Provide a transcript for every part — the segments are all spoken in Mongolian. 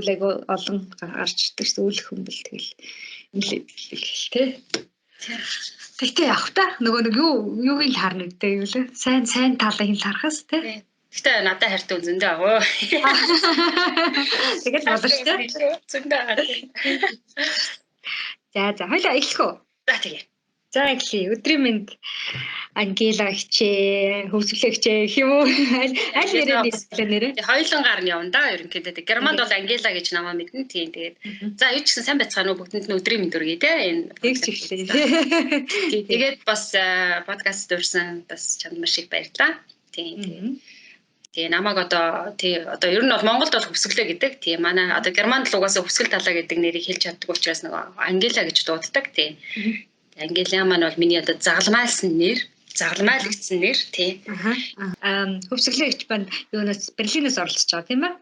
тэгвэл айгу олон гарч ирдэг сүүл хүмбэл тэгэл юм л тий. Тэгтээ явах та нөгөө нэг юуг л харна гэдэг юм лээ. Сайн талыг л харахаас тий. Гэтэ надад хайртай зөндөө аваа. Тэгэл болно шүү дээ. Зөндөө аваа. За хоёлаа эхлэх үү? За тэгээ. За эхлэе. Өдрийн мэнд Ангела хичээ, хөвсгөлөө хичээ гэх юм уу? Аль нэрээ? Хоёулангаар нь явна да ерөнхийдөө. Германд бол Ангела гэж намаа мэднэ тийм тэгээд. За юу ч гэсэн сайн байцгаана уу бүгдэнд нь өдрийн мэнд хүргэе те. Энэ тэгж эхлэе. Тэгээд бас подкаст дурсан бас чамд маш их баярлалаа. Тийм. Тэгээ намайг одоо ер нь бол Монголд бол хөвсгөлөө гэдэг. Тийм манай одоо Германд л угаасаа хөвсгөл талаа гэдэг нэрийг хэлж чаддаг учраас нөгөө Ангела гэж дууддаг тийм. Ангела маань бол миний одоо загалмайлсан нэр, загалмайлгдсан нэр тий. Хөвсгөлөөгч байна. Юунаас Берлинээс оролцож байгаа тийм ээ?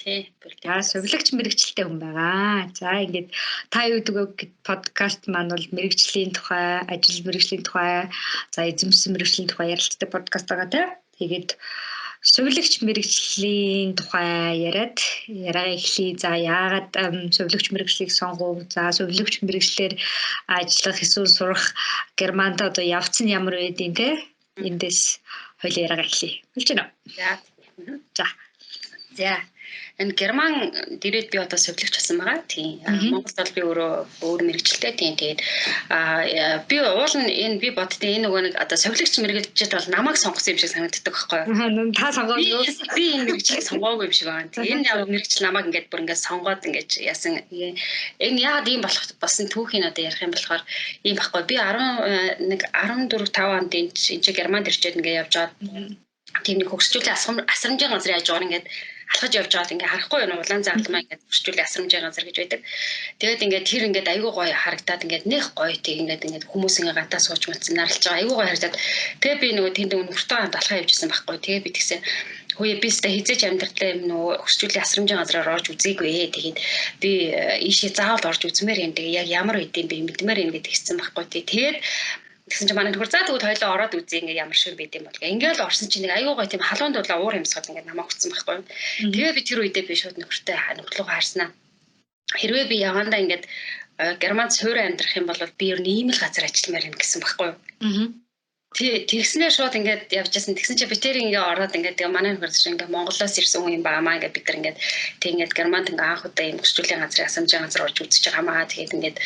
Тий, Берлин. Сувилагч мэрэгчлээ хүн байгаа. За ингээд та юу гэдэг подкаст маань бол мэрэгжлийн тухай, ажил мэрэгжлийн тухай, за эзэмшсэн мэрэгжлийн тухай ярилцдаг подкаст байгаа тий. Тэгээд сувилагч мэрэгжлийн тухай яриагаа эхлэе. За яагаад сувилагч мэрэгжлийг сонгов? За сувилагч мэрэгжлэр ажиллах эсвэл сурах Германд одоо явцсан ямар байдیں۔ Тэ? Эндээс хоёул яриагаа эхлэе. Хэлж байна уу? За. Энэ Герман дээрээ би одоо сувилагч болсон байгаа. Тийм. Монголд бол би өөр мэрэгчлээ тийм. Тэгээд би уул нь би боддیں۔ Энэ нөгөө нэг одоо сувилагч мэрэгчд бол намайг сонгосон юм шиг санагддаг байхгүй юу? Та сонгоод юу? Би энэ мэрэгчлийг сонгоогүй юм шиг байна. Тийм. Энэ яг мэрэгчл намайг ингээд бүр ингээд сонгоод ингээд яасан. Энэ яагаад ийм болох болсон түүхийн одоо ярих юм болохоор ийм байхгүй. Би 14 5 онд энэ Германд ирчээд ингээд явж байгаа. Тийм нэг хөгсчүүлийн асрамжийн газрын хажуугаар ингээд алхаж явж байгаад ингээ харахгүй юу улаан загалмаа ингээ бүрчүүлийн асрамжийн газар гэж байдаг. Тэгээд ингээ тэр ингээ айгүй гоё харагдаад ингээ нэх гоё тийг ингээ хүмүүс ингээ гадаа сууж мацсан наралж байгаа айгүй гоё харагдаад тэгээд би нөгөө тэнд өнөртөө хамт алхаа явжсэн байхгүй. Тэгээд би тэгсэн хөөе би сте хизээч амьдралаа юм нөгөө хөрчүүлийн асрамжийн газраар орж үзээгүй. Тэгээд би ийшээ заавал орж үзмээр юм. Тэгээд яг ямар үедэм би мэдмээр юм гэдэг хэлсэн байхгүй. Тэгээд тэгсэн чинь манай нөхөр за тэгвэл хоёлоо ороод үзье ингээ ямар шиг байд юм бол ингээл орсон чинь нэг аюу гой тийм халуун дулаа уур юмсгаад ингээ намайг хүцсэн байхгүй. Тэгээ би тэр үедээ би шууд нөхөртэй нөхрөлгөө харснаа. Хэрвээ би явандаа ингээд Германд суурь амьдрах юм бол би ер нь ийм л газар ажилламаар юм гэсэн байхгүй. Тэгснээр шууд ингээд явжсэн. Тэгсэн чинь би тэр ингээ ороод ингээд тэгээ манай нөхөр чинь ингээ Монголоос ирсэн хүн юм баамаа ингээд бид нар ингээд тэг ингээд Германд ингээ анх удаа юм хөсчүүлийн газрын асамжийн газар орж үзэж байгаамаа. Тэгээд ингээд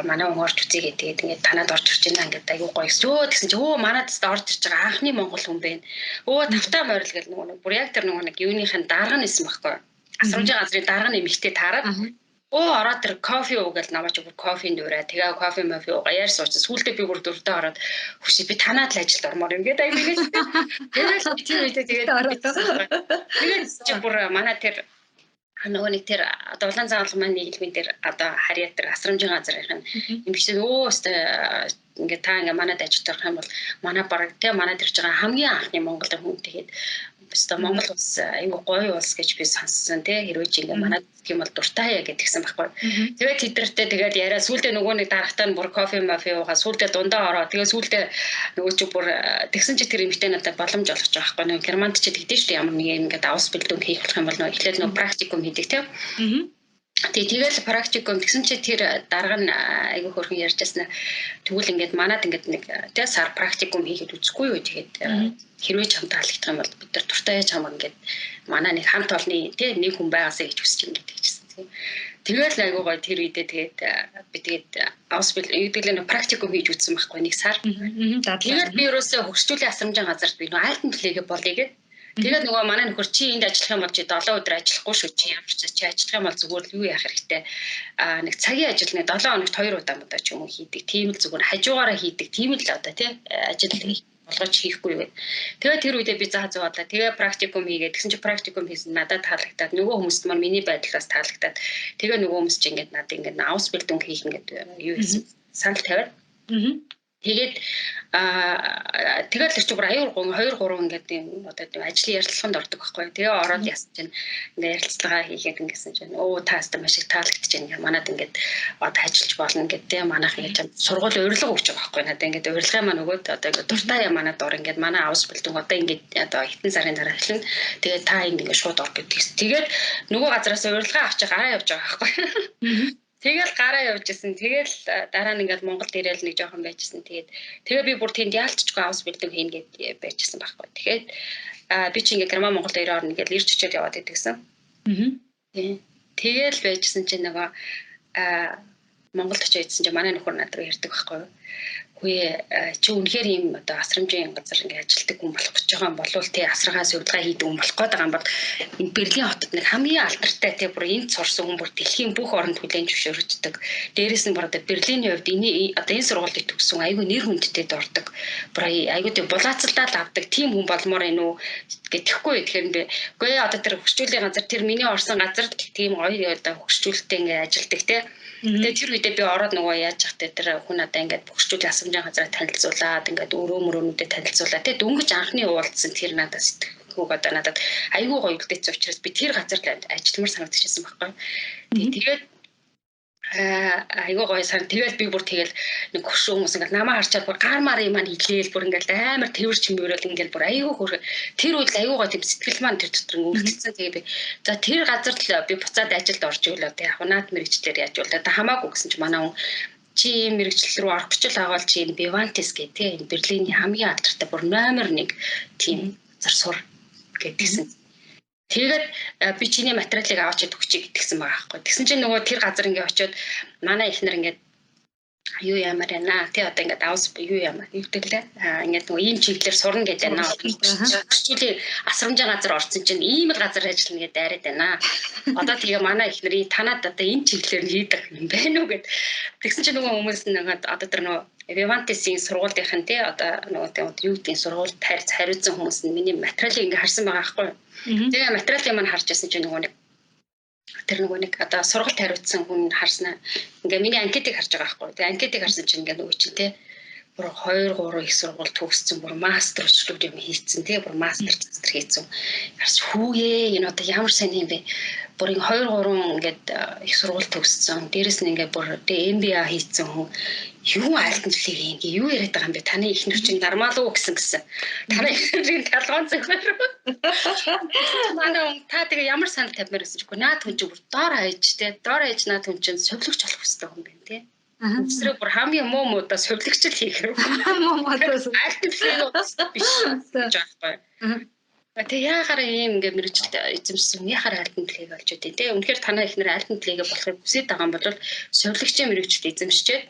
манай хүн орж үзье тэгээд ингээд танаад орж ирж байна ингээд аюу гоё гэсэн. Тэгсэн чинь манад орж ирж байгаа анхны монгол хүн байна. Тавтаа морил гэл нөгөө бүр яг тэр нөгөө нэг юуныхын дарга нэсэн байхгүй. Асамжийн газрын дарга нэмэгтэй таараад ороод тэр кофе уугаад намаач бүр кофе нүүрээ. Тэгээ кофе уугаа яар сууч. Сүүлдээ би бүр дөрөвдөө ороод хүсээ би танаад л ажилд ормоор юм гээд аяа тэгээд тэгэл би тийм үедээ тэгээд чи бүр манай тэр нөгөө нэг тэр одоо улаан загалмаа нийгмийн дээр одоо харьяа тэр асрамжийн газрын эмэгтэй өстэй ингээ та ингээ манад ажиллах юм бол манай бараг те манад ирж байгаа хамгийн анхны Монгол хүн тэгээд өстой Монгол улс аюу гоё улс гэж би сонссон те хэрвээ чи ингээ манад тийм бол дуртай яа гэдгсэн байхгүй. Тэгээд тэдэртээ тэгээд яриа сүулдэ нөгөө нэг дарагтаа нь бүр кофе уугаа сүулдэ дундаа ороо тэгээд сүулдэ нөгөө чи бүр тэгсэн чи тэр эмэгтэй надад боломж олгож байгаа байхгүй. Нөгөө Германд чи тэгдэж штэ ямар нэг юм ингээ давс бэлдүүн хийх болох юм бол нөгөө эхлээд нөгөө практикум хийдэг те. Тэгээд практикум тэгсэн чи тэр дарга нь айгүй хөрхөн ярьжсэн. Тэгвэл ингээд манад ингээд нэг тэ сар практикум хийхэд үзэхгүй юу тэгээд хэрвээ чам таалагдах юм бол бид нар дуртай чам ингээд манай нэг хамт олны тэ нэг хүн байгаасаа гэж хүсэж ингээд тэгчихсэн. Тэгээд айгүй гоё тэр үедээ тэгээд би тэгээд ауспил эдгэлэн практикум хийж үзсэн байхгүй нэг сар. Тэгээд би ерөөсөө хөгсчүүлийн асрамжийн газарт би нөгөө айлтан плегэ болъё гэдэг. Тэгээд нөгөө манай нөхөр чи энд ажиллах юм бол чи 7 өдөр ажиллахгүй шүү чи ямар ч чи ажиллах юм бол зүгээр л юу яах хэрэгтэй нэг цагийн ажил нэг 7 хоногт 2 удаа модоо ч юм уу хийдэг тийм л зүгээр хажуугаараа хийдэг тийм л одоо тий ажил болгож хийхгүй юу. Тэгээд тэр үедээ би заа зуудлаа тэгээ практикум хийгээд тэгсэн чи практикум хийсэн надад таалагдаад нөгөө хүмүүст маань миний байдлаас таалагдаад тэгээ нөгөө хүмүүс чи ингээд надад ингээд аусбилдүн хийх ингээд юу хийсэн санал тавиад Тэгээд тэгэл л чигээр аюул 2 3 ингээд юм одоо ажлын ярилцлаганд ордог байхгүй. Тэгээ ороод ясаж чинь ингээд ярилцлага хийгээд ингэсэн чинь тааста маш их таалагдж байна. Манад ингээд одоо ажиллаж болно гэдэг тийм манайх ингэж сургууль урилга өгч байгаа байхгүй. Надаа ингээд урилгын маань өгөөд одоо ингээд дуртай манад ор ингээд манай авс бэлдэн одоо ингээд одоо хэдэн сарын дараа эхлэн тэгээд та ингээд шууд ор гэдэг. Тэгээд нөгөө газараас урилга авч гараа явж байгаа байхгүй. Тэгэл гараа явжсэн. Тэгэл дараа нь ингээд Монголд ирээл нэг жоохон байжсэн. Тэгээ би бүр тэнд яалтчгүй авс бэлдэн хийн гэд байжсэн байхгүй. Тэгэхээр би чи ингээд герман Монголд ирээр ингээд ирж очиод яваад идэгсэн. Тэгэл байжсэн чинь нөгөө Монголд очиж идсэн чинь манай нөхөр над руу ярьдаг байхгүй. Үгүй чи үнэхээр ийм одоо асрамжийн газар ингээд ажилтдаг хүн болох гэж байгаа юм болвол тий асаргаа сувилгаа хийдэг хүн болох гээд байгаа юм бол энэ Берлин хотод нэг хамгийн алдартай тий бүр энд сурсан хүн бүр дэлхийн бүх оронд хүлээн зөвшөөрөгддөг. Дээрээс нь бүр одоо Берлийн хувьд одоо энэ сургуульд төгссөн айгүй нэр хүндтэй дордог. Бүр айгүй тий булаацалдаад авдаг тийм хүн болмоор энэ үү гэтгэхгүй. Тэгэхээр би үгүй одоо тэр хөгжүүлэх газар тэр миний орсон газар тийм гоё одоо хөгжүүлэлттэй ингээд ажилтдаг тий. Тэгээ тэр үедээ би ороод нөгөө яаж явахтай тэр хүн надаа ингээд хөгжүүлэх асрамжийн газараа танилцуулаад ингээд өрөөнүүдэд танилцуулаад тэгээ дөнгөж анхны уулзсан тэр надад сэтгэхүйг одоо надад айгүй гоё үлдээсэн учраас би тэр газар л ажилтмаар санагдчихсан байхгүй. Тэгээд айгүй гоё тэгэл би бүр тэгэл нэг хөшөө хүмүүс ингээд намаа харчаад бүр гармаар юм маань хилээл бүр ингээд амар тэрч мөрөөл ингээд бүр айгүй хөр тэр үед айгүй гоё тийм сэтгэл маань тэр дотор үлдсэн. Тэгээ би за тэр газар л би буцаад ажилд орж ирлээ тэгээ хунаад мэрэгчлэр яаж бол та хамаагүй гэсэн чи манай хүн чи мэрэгчлэл рүү орох гэж аваад чи энэ Vivantes гэх тийм энэ Берлиний хамгийн алдартай бүр номер 1 тийм зар сур гэдгийгсэн. Тэгээд би чиний материалыг аваач өгчий гэдгсэн байгаа байхгүй. Тэгсэн чинь нөгөө тэр газар ингээд очиод манай ихнэр ингээд юу ямар яана тий одоо ингээд авс юу ямар югдэглээ ингээд нөгөө ийм чиглэлээр сурна гэдэг байна. Хөгжүүлээ асрамжийн газар орсон чинь ийм л газар ажиллана гэдэг дайраад байна. Одоо тэгээ манай ихнэр танад одоо энэ чиглэлээр хийдэг юм байна уу гэд. Тэгсэн чинь нөгөө хүмүүс нэг одоо тэр нөгөө Vivantes-ийн сургуулийн тий одоо нөгөө юу гэдгийг сургуульд хариуцсан хүмүүс нь миний материалыг ингээд харсан байгаа байхгүй. Тэгээ материалыг маань харж байсан чинь нөгөө нэг одоо сургалт хариуцсан хүн харснаа ингээ миний анкетыг харж байгаа байхгүй. Тэгээ анкетыг харсан чинь ингээ нөгөө чинь тий бүр 2 3 их сургууль төгссөн бүр мастер өчлөг юм хийцэн тий бүр мастер хийцэн. Харж хүүе энэ одоо ямар сайн юм бэ? Бүр 2 3 ингээд их сургууль төгссөн. Дээрэс нь ингээ бүр MBA хийцэн хүн юу айлтан төлөв ингээ юу яриад байгаа юм бэ? Таны ихнэр чинь дармаа луу гэсэн. Таны ихнэрийн талгуун зөвхөр. Манай та тэгээ ямар санал тавьмаар гэсэн чигүй наад хүн чинь бүр доор хаяж тий доор хаяж наад хүн чинь совлогч болох хэрэгтэй хүн байна тий. Өсрөө бүр хамгийн муу удаа совлогч л хийх хэрэг. Муу удаас айлтан төлөв биш гэж байхгүй. Тэгээ яагаар ийм ингээ мэрэгчлээ эзэмшсэн яхаар айлтан төлөв болж үтэй тий. Үнэхээр танаа ихнэр айлтан төлөвийг болохыг хүсэж байгаа юм бол совлогчийн мэрэгчлээ эзэмшчихэд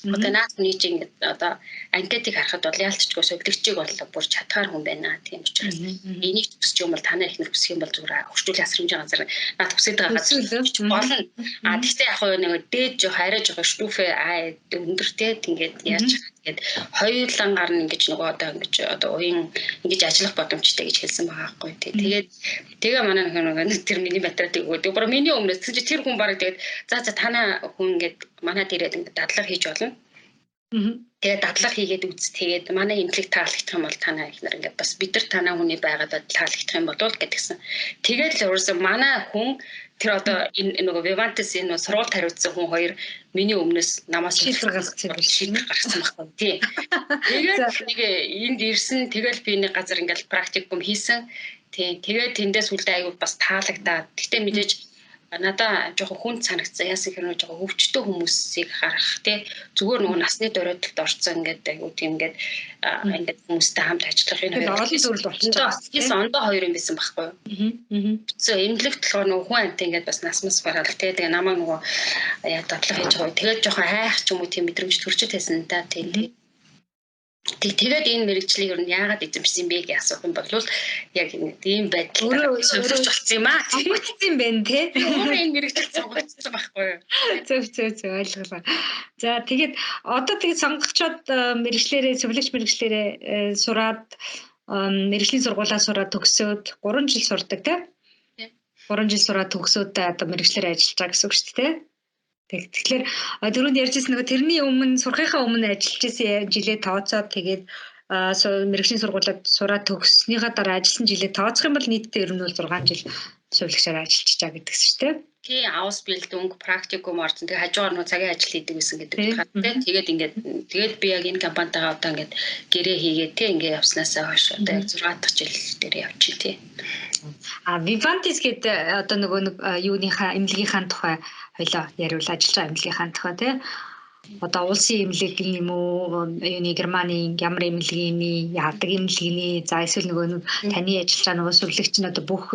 одоо наад хүний чинь одоо анкетыг харахад бол яалтчгүй совлогчийг бол бүр чадхаар хүн байна. Тийм учраас энийг төсч юм бол танаа ихнэр хүсэх юм бол зүгээр хөгжүүлэх асрамжийн газар наад хүсэж байгаа газар болно. Гэхдээ яг нэг дээд жоох арай жоох штуфэ өндөртэй тэгээд яаж тэгээд хоёулаа гарна ингэж нөгөө одоо уян ингэж ажиллах боломжтой гэж хэлсэн байгаа байхгүй. Тэгээ манай нэг тэр миний материалыг өгөөд бүр миний өмнөөс тэр хүн бараг тэгээд за танаа хүн ингэж манад ирээд ингэ дадлага хийж болно. Тэгээд дадлага хийгээд үз тэгээд манай имплиг таалагдах юм бол танаа ихнэр ингээд бас бид нар танаа хүний байгаад таалагдах юм болов гэдгсэн. Тэгээд л уурсан манай хүн тэр одоо энэ нөгөө Vivantes энэ сургууль хариуцсан хүн хоёр миний өмнөөс намаас шийдвэр гаргасан байхгүй тий. Тэгээд нэг энд ирсэн тэгэл би нэг газар ингээд практикум хийсэн. Тий. Тэгээд тэндээс үлдээ аягүй бас таалагдаад. Гэтэ мэдээж надаа жоохон хүн санагдсан яасан хэрэг жоохон өвчтөө хүмүүсийг харах тий зүгээр нөгөө насны дөрөөлөлд орсон ингээд аюу тийм ингээд хүмүүстэй хамт ажиллах юм тэгээд олон төрөл болчихсон. Тэс ондоо хоёр юм байсан байхгүй юу. Эмнэлэгт болохоор нөгөө хүн амт ингээд бас насмас гараад тий тэгээ намайг нөгөө дадлага хийж байгаа. Тэгээд жоохон хайх ч юм уу тийм мэдрэмж төрчөд байсан да тий. Тэгээд энэ мэрэгчлийг юу яагаад эзэмшсэн бэ гэж асуух юм бол яг ийм байдал зөвлөж болсон юм аа. Сонгогдсон юм байна те. Энэ мэрэгчлэл сонгогдсон байхгүй юу? Зөв ойлголоо. За тэгээд одоо тэгээд сонгогчдод мэрэгчлэрээ зөвлөгч мэрэгчлэрээ сураад мэрэгжлийн сургуулаа сураад төгсөөд 3 жил сурдаг те. 3 жил сураад төгсөөд одоо мэрэгчлэр ажиллаж байгаа гэсэн үг шүү дээ те. Тэгэхээр дөрөнд ярьжсэн нөгөө тэрний өмнө сурахынхаа өмнө ажиллаж исэн жилээ тооцоод тэгээд мэрэгжлийн сургуулиуд сураад төгссөнийхаа дараа ажилласан жилээ тооцох юм бол нийтдээ ер нь бол 6 жил сувилагчаар ажиллаж чаа гэдэгс шүү дээ. Тий, Ausbildung, практикум орсон. Тэгээ хажуугаар нөө цагийн ажил хийдэг гэсэн гэдэг утгаатай. Тэгээд би яг энэ компанитайгаа одоо ингээд гэрээ хийгээд тий ингээд явснаасаа хойш одоо яг 6 дахь жил дээр явчих тий. Vivantis гэдэг одоо нөгөө нэг юуныхаа эмнэлгийнхаа тухай хоёлоо яриул ажиллаж байгаа эмнэлгийнхаа тухай тий. Одоо улсын эмнэлэг юм уу юуны Германы ямар эмнэлгийн яадаг эмнэлгийн за эсвэл нөгөө таны ажиллаж байгаа нөгөө сувлагч нь одоо бүх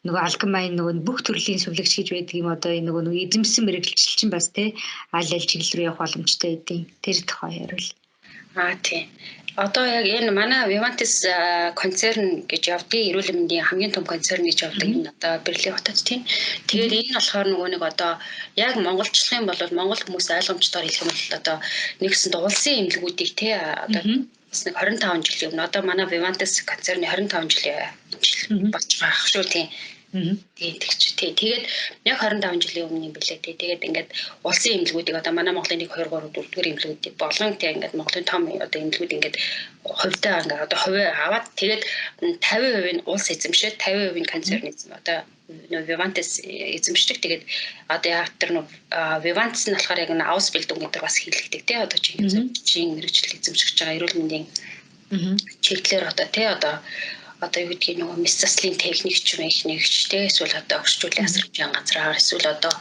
нөгөө алгамайн нөгөө бүх төрлийн сувлагч гэж байдаг юм одоо нөгөө эзэмсэн мэрэгчлэлчин бас тий аль чиглэл рүү явах боломжтой байдیں۔ Тэр тухай яриул. Тийм. Одоо яг энэ манай Vivantis концерн гэж явдаг эрүүл мэндийн хамгийн том концерн гэж явдаг энэ одоо Берлин хотод тийм. Тэгээд энэ болохоор нөгөө нэг одоо яг монголчлах юм бол монгол хүмүүс ойлгомжтойгоор хэлэх юм бол одоо нэгсэнд улсын эмнэлгүүдийг тий одоо бас нэг 25 жилийн өмнө одоо манай Vivantis концерны 25 жилийн болж байгаа ах шүү тийм. Тэгээд яг 25 жилийн өмнө юм билээ тий. Тэгээд ингээд улсын эмнэлгүүдийг одоо манай Монголын 1 2 3 4 дугаар эмнэлгүүдийг болон тий ингээд Монголын том одоо эмнэлгүүд ингээд хувьдаа ингээд одоо хувиа аваад тэгээд 50% нь улс эзэмшээд 50% нь концернизм одоо Vivantis эзэмшдэг. Тэгээд одоо яг тэр Vivantis нь болохоор яг Ausbildung гэдэг бас хэлэгдэг тий. Одоо чинь мэрэгчлэл эзэмшиж байгаа эрүүл мэндийн чиглэлээр одоо тий одоо юу гэдгийг нөгөө мэс заслын техникч механикч те эсвэл одоо орчуулгын асарчийн газраар эсвэл одоо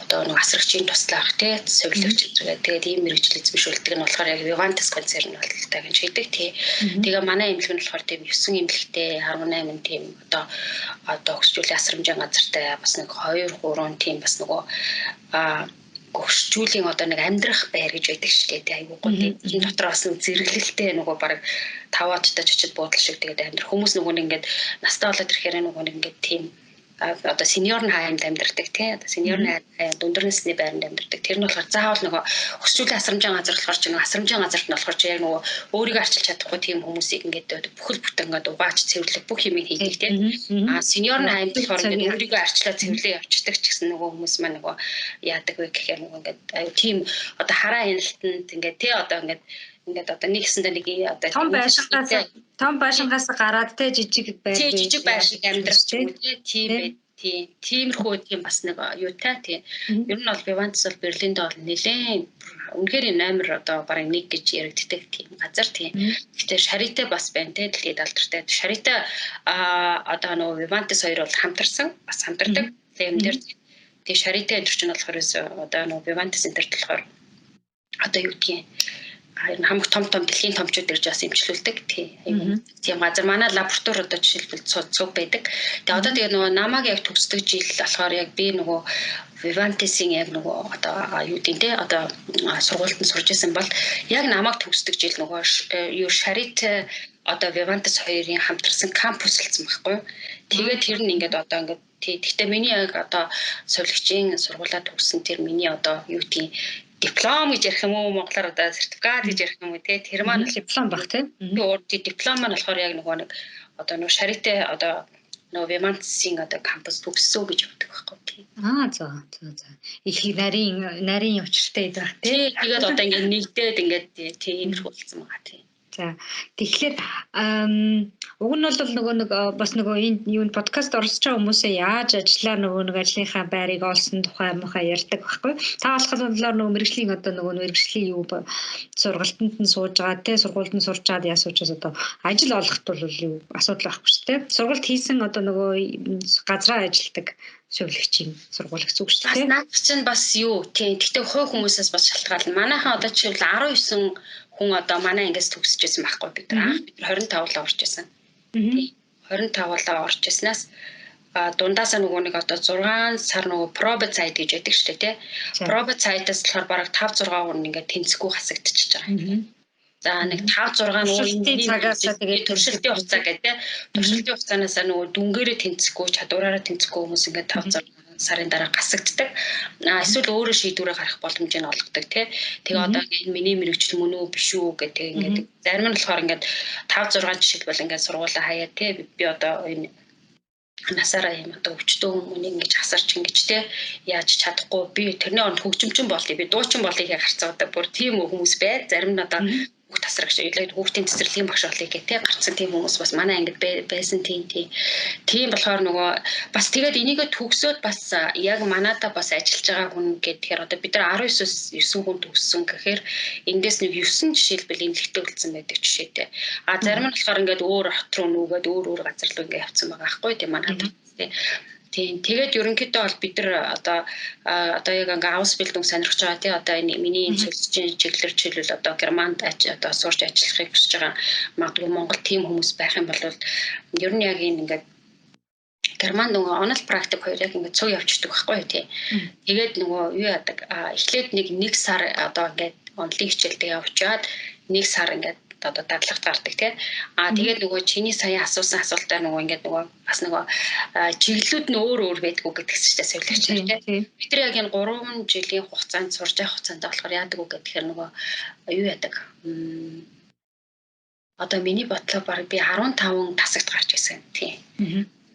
одоо нөгөө асрагчийн туслах те сувилагч зэрэг тэгээд ийм мэрэгжил эзэмшүүлдэг нь болохоор яг Vivantis концерн болтой гэж хэлдэг тий. Тэгээ манай эмнэлэг нь болохоор тийм 9 эмнэлэгтэй 18 тийм одоо орчуулгын асрамжийн газартай бас нэг 2 3 тийм бас нөгөө гөрчүүлийн одоо нэг амьдрах байр гэж байдаг шүү дээ. Айгуу гоо тийм. Энэ дотор бас нэг зэрэглэлтэй нөгөө баг 5 очтой чичид буудлын шиг тэгээд амьдрах хүмүүс нөгөө ингээд настай болоод ирэхээр нөгөө ингээд тийм одоо сеньорны хаянд амьдардаг тий. Одоо сеньорны дүндөр насны байранд амьдардаг. Тэр нь болохоор заавал нөгөө өсвөрлийн асрамжийн газар болохоор ч асрамжийн газарт нь болохоор ч яг нөгөө өөрийгөө арчилж чадахгүй тийм хүмүүсийг ингээд бүхэл бүтэн ингээд угаач цэвэрлэх бүх юм хийдэг тий. Сеньорны хаянд болохоор ингээд өөрийгөө арчлаад цэвэрлээ явчихдаг ч гэсэн нөгөө хүмүүс маань нөгөө яадаг вэ гэхээр нөгөө ингээд тийм одоо хараа хяналтанд ингээд тий одоо ингээд одоо нэг гэсэндээ нэг одоо том байшингаас гараад те жижиг байр жижиг байшин амьдрах тийм тиймэрхүү тийм бас нэг юутай тийм ер нь бол Vivantis бол Берлинд бол нэлээд үнэхээр номер одоо бараг 1 гэж яригддаг тийм газар тийм. Гэхдээ шарийтай бас байна те дэлхийд алдартай. Шарийтай одоо нөгөө Vivantis хоёр бол хамтарсан бас хамтардаг. Тийм дээр тийм шарийтай энэ чинь болохоор одоо нөгөө Vivantis энэ төр болохоор одоо юу гэдгийг хамаг том дэлхийн томчууд ирж бас эмчилүүлдэг тийм газар манай лаборатори одоо жишээлбэл цуг байдаг. Тэгээ одоо тэгээ нөгөө намайг яг төгсдөг жил болохоор яг би нөгөө Vivantis-ийн яг нөгөө одоо юу гэдэг те одоо сургуульд нь сурж исэн бол яг намайг төгсдөг жил нөгөө юу Шарит одоо Vivantis хоёрын хамтарсан кампус болсон байхгүй. Тэгээд тэр нь ингээд одоо ингээд гэхдээ миний яг одоо сувилагчийн сургуулаа төгссөн тэр миний одоо юу гэдгийг диплом гэж ярих юм уу монголоор одоо сертификат гэж ярих юм уу те тэр маань диплом баг те. Диплом маань болохоор яг нөгөө нэг одоо нөгөө Шаритэ одоо нөгөө Vivantis-ийн одоо кампус төгссөн гэж боддог байхгүй тийм. За. Их нарийн учиртай байдаг те. Тэгээд одоо ингээд нэгдээд ингээд тийм болсон байгаа тийм. За тэгэхээр уг нь бол нөгөө нэг бас нөгөө энэ юу подкаст оролцож байгаа хүмүүсээ яаж ажиллаа нөгөө нэг ажлынхаа байрыг олсон тухай мохоо ярьдаг байхгүй. Та болоход нөгөө мэрэгжлийн одоо нөгөө мэрэгжлийн юу сургалтанд нь сууж байгаа те сургуульд нь сурч чаад яасуучаас одоо ажил олохт бол юу асуудал байхгүй шүү те. Сургалт хийсэн одоо нөгөө газраа ажилдаг сувилагчийн сургууль гэсэн үг шүү те. Наад чинь бас юу тийм. Гэхдээ хувь хүмүүсээс бас шалтгаална. Манайхан одоо жишээл 19 хүн одоо манай ангиас төгсөж байсан байхгүй бид нар 25 орж байсан. 25 орж яснаас дундаасаа нөгөө нэг одоо 6 сар нөгөө пробе сайт гэж байдаг шүү дээ тий. Пробе сайтаас болохоор бараг 5 6 хүн ингээд тэнцэхгүй хасагдчихж байгаа. За нэг 5 6 нөгөө цагаасаа тэгээд туршилтын хугацаа гэдэг тий. Туршилтын хугацаанаас нөгөө дүнгээрээ тэнцэхгүй чадвараараа тэнцэхгүй хүмүүс ингээд 5 6 сарын дараа гасагддаг. Эсвэл өөрөө шийдвэрээ гаргах боломжийг олгодог тий. Тэгээ одоо энэ миний мэрэгжил мөн үү биш үү гэдэг ингээд зарим нь болохоор ингээд 5 6 жишээлбэл ингээд сургуулаа хаяа тий. Би одоо энэ насаараа юм одоо өвчтөн хүмүүнийг ингэж хасарч ингэж те яаж чадахгүй би тэрний оронд хөгжимчин болъё би дуучин болъё гэж гарцаа одоо бүр тийм хүмүүс бай зарим нь одоо хүүхд тасрагч хүүхдийн цэцэрлэгийн багш болъё гэх те гарцсан тийм хүмүүс бас манай ангид байсан тийм болохоор нөгөө бас тэгээд энийгээ төгсөөд бас яг манайда бас ажиллаж байгаа хүн гэхээр одоо бид нар 19-с 9 хүн төгссөн гэхээр эндээс нэг 9 жишээлбэл эмнэлэгтээ үлдсэн байдаг жишээтэй. А зарим нь болохоор ингээд өөр хот руу нүгээд өөр газар руу ингээд явцсан байгаа аахгүй тийм манайд тийм тэгээд ерөнхийдөө бол бид нар одоо яг ингээ аусбилдинг сонирхож байгаа тий одоо энэ миний энэ чиглэлээр жишээлбэл одоо Германд одоо сурч ажиллахыг хүсэж байгаа магадгүй Монгол тийм хүмүүс байх юм бол ер нь яг энэ ингээ Германд нөгөө онол практик хоёр яг ингээ цуг явчихдаг байхгүй тий. Тэгээд нөгөө юу яадаг эхлээд нэг сар одоо ингээд онлын хичээлдээ явчаад нэг сар ингээд одоо дадлагт гардаг тий. Тэгээд нөгөө чиний сая асуусан асуултаар нөгөө ингээд нөгөө бас нөгөө чиглэлүүд нь өөр байдгүй гэдгийгчдээ солиоч тий. Бид нар яг энэ 3 жилийн хугацаанд сурж явах хугацаанд болохоор яадаг үг гэхээр нөгөө юу яадаг одоо миний бодлоо баг би 15 тасагт гарч ирсэн тий.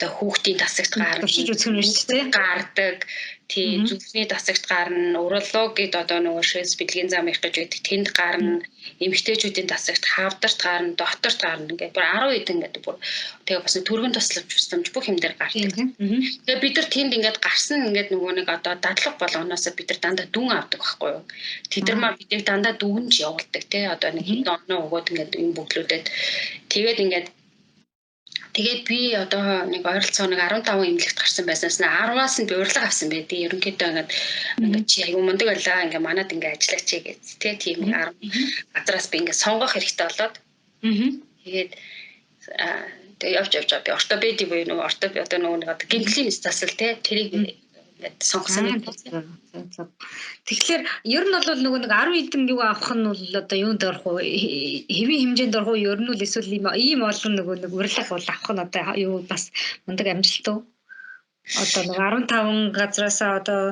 Одоо хүүхдийн тасагт гарна. Гардаг. Тийм зүрхний тасагт гарна. Урологид одоо нөгөө шээс бэлгийн зам их гэж байдаг. Тэнд гарна. Эмэгтэйчүүдийн тасагт хавдарт гарна, докторт гарна. Ингээд бүр 10 хэд ингээд бүр тэгээ бас төргөн тусламж бүх юм дээр гардаг. Тэгээ бид нар тэнд ингээд гарсан ингээд нөгөө нэг одоо дадлаг болгоноос бид нар дандаа дүн авдаг байхгүй юу? Тэд нар маа бидийг дандаа дүгнж явуулдаг тий. Одоо нэг хэд оноо өгөөд ингээд юм бөглөөдөд тэгээд би одоо нэг ойролцоо нэг 15 эмнэлэгт гарсан байснаас 10-аас нь би урилга авсан байдیں۔ Ерөнхийдөө ингээд чи аюу мундаг байлаа ингээд манад ингээд ажиллаач гэж тий тийм 10 газраас би ингээд сонгох хэрэгтэй болоод тэгээд тэгээ явж би ортопеди буюу нөгөө ортопеди одоо нөгөө гэмтлийн засал тий тэрийг сонгосон юм. Тэгэхээр ер нь бол нөгөө нэг 10 эдэн юу авах нь бол одоо юунд орох уу? Хэвийн хэмжээнд орох уу? Ер нь л эсвэл ийм олон нөгөө нэг урилга бол авах нь одоо юу бас мундаг амжилт уу? Одоо нэг 15 газраасаа одоо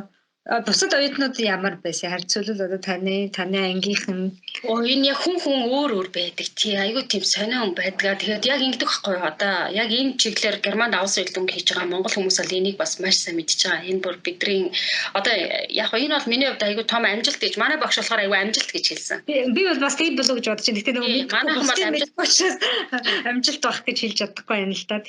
бусад оюутнууд ямар байсан? Харьцуулбал одоо таны ангийнхан энэ яг хүн өөр байдаг. Тий айгүй тийм сонио хүн байдгаа. Тэгээд яг ингэдэг байхгүй юу? Одоо яг энэ чиглэлээр Германд авс үйлдвэрийг хийж байгаа монгол хүмүүс бол энийг бас маш сайн мэдж байгаа. Энэ бүр бидний одоо яг энэ бол миний хувьд айгүй том амжилт гэж манай багш болохоор айгүй амжилт гэж хэлсэн. Би бол бас тийм болов гэж бодож байна. Гэтэ нөгөө манай хүмүүс амжилт байх гэж хэлж чадахгүй юм л та.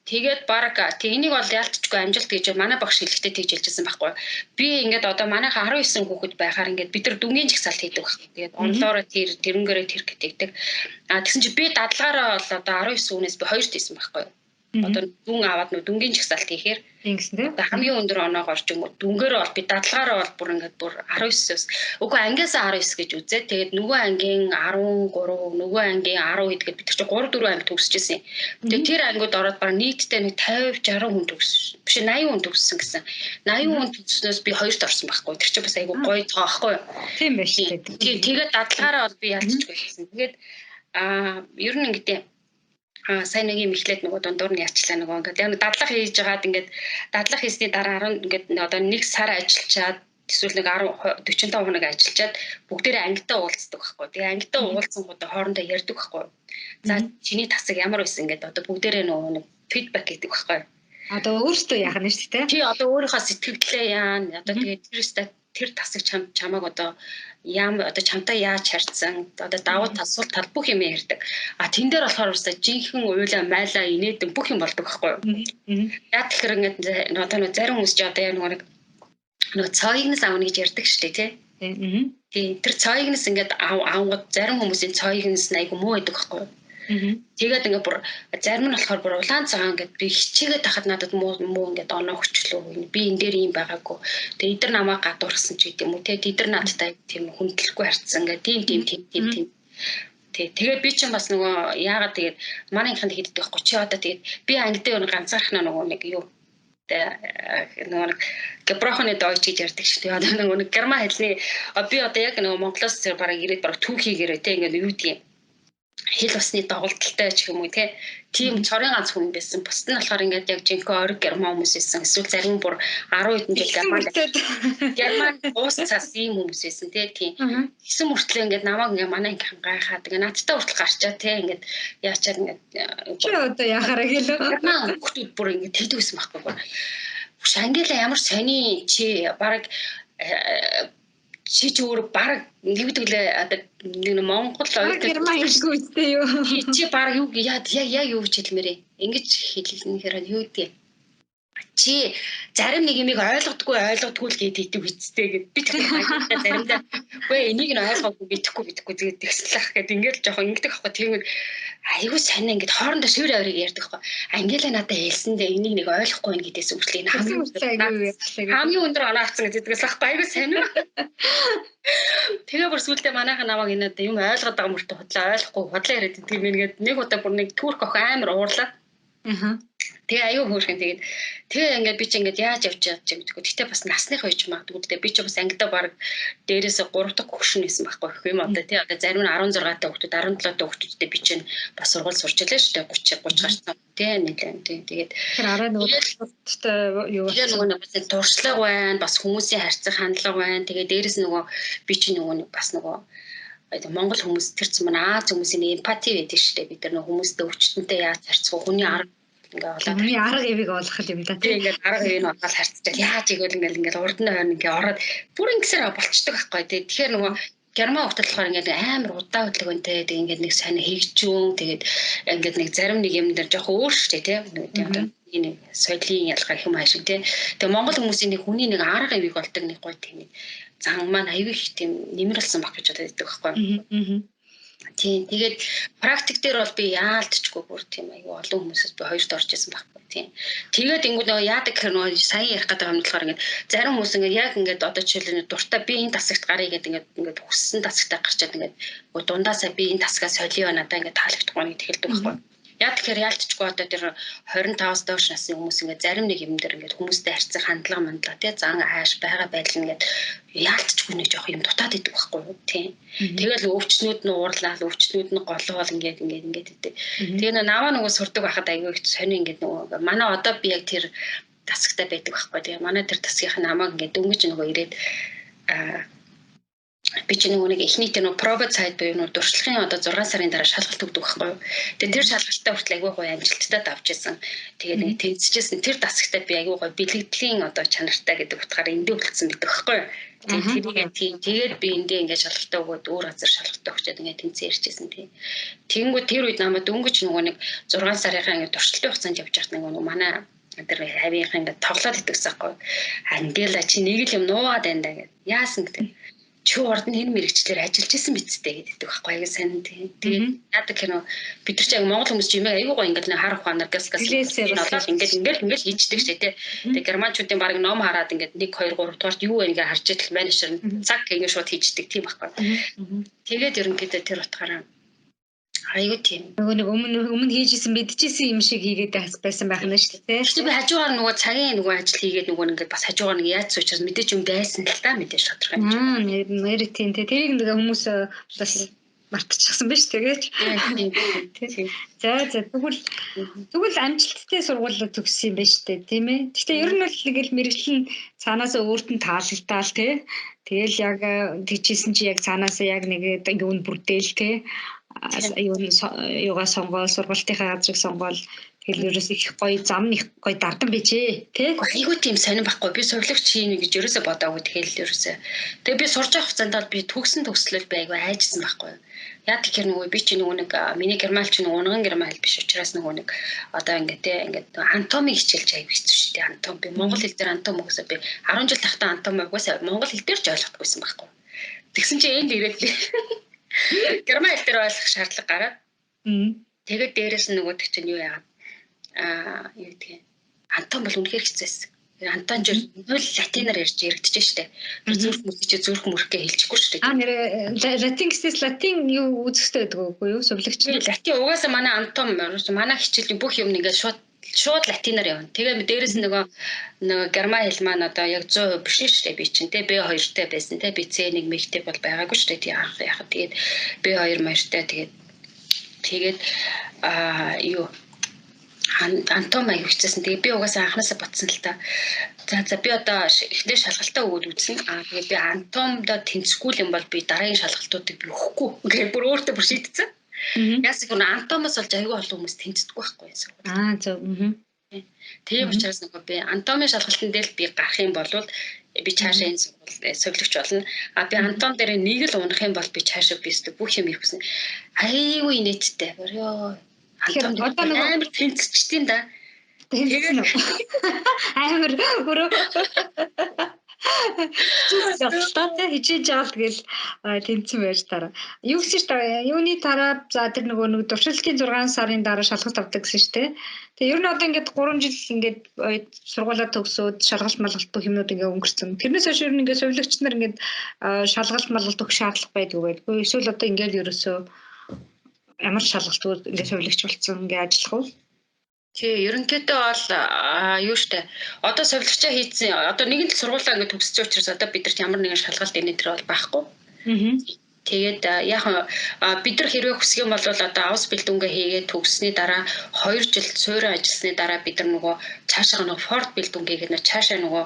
Тэгээд баг энийг бол яалтчгүй амжилт гэж манай багш хэлэхдээ тэгж хэлжсэн байхгүй. Би ингээд одоо манайха 19 хүүхэд байхаар ингээд бид нар дүнгийн жагсаалт хийдэг байхгүй. Тэгээд онлоороо тэрнгээрээ тэр гэтэгдэг. Тэгсэн чи би дадлагаараа бол одоо 19 хүнээс би 2-т хийсэн байхгүй. Одоо дүн аваад нөө дүнгийн жагсаалт хийхээр ингэсэн тийм. Одоо хамгийн өндөр оноогоор ч юм уу дүнгээр бол би дадлагаараа бол бүр ингээд бүр 19-оос үгүй ангиасаа 19 гэж үзээ. Тэгээд нөгөө ангийн 13, нөгөө ангийн 10 гэдгээд бид чи 3 4 анги төгсөжсэн. Тэгээд тэр ангиуд ороод баг нийтдээ нэг 50 60 хүн төгссөн. Биш 80 хүн төгссөн гэсэн. 80 хүн төгснөөс би 2-т орсон байхгүй. Тэр чи бас айгүй гоё тоохгүй. Тийм байж тээ. Тэгээд дадлагаараа бол би ялцчихгүй гэсэн. Тэгээд ер нь ингэдэ сайн нэг юм ихлээд нөгөө дундуур нь яачлаа нөгөө ингээд яг дадлага хийж байгаад ингээд дадлага хийсний дараа 10 ингээд одоо нэг сар ажиллачаад эсвэл нэг 10 45 хоног ажиллачаад бүгдээрээ ангидаа уулздаг байхгүй. Тэгээ ангидаа уулзсан гоо хоорондоо ярьдаг байхгүй. За чиний тасаг ямар байсан ингээд одоо бүгдээрээ нөгөө нэг фидбек хийдэг байхгүй. Одоо өөртөө яах нь шүү дээ. Тий одоо өөрийнхөө сэтгэлдээ яана. Одоо тэгээ тэр тасаг чамааг одоо одоо чамтай яаж харьцсан одоо давуу тал сул тал бүх юм ярьдаг. Тэн дээр болохоор бас жинхэнэ уйлаа майлаа инээдэг бүх юм болдог байхгүй юу? Яг тэгэхээр ингээд одоо зарим хүмүүс ч одоо яг нөгөө цоогнос авна гэж ярьдаг шүү дээ тий. Тий тэр цоогнос ингээд авангууд зарим хүмүүсийн цоогнос айгу муу байдаг байхгүй юу? Тэгээд ингээд бүр зарим нь болохоор бүр улаан цагаан ингээд би хичээгээд тахад надад муу ингээд оноо хөчлөө. Би энэ дээр юм байгаагүй. Тэгээд эдгээр намайг гадуурсан ч гэдэм үү. Тэгээд эдгээр надтай тийм хүндлэхгүй харцсан ингээд тийм. Тэгээд би ч бас нөгөө яагаад тэгээд манай инхэнд хийдэг байхгүй чи одоо тэгээд би ангидээ ганцаархнаа нөгөө нэг юу нөгөө габрохны дойч гэж ярьдаг шүү дээ. Одоо нөгөө герман хэлний би одоо яг нөгөө Монголоос бараг ирээд бараг түүхийгээрээ те ингээд юу гэдгийг хэл усны доголдолтой ч юм уу тийм цорын ганц хүн байсан. Бусд нь болохоор ингээд яг жинхэнэ ориг герман хүмүүс байсан. Эсвэл зарим бүр 10 хэдэн жил герман уус цас ийм хүмүүс байсан тийм. Гэсэн мөртлөө ингээд намайг ингээд манай ингээм гайхаад ингээд надтай хүртэл гарчаа ингээд яачаар ингээд чи одоо яхаараа гэлөө. Герман хүмүүс бүр ингээд тэгдэгсэн байхгүй. Ангела ямар сони чи баг чи өөр баг нэгдгэлээ одоо нэг Монгол оюутан Герман хэлгүй үстэй юу? Чи баг юу яг юу гэж хэлмээрээ. Ингэж хэлнэхээр юу гэдэг. Чи зарим нэг юмыг ойлгодгүй л гэдэг үсттэй гэд би тэгэхээр заримдаа үгүй энийг нь ойлгоогүй бидэхгүй тэгээд тэгслэх гэд ингээд жоохон ингэдэг аахгүй тэгээд айгүй сайн ингээд хоорондоо шүүр авирыг ярьдаг аахгүй ангила надад хэлсэндээ энийг нэг ойлгохгүй юм гэдээс үргэлжлэн хамгийн өндөр оноо авсан гэдэгээс аахгүй айгүй сайн уу тэгээ бүр сүултээ манайхан намайг энэ юм ойлгоод байгаа мөртөө худлаа ойлгохгүй худлаа яриад гэдэг юм ингээд нэг удаа бүр нэг түүрх охин амар уурлаа тэгээ аюу хөөрхөн тэгээ ингээд би ч ингээд яаж явж байгаа ч гэдэггүй. Гэтэ бас насных байж магадгүй дээ. Би ч бас ангидаа баг дээрээсээ 3 дахь хөгшин байсан байхгүй гэх юм одоо тий. Одоо зарим нь 16 таа хүүхдүүд 17 таа хүүхдүүдтэй би чинь бас сургууль сурч илээ шүү дээ. 30 гарсан тий нэлээд тий. Тэгээд тэр арай нөгөөдтэй юу тэгээ нөгөө бас туршлага байна. Бас хүмүүсийн харьцах хандлага байна. Тэгээ дээрээс нөгөө би чинь нөгөө бас нөгөө Монгол хүмүүс тэрч манай Аз хүмүүсийн эмпати байдаг шүү дээ. Бид нар нөгөө хүмүүстэй өвчтөнтэй яаж харьцах вэ? Хүний арга ингээ болоод хүний арга ивийг олох юм да тийм ингээ арга ивийг олоод харьцдаг яаж игэл ингээ урд нь хойно ингээ ороод бүр ингэсээр болчдөг байхгүй тий тэгэхээр нөгөө герман хөлтөл болохоор ингээ амар удаа хөдөлгөөнтэй тэг ингээ нэг сайн хийгчүүн тэгээд ингээ нэг зарим нэг юм дээр жоох өөр штэ тий нэг соёлын ялгаа их юм аашиг тий тэгээ монгол хүмүүсийн нэг хүний нэг арга ивийг болдог нэг гой тийм зан маань аюу их тийм нэмэрлсэн баг гэж боддог байхгүй тийм тэгээд практик дээр бол би яалтчгүй бүр тийм айгүй олон хүмүүсээс би хоёрт орж исэн байхгүй тийм тэгээд ингүүд нөгөө яадаг гэхээр нөгөө сайн ярих гэдэг юм болохоор ингээд зарим хүмүүс ингээд яг ингээд одоо жишээлбэл дуртай би энэ тасагт гарыг гэдэг ингээд хүссэн тасагтаа гарчаад ингээд дундаасаа би энэ тасгаа солио надаа ингээд таалагдахгүй нэг хэлдэг байхгүй яг тэгэхээр яалтчгүй одоо тэр 25-аас доош насны хүмүүс ингээд зарим нэг юм дээр ингээд хүмүүстэй харьцах хандлага мандлага тий зан ааш байгаа байдал ингээд яалтчгүй нэг жоох юм дутаад идэг байхгүй юу тий тэгэл өвчнүүд нь уурлал өвчнүүд нь голоол ингээд идэг тэгээ наваа нөгөө сурдаг байхад аягүй их сони ингээд нөгөө манай одоо би яг тэр тасагтай байдаг байхгүй тэгээ манай тэр тасгийнх нь намайг ингээд дөнгөж нөгөө ирээд би ч нэг эхний тэр пробот сайт буюу нөө дуршлагын одоо 6 сарын дараа шалгалт өгдөг байхгүй юу. Тэгээд тэр шалгалтаа хүртэл айгүй гоё амжилттай давж исэн. Тэгээд нэг тэнцэжсэн тэр дасагтаа би айгүй гоё бэлэгдлийн одоо чанартай гэдэг утгаараа эндээ үлдсэн гэдэг байхгүй юу. Тэгээд би эндээ ингээд шалгалтаа өгөөд өөр газар шалгалтаа өгчөөд ингээд тэнцээ ирчихсэн тийм. Тэнгүү тэр үед намайг дөнгөж нөгөө нэг 6 сарынхаа ингээд туршилтын хугацаанд явж байхад нөгөө манай тэр хавийнхаа ингээд тоглоод идэгсэн байхгүй юу. Ангела чи нэг л юм нуугаад байна да гэд. Яасан гэдэг чи урд нь энэ мэрэгчлэр ажиллаж исэн бицтэй гэдэг байхгүй аяга сайн тийм. Тэгээд яадаг хэрэг бид нар ч яг монгол хүмүүс юм аягүй гоо ингээд хар ухаанаар гас ингээд хийждэг шээ тийм. Тэгээд германчуудын баг ном хараад ингээд 1 2 3 дугаарт юу вэ ингээ харж идэл менежер цаг ингэ шууд хийждэг тийм байхгүй. Тэгээд ерөнхийдөө тэр утгаараа аягүй тийм. Нөгөө нэг өмнө хийжсэн мэдчихсэн юм шиг хийгээд байсан байх нь шүү дээ. Тэгвэл би хажуугаар нөгөө цагийн нөгөө ажил хийгээд нөгөө ингээд бас хажуугаар нэг яаж суучрас мэдээж юм байсан л та мэдээж тодорхой юм. Нэр тийм тэрийг нэг хүмүүс бас мартчихсан биз тэгээд. За тэгвэл амжилттай сургуулиуд төгссөн юм байна шүү дээ тийм ээ. Гэхдээ ер нь бол тэгэл мэрэгчлэн цаанаас өөрт нь таалагдтаал тий. Тэгэл яг тэгжсэн чи яг цаанаас яг нэг юунд бүрдээл тий. Юугаа сонгоол сургалтынхаа газрыг сонгоол тэгэл ерөөс их гоё зам их гоё дардан бижээ тий айгүй тийм сонирн байхгүй би сурлагч хийнэ гэж ерөөсө бодоагүй тэгэл ерөөсө тэгээ би сурж авах хугацаанд би төгсөн төслөл би айгүй айжсан байхгүй яг тэгэхээр нөгөө би чи нөгөө нэг миний германч нөгөө унган герман хэл биш учраас нөгөө нэг одоо ингээд тий ингээд антомыг хичээлж айгүй хэцүү шүү дээ антом би монгол хэл дээр антом өгсөө би 10 жил тахтаа антом угаасаа монгол хэл дээр ч ойлгохдаггүйсэн байхгүй тэгсэн чи энд ирээд герман хэл дээр ойлгох шаардлага гараад тэгээд дээрэс нь нөгөөдөг чинь юу яагаад юу гэдэг антон бол үнэхээр хэцээсэн. Антон жил 0 латинаар ярьж яригдчихэж штэ. Зүрх мөсөж зүрх мөрхөө хэлчихгүй штэ. Нэр латин гэсээс латин юу үзэхтэй байдаг үгүй юу? Сурлагч. Латин угаасаа манай антон манай хичээлийн бүх юм ингээд шууд латинаар явна. Тэгээ дээрэс нь нөгөө герман хэл маань одоо яг 100% биш штэ би чинь тэ B2-тэй байсан тэ би C1 мэгтэй бол байгаагүй штэ тий яах тэгээд B2 маяртай тэгээд Тэгээд юу Антом аяг хийчихсэн. Тэгээ би угаасаа анханасаа ботсон л та. За би одоо эхнээ шалгалтаа өгөөд үзсэн. Тэгээ би Антомдоо тэнцэхгүй юм бол би дараагийн шалгалтуудыг би өгөхгүй. Ингээ бүр өөртөө бүр шийдсэн. Яасан гэнэ Антомоос олж аягүй олон хүмүүс тэнцдэггүй байхгүй юм. Зөв. Тийм учраас нөгөө би Антомын шалгалтын дээр би гарах юм бол би цаашаа энэ сувлэгч болно. Би Антом дээр нэг л унах юм бол би цаашаа бисдэг бүх юм хийх гэсэн. Айгүй нэттэй. Бөрөө Антом амар тэнцчихдээ да. Тэгээд амар өөрөө хичээж байгаа л тэгэл тэнцэн байж тараа. Юу гэсэн чинь юуны дараа за тэр нөгөө туршилтын 6 сарын дараа шалгалт авдаг гэсэн шүү дээ. Тэгээ ер нь одоо ингээд 3 жил ингээд сургуулаа төгсөөд шалгалт малгалт бүх юмнууд ингээд өнгөрцөн. Тэрнээс хойш ер нь ингээд сувилагч нар ингээд шалгалт малгалт өгөх шаардлага байдгүй байлгүй. Эсвэл одоо ингээд ерөөсөө ямар шалгалтууд ингээд сувилагч болсон ингээд ажиллах уу? Тий, ерөнхийдөө бол юу штэ. Одоо сувилагчаа хийцэн. Одоо нэгэн л сургуулаа ингээд төгсөж учраас одоо бидэрт ямар нэгэн шалгалт энэ төр бол байхгүй. Тэгээд яг бид нар хэрвээ хүсэх юм бол одоо авс бэлдүнгээ хийгээд төгссөний дараа 2 жил суурин ажилласны дараа бид нар нөгөө цаашаа нөгөө форт бэлдүнгээгээд нөгөө цаашаа нөгөө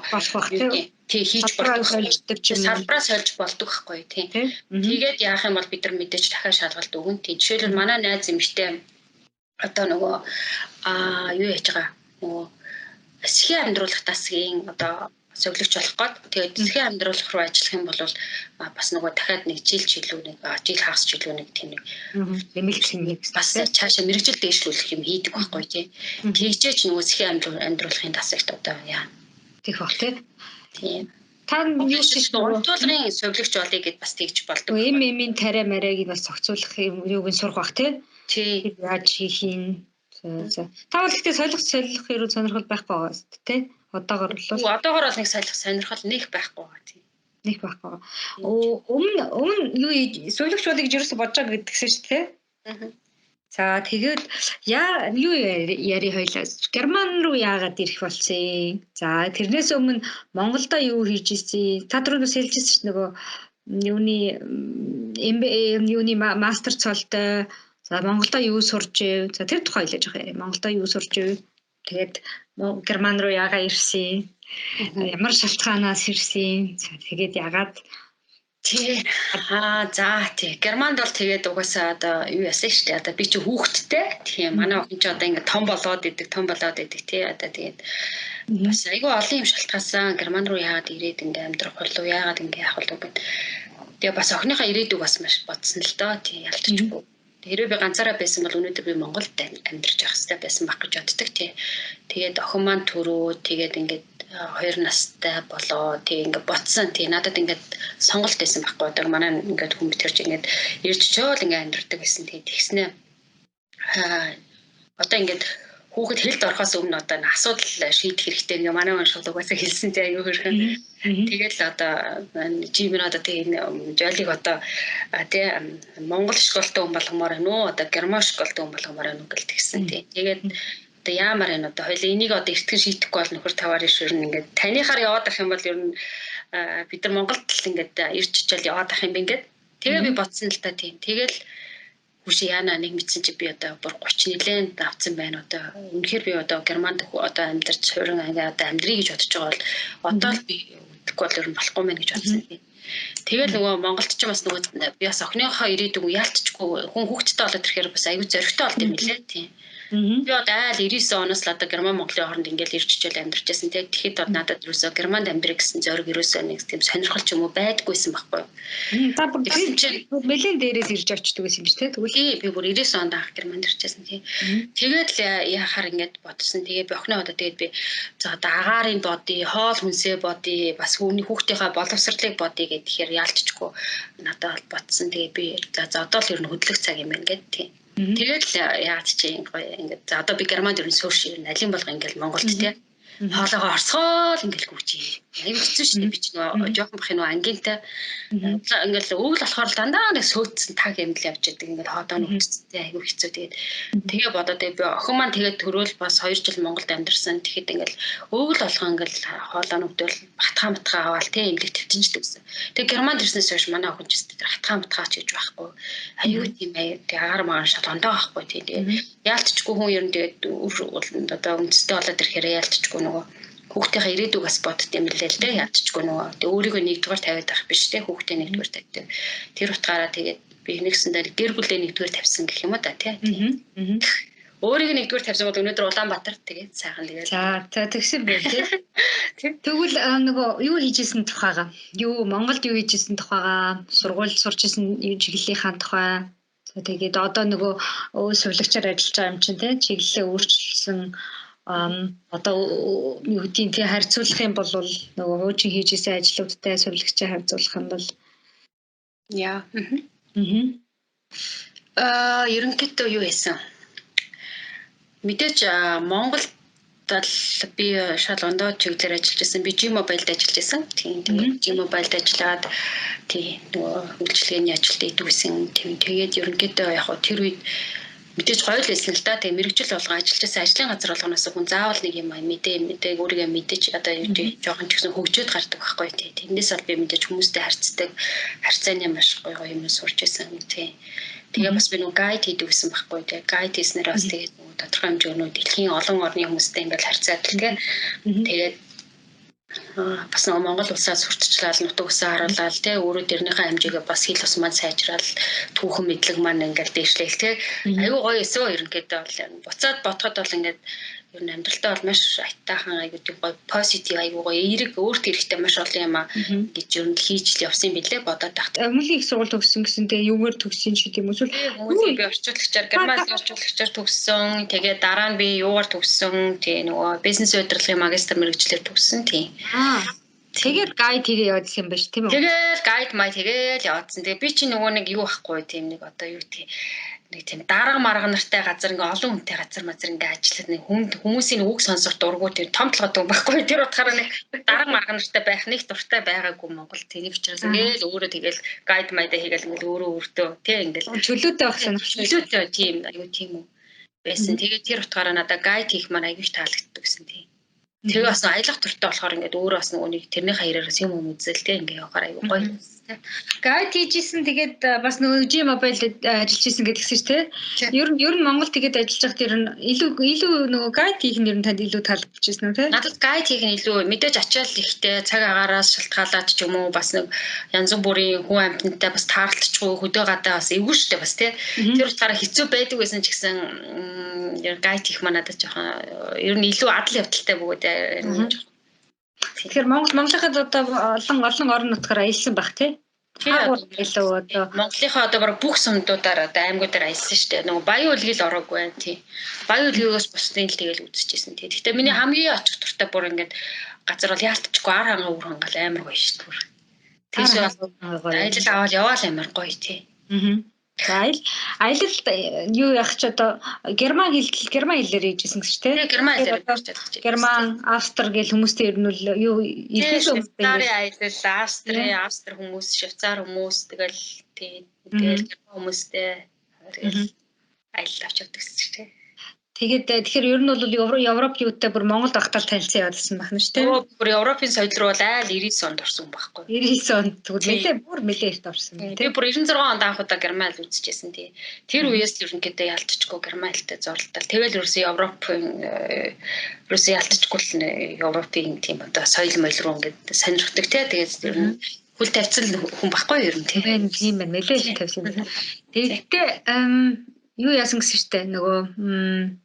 тий хийж болдог салбараа сольж болдог байхгүй тий. Тэгээд яах юм бол бид нар мэдээж дахиад шалгалт өгөн тий. Жишээлбэл манай найз эмэгтэй одоо нөгөө юу яаж байгаа нөгөө эсхийн амьдруулах тасгийн одоо сувилагч болох гээд тэгээд эсхийн амьдруулах руу ажиллах юм бол бас нөгөө дахиад нэг жил хагас жилүү нэг тийм нэг нэмэлт бас цаашаа мэрэгжил дээшлүүлэх юм хийдэг байхгүй тий. Тэгжээч нөгөө эсхийн амьдруулахын тасагт одоо яа. Тэг бах тий. Тийм. Та юу шиг туулгын сувилагч болъё гэд бас тэгж болдог. Эм тариа мариаг нь бас зохицуулах юуг нь сурах бах тий. Тий. Яаж хийх юм. Та бол ихтэй солих хэрэг сонирхол байхгүй байгаа шүү дээ тий. Одоогоор бол одоогоор бол нэг солих сонирхол нэг байхгүй байгаа тий. Нэг байхгүй. Өмнө юу сувилагч болыг ерөөсө бодож байгаа гэдгсэн шүү дээ тий. За тэгээд юу яри хоёлаа Герман руу яагаад ирэх болсон? За тэрнээс өмнө Монголдо юу хийж ирсэн? Та түрүүнээс хэлжсэн шүү нөгөө юуны мастер цолтой. За Монголдо юу сурч ив? За тэр тухай хэлж байгаа юм. Монголдо юу сурч ив? Тэгээд Герман руу яагаад ирсэн? Ямар шалтгаанаас ирсэн? За тэгээд яагаад тий. За тий. Германд бол тэгээд угаасаа одоо юу яасан шүү дээ. Одоо би чи хүүхэдтэй. Тийм манай охин ч одоо ингэ том болоод идэг тий. Одоо тэгээд бас айгүй олон юм шалтгаасан. Герман руу яагаад ирээд ингэ амьдрах болов? Яагаад ингэ явах болов гэд. Тэгээ бас охиныхаа ирээдүг бас маш бодсон л доо. Тий ялтчихгүй. Хэрвээ би ганцаараа байсан бол өнөөдөр би Монголд амьдарч явах хэрэгтэй байсан баг гэж боддог тий. Тэгээд охин маань төрөө тэгээд ингээд 2 настай болоо тий ингээд ботсон тий надад ингээд сонголт байсан байхгүй одоо манай ингээд хүн битэрч ингээд ирж чөөл ингээд амьдардаг гэсэн тий тэгснэ одоо ингээд хүүхэд хэлд орохоос өмнө одоо асуудал шийдэх хэрэгтэй ингээ манай хүн шууд угаасаа хэлсэн тий аюу хэрхэн тэгэл одоо жимэн одоо тий жолиг одоо тий Монгол школтой хүн болгомоор байна уу одоо герман школтой хүн болгомоор байна уу гэл тэгсэн тий тэгээд одоо яамаар байна одоо хоёул энийг одоо эртгэн шийдэхгүй бол нөхөр таваар ишэрн ингээд танихаар яваад ах юм бол ер нь бид нар Монголд л ингээд ирж чичээл яваад ах юм би ингээд тэгээ би бодсон л та тий тэгэл хүши яана нэг мэдсэн чи би одоо бүр 30 нилээнд авсан байна одоо үнэхээр би одоо германд одоо амьдарч суурин анги одоо амьдрий гэж бодож байгаа бол одоо л би үтгэхгүй бол ер нь болохгүй мэн гэж бодсон тий. Тэгэл нөгөө Монголд ч бас нөгөө би бас охиныхоо ирээдүг яалтчгүй хүн хүүхэдтэй болоод ирэхээр бас аюу зоригтой болд юм лээ тий. Би одоо айл 99 оноос л одоо Герман Монголын хооронд ингээл ирж чичээл амьдарч байсан тий. Тэгэхэд бол надад ерөөсөө Германд амьдрэх гэсэн зориг ерөөсөө нэг тийм сонирхол ч юм уу байдаггүйсэн байхгүй. Та бүр нэлээд дээрээс ирж очдөг гэсэн юм чи тий. Тэгвэл би бүр 99 онд анх Германд ирчихсэн тий. Тэгээд л яхаар ингээд бодсон. Тэгээд би охиноо одоо тэгээд би за одоо агаарын бодъё, хоол хүнсээ бодъё, бас хүүхдийнхээ боловсролыг бодъё гэхээр ялцчихгүй надад бодсон. Тэгээд би за одоо л ер нь хөдлөх цаг юм байна гэд тий. Тэгээд л яагаад чи гоё ингээд за одоо би Германд ер нь суурш ирнэ алин болго ингээд Монголд тий. хоолоогоо орсгоол ингээл гүйчих. Аюу хэцүү шүү дээ би ч нөгөө жоохон бах нөгөө ангинтай. Ингээл өглөө болохоор дандаа нэг сөөцсөн таг юм л явж байдаг. Ингээл хоолоо нь өвчтөй аюу хэцүү тэгээ бодоод би охин маань тэгээд төрөөл бас 2 жил Монголд амьдарсан. Тэгэхэд ингээл өглөө болгоо ингээл хоолоо нь өвдөл батгаа аваад тийм имлэг төвчөнчдөг гэсэн. Тэгээд Германд ирснээс хойш манай охин ч гэсэн батгаа ч гэж байхгүй. Аюу тийм тэгээ агаар магаар шал ондоо байхгүй тийм. Тэгээд яалтчгүй хүн ер нь тэгээд одоо үндэстэй болоод ирэхээр яалтчгүй нөгөө хүүхдийнхээ ирээдүгээс бодд юм лээ л дээ яалтчгүй нөгөө тэг өөрийгөө нэгдүгээр тавиад байх биш те хүүхдээ нэгдүгээр тавьдаг. Тэр утгаараа тэгээд би нэгсэндээ гэр бүлээ нэгдүгээр тавьсан гэх юм уу да тий. Өөрийг нэгдүгээр тавьсан бол өнөөдөр Улаанбаатар тэгээд сайхан тэгээд. За тэгсэн байх тий. Тэгвэл нөгөө юу хийжсэн тухайгаа юу Монголд юу хийжсэн тухайгаа сургууль сурч исэн чиглэлийнхаа тухай тэгээд одоо нөгөө сувлагчаар ажиллаж байгаа юм чинь тий чиглэлээ өөрчилсөн одоо юу гэдгийг тий харьцуулах юм бол нөгөө хуучин хийжсэн ажлуудтай сувлагчаа харьцуулах юм бол яа ерөнхийдөө юу хийсэн мэдээж Монголд би шал ондоо чиглэлээр ажиллаж байсан. Би G-Mobile-д ажиллаж байсан. Тийм G-Mobile-д ажиллаад тийм нөгөө үйлчлэгээний ажилд идэвсэн. Тийм тэгээд ерөнхийдөө яг хөө тэр үед мэдээж гоё л байсан л да. Тэгээ мэрэгжил болгоо ажиллаж байсан ажлын газар болгоноос хүн заавал нэг юм мэдээ өөрийгөө мэдээж одоо юу тийм жоохон ч гэсэн хөгжөөд гардаг байхгүй тийм. Тэрнээс бол би мэдээж хүмүүстэй харьцдаг харьцааны маш гоё юм сурч байсан тийм. Тэгээ бас би нөгөө гайд хийдэг гэсэн байхгүй тийм. Гайд хийснээр бас тэгээд тодорхой хэмжээгээр дэлхийн олон орны хүмүүстэй ингээл харьцаад тэгээ тэгээд бас нөгөө Монгол улсаас сурталчлал нутаг усаа харуулаад тий өөрөө тэрнийхээ хэмжээгээ бас хэл ус маань сайжрал түүхэн мэдлэг маань ингээл дээшлээл тий аюу гоё эсөө ерөнхийдөө бол буцаад бодоход бол ингээд ер нь амьдралтаа бол маш айтаахан аюу тийм гоё позитив аюу гоё эерэг өөрт хэрэгтэй маш олон юм аа гэж ер нь хийж л явсан билээ бодоод тахт. Өмнөлийн их сургууль төгссөн гэсэн тэгээ юугаар төгссөн ч гэдэм үү? Хүмүүсийг би орчуулагчаар герман орчуулагчаар төгссөн. Тэгээ дараа нь би юугаар төгссөн? Тий нөгөө бизнес удирдлагын магистр мэргэжлэр төгссөн тий. Тэгээд гайд хийгээ явуулсан юм байна ш тийм үү? Тэгээд гайд тэгээд явуулсан. Тэгээ би чи нөгөө нэг юу ахгүй тийм нэг одоо юу тий нэг тийм дарга марга нартай газар ингээ олон хүнтэй газар ингээ ажиллаад нэг хүмүүсийн үг сонсох дургуй тийм том толгой байхгүй тэр утгаараа нэг дарга марга нартай байх нэг дуртай байгаагүй Монгол тийм учраас ингээл өөрөө тэгэл гайд майда хийгээл ингээл өөрөө өөртөө тийм ингээл чөлөөтэй байх санагдсан. Чөлөөтэй тийм аюу тийм үү байсан. Тэгээд тэр утгаараа надаа гайд хийх маань аюу таалагддаг гэсэн тийм. Тэгээ бас аялах туртай болохоор ингээд өөрөө бас нэг тэрнийхээ хараараас юм үзэлтэй ингээ явахаар аюу гоё. Гайд хийжсэн тэгээд бас нөгөө G-Mobile-д ажиллаж исэн гэдгсэн ч тийм. Ер нь Монгол тэгээд ажиллаж байхад ер нь илүү нөгөө гайд хийх нь ер нь танд илүү таалагдж ирсэн үү тийм. Надад гайд хийх нь илүү мэдээж ачаал ихтэй цаг агаараас шалтгаалаад ч юм уу бас нэг янз бүрийн хүн амьтантай бас таарлцгүй хөдөө гадаа бас эвгүй штэ бас тийм. Тэр утгаараа хэцүү байдаг байсан ч гэсэн гайд хийх маань надад жоохон ер нь илүү адал явдалтай бөгөөд тэгэхээр Монголынхад одоо олон орон нутгаар аялсан байх тий. Илүү одоо Монголынхаа одоо баг бүх сумдуудаар одоо аймагуудаар аялсан шүү дээ. Нөгөө Баян үлгийл ороогүй байх тий. Баян үлгийлээс бусдын л тэгэл үзчихсэн тий. Гэхдээ миний хамгийн очих дуртай бүр ингээд газар бол яалтчгүй ар хангаа үр хангаал амар гоё шүү дээ. Тийш аялал аваад яваал амар гоё тий. За аялалд юу яах ч одоо герман хэлээр хийжсэн гэж тий. Герман хэлээр хийж. Герман, Австри гэл хүмүүстэй ер нь бол юу ирсэн хүмүүстэй аялал, Австри хүмүүс, Швейцар хүмүүс тэгэл тий. Тэгэл герман хүмүүстэй аялал авч явдаг гэсэн тий. Тэгэхээр ер нь бол Европ юутай бүр Монголд ахтал танилцсан явуулсан байна шүү дээ. Бүр Европын соёл руу айл 99 онд орсон байхгүй. 99 онд тэгвэл нэлээ эрт орсон. Би бүр 96 онд анх удаа герман хэл үзчихсэн тий. Тэр үеэс л ерөнхийдөө ялцчихгүй герман хэлтэй зурлал. Тэгэл ерөөсөө ялцчихгүй л Европын тийм одоо соёл моёл руу ингээд сонирхдаг тий. Тэгээд ер нь хүл тавьцал хүн байхгүй ер нь тий. Тийм байна. Нэлээ тавьсан байна. Тэгэхдээ юу яасан гэсэн штэ нөгөө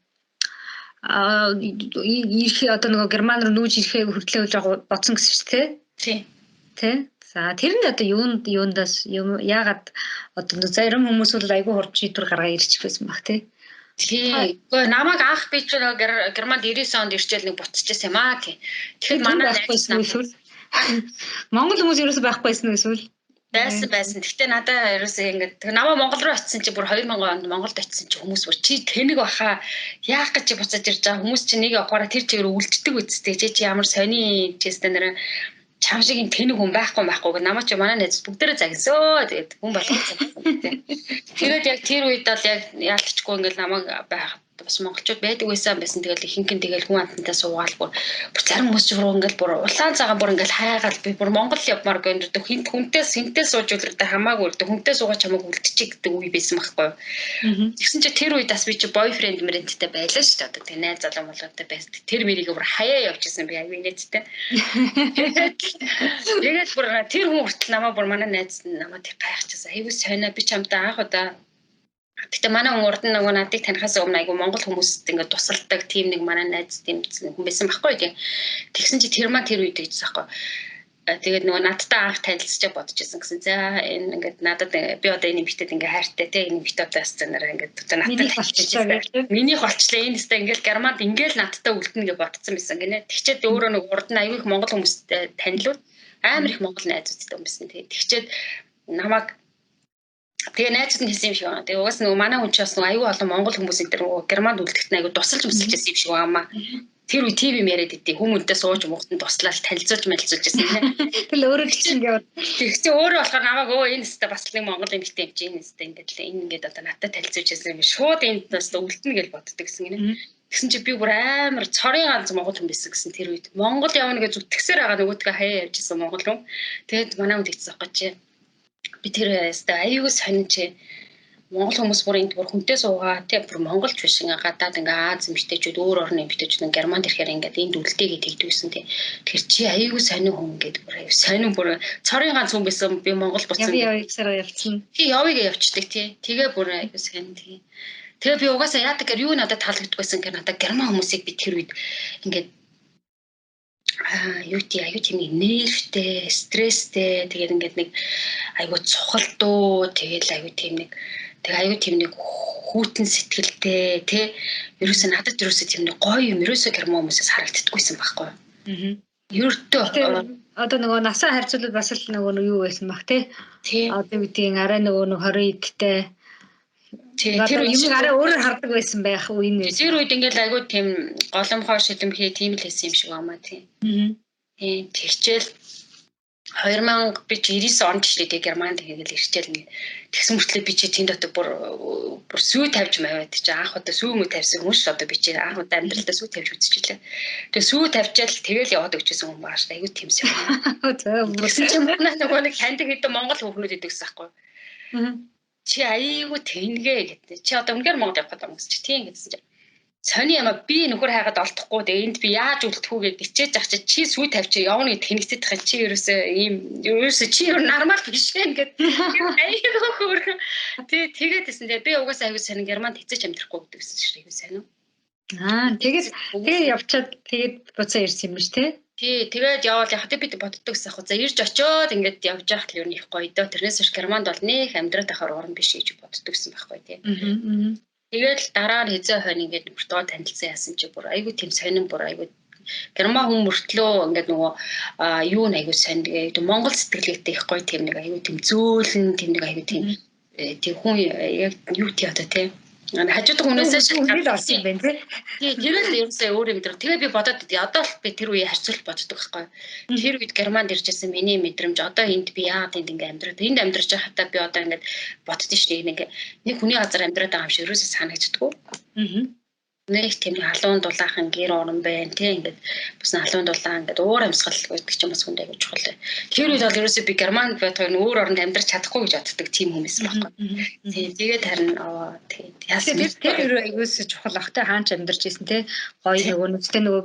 ирэх одоо нөгөө герман руу нүүж ирэхээ хүртлээ болж бодсон гэсэн шүү дээ. Тий. За тэр нь одоо юундаас яагаад одоо зарим хүмүүс бол айгүй хурд шийдвэр гаргаа ирчих байсан баг тий. Тий. Гэхдээ намайг анх би ч германд 99 онд ирчээл нэг буцчихсан юм аа тий. Тэгэхээр манай Монгол хүмүүс ерөөсөй байхгүй байсан уу эсвэл Байсан. Гэхдээ надаа ерөөсөө ингээд намаа Монгол руу очисон чи бүр 2000 онд Монголд очисон чи хүмүүс бүр чи тэнэг баха яах гэж буцаж ирж байгаа хүмүүс чи нэг явахаараа тэр чигээр үлддэг үсттэй чи ямар сони чистэ нэр чам шиг юм тэнэг хүн байхгүй гэ намаа чи манай найз бүгдээрээ загнасөө тэгээд хүн болгоцсон. Тэгээд яг тэр үед бол яг яалтчгүй ингээд намайг байх бас монголчууд байдаг байсан тэгэл ихэнхэн тэгэл хүн амтнаа суугаал бүр зарим хүмүүс руу ингээл бүр улаан цагаан бүр ингээл хайгаал би бүр Монгол явмаар гэнэ хүнтэй сууж үлрдэ хамаагүй хүнтэй суугаад чамайг үлдчихий гэдэг үе байсан байхгүй юу. Тэгсэн чи тэр үед бас би чи бойфренд мэрэнттэй байлаа шүү дээ. Одоо тэг найз залуу болготой байсан. Тэр мэрийг бүр хаяа явж исэн би аягүй нэттэй. Тэгээд бүр тэр хүн хүртэл намаа бүр манай найз намаа тэг гайхчихсан. Аягүй сонио би чамтай анх удаа Гэтэ манай урд нь нөгөө надыг танихаас өмнө айгу монгол хүмүүст ингээд тусалдаг тийм нэг манай найз тийм хүн байсан байхгүй тийм. Тэгсэн чи тэр маань тэр үед гэжсэн байхгүй. Тэгээд нөгөө надтай анх танилцчих бодож ирсэн гэсэн. За энэ ингээд надад би одоо энэ эмэгтэйд ингээд хайртай те энэ эмэгтэй одоо сценаар ингээд надтай танилцчихсан. Минийх болчлаа энэ өстой ингээд германд ингээд надтай үлдэнэ гэж бодсон байсан гинэ. Тэгчээд өөрөө нэг урд нь аягүй их монгол хүмүүстэй танилуд амар их монгол найзуудтай хүн байсан. Тэгчээд намайг Тэгээ найзууд нь хэлсэн юм шиг байна. Тэгээ угаас нөгөө манай хүн ч бас нөгөө аюу олон монгол хүмүүс энэ нөгөө германд үлдэхт аюу тусалж мөсөлж байсан юм шиг байна. Тэр үе ТV яриад идэв хүмүүнтэй сууж мөхтөнд туслаад танилцуулж байсан гинэ. Тэгэл өөрөө чинь ингээд тэгсэн өөрөө болохоор намайг энэ өстө бас нэг монгол эмэгтэй юм чи энэ өстө ингээд л энэ ингээд одоо надад танилцуулж байсан юм шууд энд бас үлдэнэ гэж боддог гэсэн гинэ. Тэгсэн чи би бүр амар цорын ганц монгол хүн байсан гэсэн тэр үед. Монгол явна гэж зүтгэсээр байгаа нөгөөдгөө хаяа явж исэн монгол хүн. Тэгээд манай хүн тэгсэн байхгүй чи би тэр аюу сонирч монгол хүмүүс бүр энд бүр хүнтэй суугаа тий бүр монголч биш гадаад ингээ Аз эмэгтэйчүүд өөр орны эмэгтэйчүүд германд ирэхээр ингээд энд үлдээгээд тэгдэгсэн тий тэр чи аюу сонир хүн ингээд бүр аюу сонир бүр цорын ганц хүн байсан би монгол буцсан явъя явцсан тий явъя явцдаг тий тэгээ бүр аюу сонир тий тэгээ би угаасаа яадаг гэхээр юу надад таалагддаггүйсэн гэхээр надад герман хүмүүсийг би тэр үед ингээд юу тийм нервтэй, стресстэй тэгээд ингээд нэг айгуу цухалдуу тэгээд айгуу тийм нэг хүүтэн сэтгэлтэй тий ерөөсөө надад ерөөсөө тийм нэг гоё юм ерөөсөө герман хүмүүсээс харагддаггүйсэн байхгүй юу. Ердөө одоо нөгөө насаа харьцуулбал бас л нөгөө юу байсан баг тий. Одоо үеийн арай нөгөө 20 эдтэй тэр юм арай өөрөөр хардаг байсан байх үе нэ. Тэр үед ингээд айгуу тийм голомхоо шилэмхий тийм л байсан юм шиг байна тий. Тэгчээл 2000 би 99 онд ч лээ Германд хийгээл ирчээл нэг тэгсэн мөртлөө би чи тэнд одоо бүр сүү тавьж маваад чи анх удаа сүү мө тавьсан хүн ш одоо би чи анх удаа амьдралдаа сүү тавьж үзчихлээ. Тэгээ сүү тавьчаал тэгэл яваад өгчээсэн хүн baаш айгуу тэмсэн. Тэгсэн чи нөгөө нэг хандаг хэдэн монгол хүүхнүүд идэгсэн байхгүй. Чи айгуу тэнгээ гэдэг. Чи одоо үнээр Монгол явах гэдэг юм чи тийм гэдсэн чи. Сони яма би нөхөр хайгаад олдохгүй тэгээ энд би яаж үлдэх үү гэж ичээж ах чи сүү тавьчих явна гэж тэнэгтэд тахад чи ерөөсөө чи ер нормал биш ингээд айгуу хөөрхөн тэгээд гэсэн би угаасаа айгуу сонин германд хэцэж амьдрахгүй гэдэг гэсэн чинь айгуу сонин. Тэгээд явчаад тэгээд буцаа ирсэн юм биш те. Тий тэгээд явал яг бид боддог гэсэн яг за ирж очиод ингээд явж явах л ер нь их гоё доо тэрнээс их германд бол нэг амьдраад ахаар уран биш гэж боддог гэсэн байхгүй тий. Тэгээд дараа нь хизээ хойно ингээд бүртөө танилцсан яасан чи бүр айгуу тийм сонин бүр айгуу герман хүн мөртлөө ингээд нөгөө юу нэг айгуу сонин тэгээд монгол сэтгэлгээтэй их гоё тийм нэг айгуу тийм зөөлөн тийм нэг айгуу тийм хүн яг юу тий одоо тий хажууд хүнээсээ шалтгаалж болсон юм байна тий. Тэр л ерөөсөө өөр юм дээр. Тэгээ би бодоод одоо л би тэр үеийг харьцуулж боддог байхгүй. Тэр үед Германд иржсэн миний мэдрэмж одоо энд би яагаад энд ингээ амьдраад энд амьдарч байхдаа би одоо ингээд боддоо шүү дээ нэг хүний газар амьдраад байгаа юм шиг ерөөсөө санагддаггүй. Нэг тийм халуун дулаахан гэр орон байна тий ингээд бас халуун дулаан ингээд уур амьсгал гэдэг ч юм бас хүндээ гэж чухал. Тэр үед бол ерөөсөө би Германд байдаг өөр оронд амьдрч чадахгүй гэж боддог тийм хүмүүс байхгүй. Тий тэгээд харин тий яасан тэр айгуус чухал ахтай хаач амьдарч ийсэн тий гоё нөгөө нүцтэй нөгөө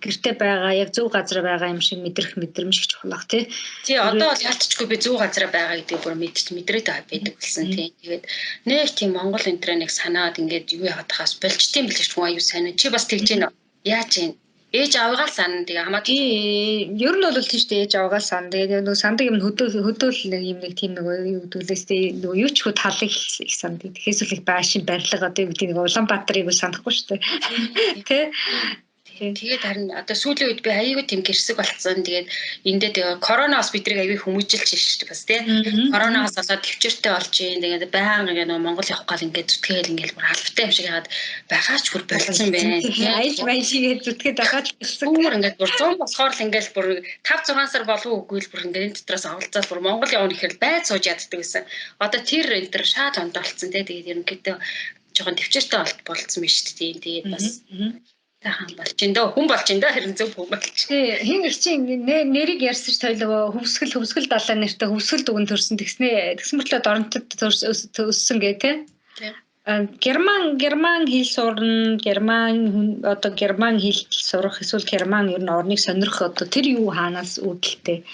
гэртээ байгаа яг зөв газар байгаа юм шиг мэдрэмж их чухал ах тий. Тий одоо бол ялцчгүй би зөв газар байгаа гэдэг бүр мэдрээд байдаг болсон тий. Тэгээд нэг тийм Монгол энтрэ нэг санаад ингээд юу яхад хаас болчтiin билж хүн аюу сайн чи бас тэгж гин яаж юм ээж аваагаал сан тэгээ хамаагүй ер нь бол тийш ээж аваагаал сан тэгээ нөгөө сандаг юм хөдөөл нэг юм нэг тийм нөгөө хөдөлөөстэй нөгөө юу ч хөө талыг их санд тэгэхээр л их байшин барилга одоо юу гэдэг нэг Улаанбаатарыг санахгүй шүү дээ тий Тэгээд харин одоо сүүлийн үед би аягүй тийм гэрсэг болцсон. Тэгээд эндээ тэгээ коронавигоос бидрийг аягүй хүмүүжилж шүү дээ бас тий. Коронавигоос болоод төвчөртэй болж юм. Тэгээд байнга ингээ нөгөө Монгол явах гал ингээ зүтгээл ингээл бүр албатай юм шиг яагаад байгаач бүр болцсон байна. Аял баяшигээ зүтгээд байгаа л гэрсэг. Бүр ингээ бүр 100 болохоор л ингээл бүр 5-6 сар болов үгүй л бүр ингээ энэ дотроос авалцаад бүр Монгол явна гэхээр байд сууж яддаг гэсэн. Одоо тэр энэ төр шаад онд болцсон тий. Тэгээд ерөнхийдөө жоохон төвчөртэй болцсон байна шүү дээ. Тэгээд бас тахан болж ин дөө хүн болж ин дөө хэрэг зөв хүн болж. Тий, хин их чинь нэрийг ярьсаж тойлоо хөвсгөл далаа нэртэй хөвсгөл дүгэн төрсөн тэгсэн мөртлөө оронтод өссөн гэ тий. Герман хэл сурна, герман хэл сурах эсвэл герман ер нь орныг сонирх одоо тэр юу хаанаас үүдэлтэй.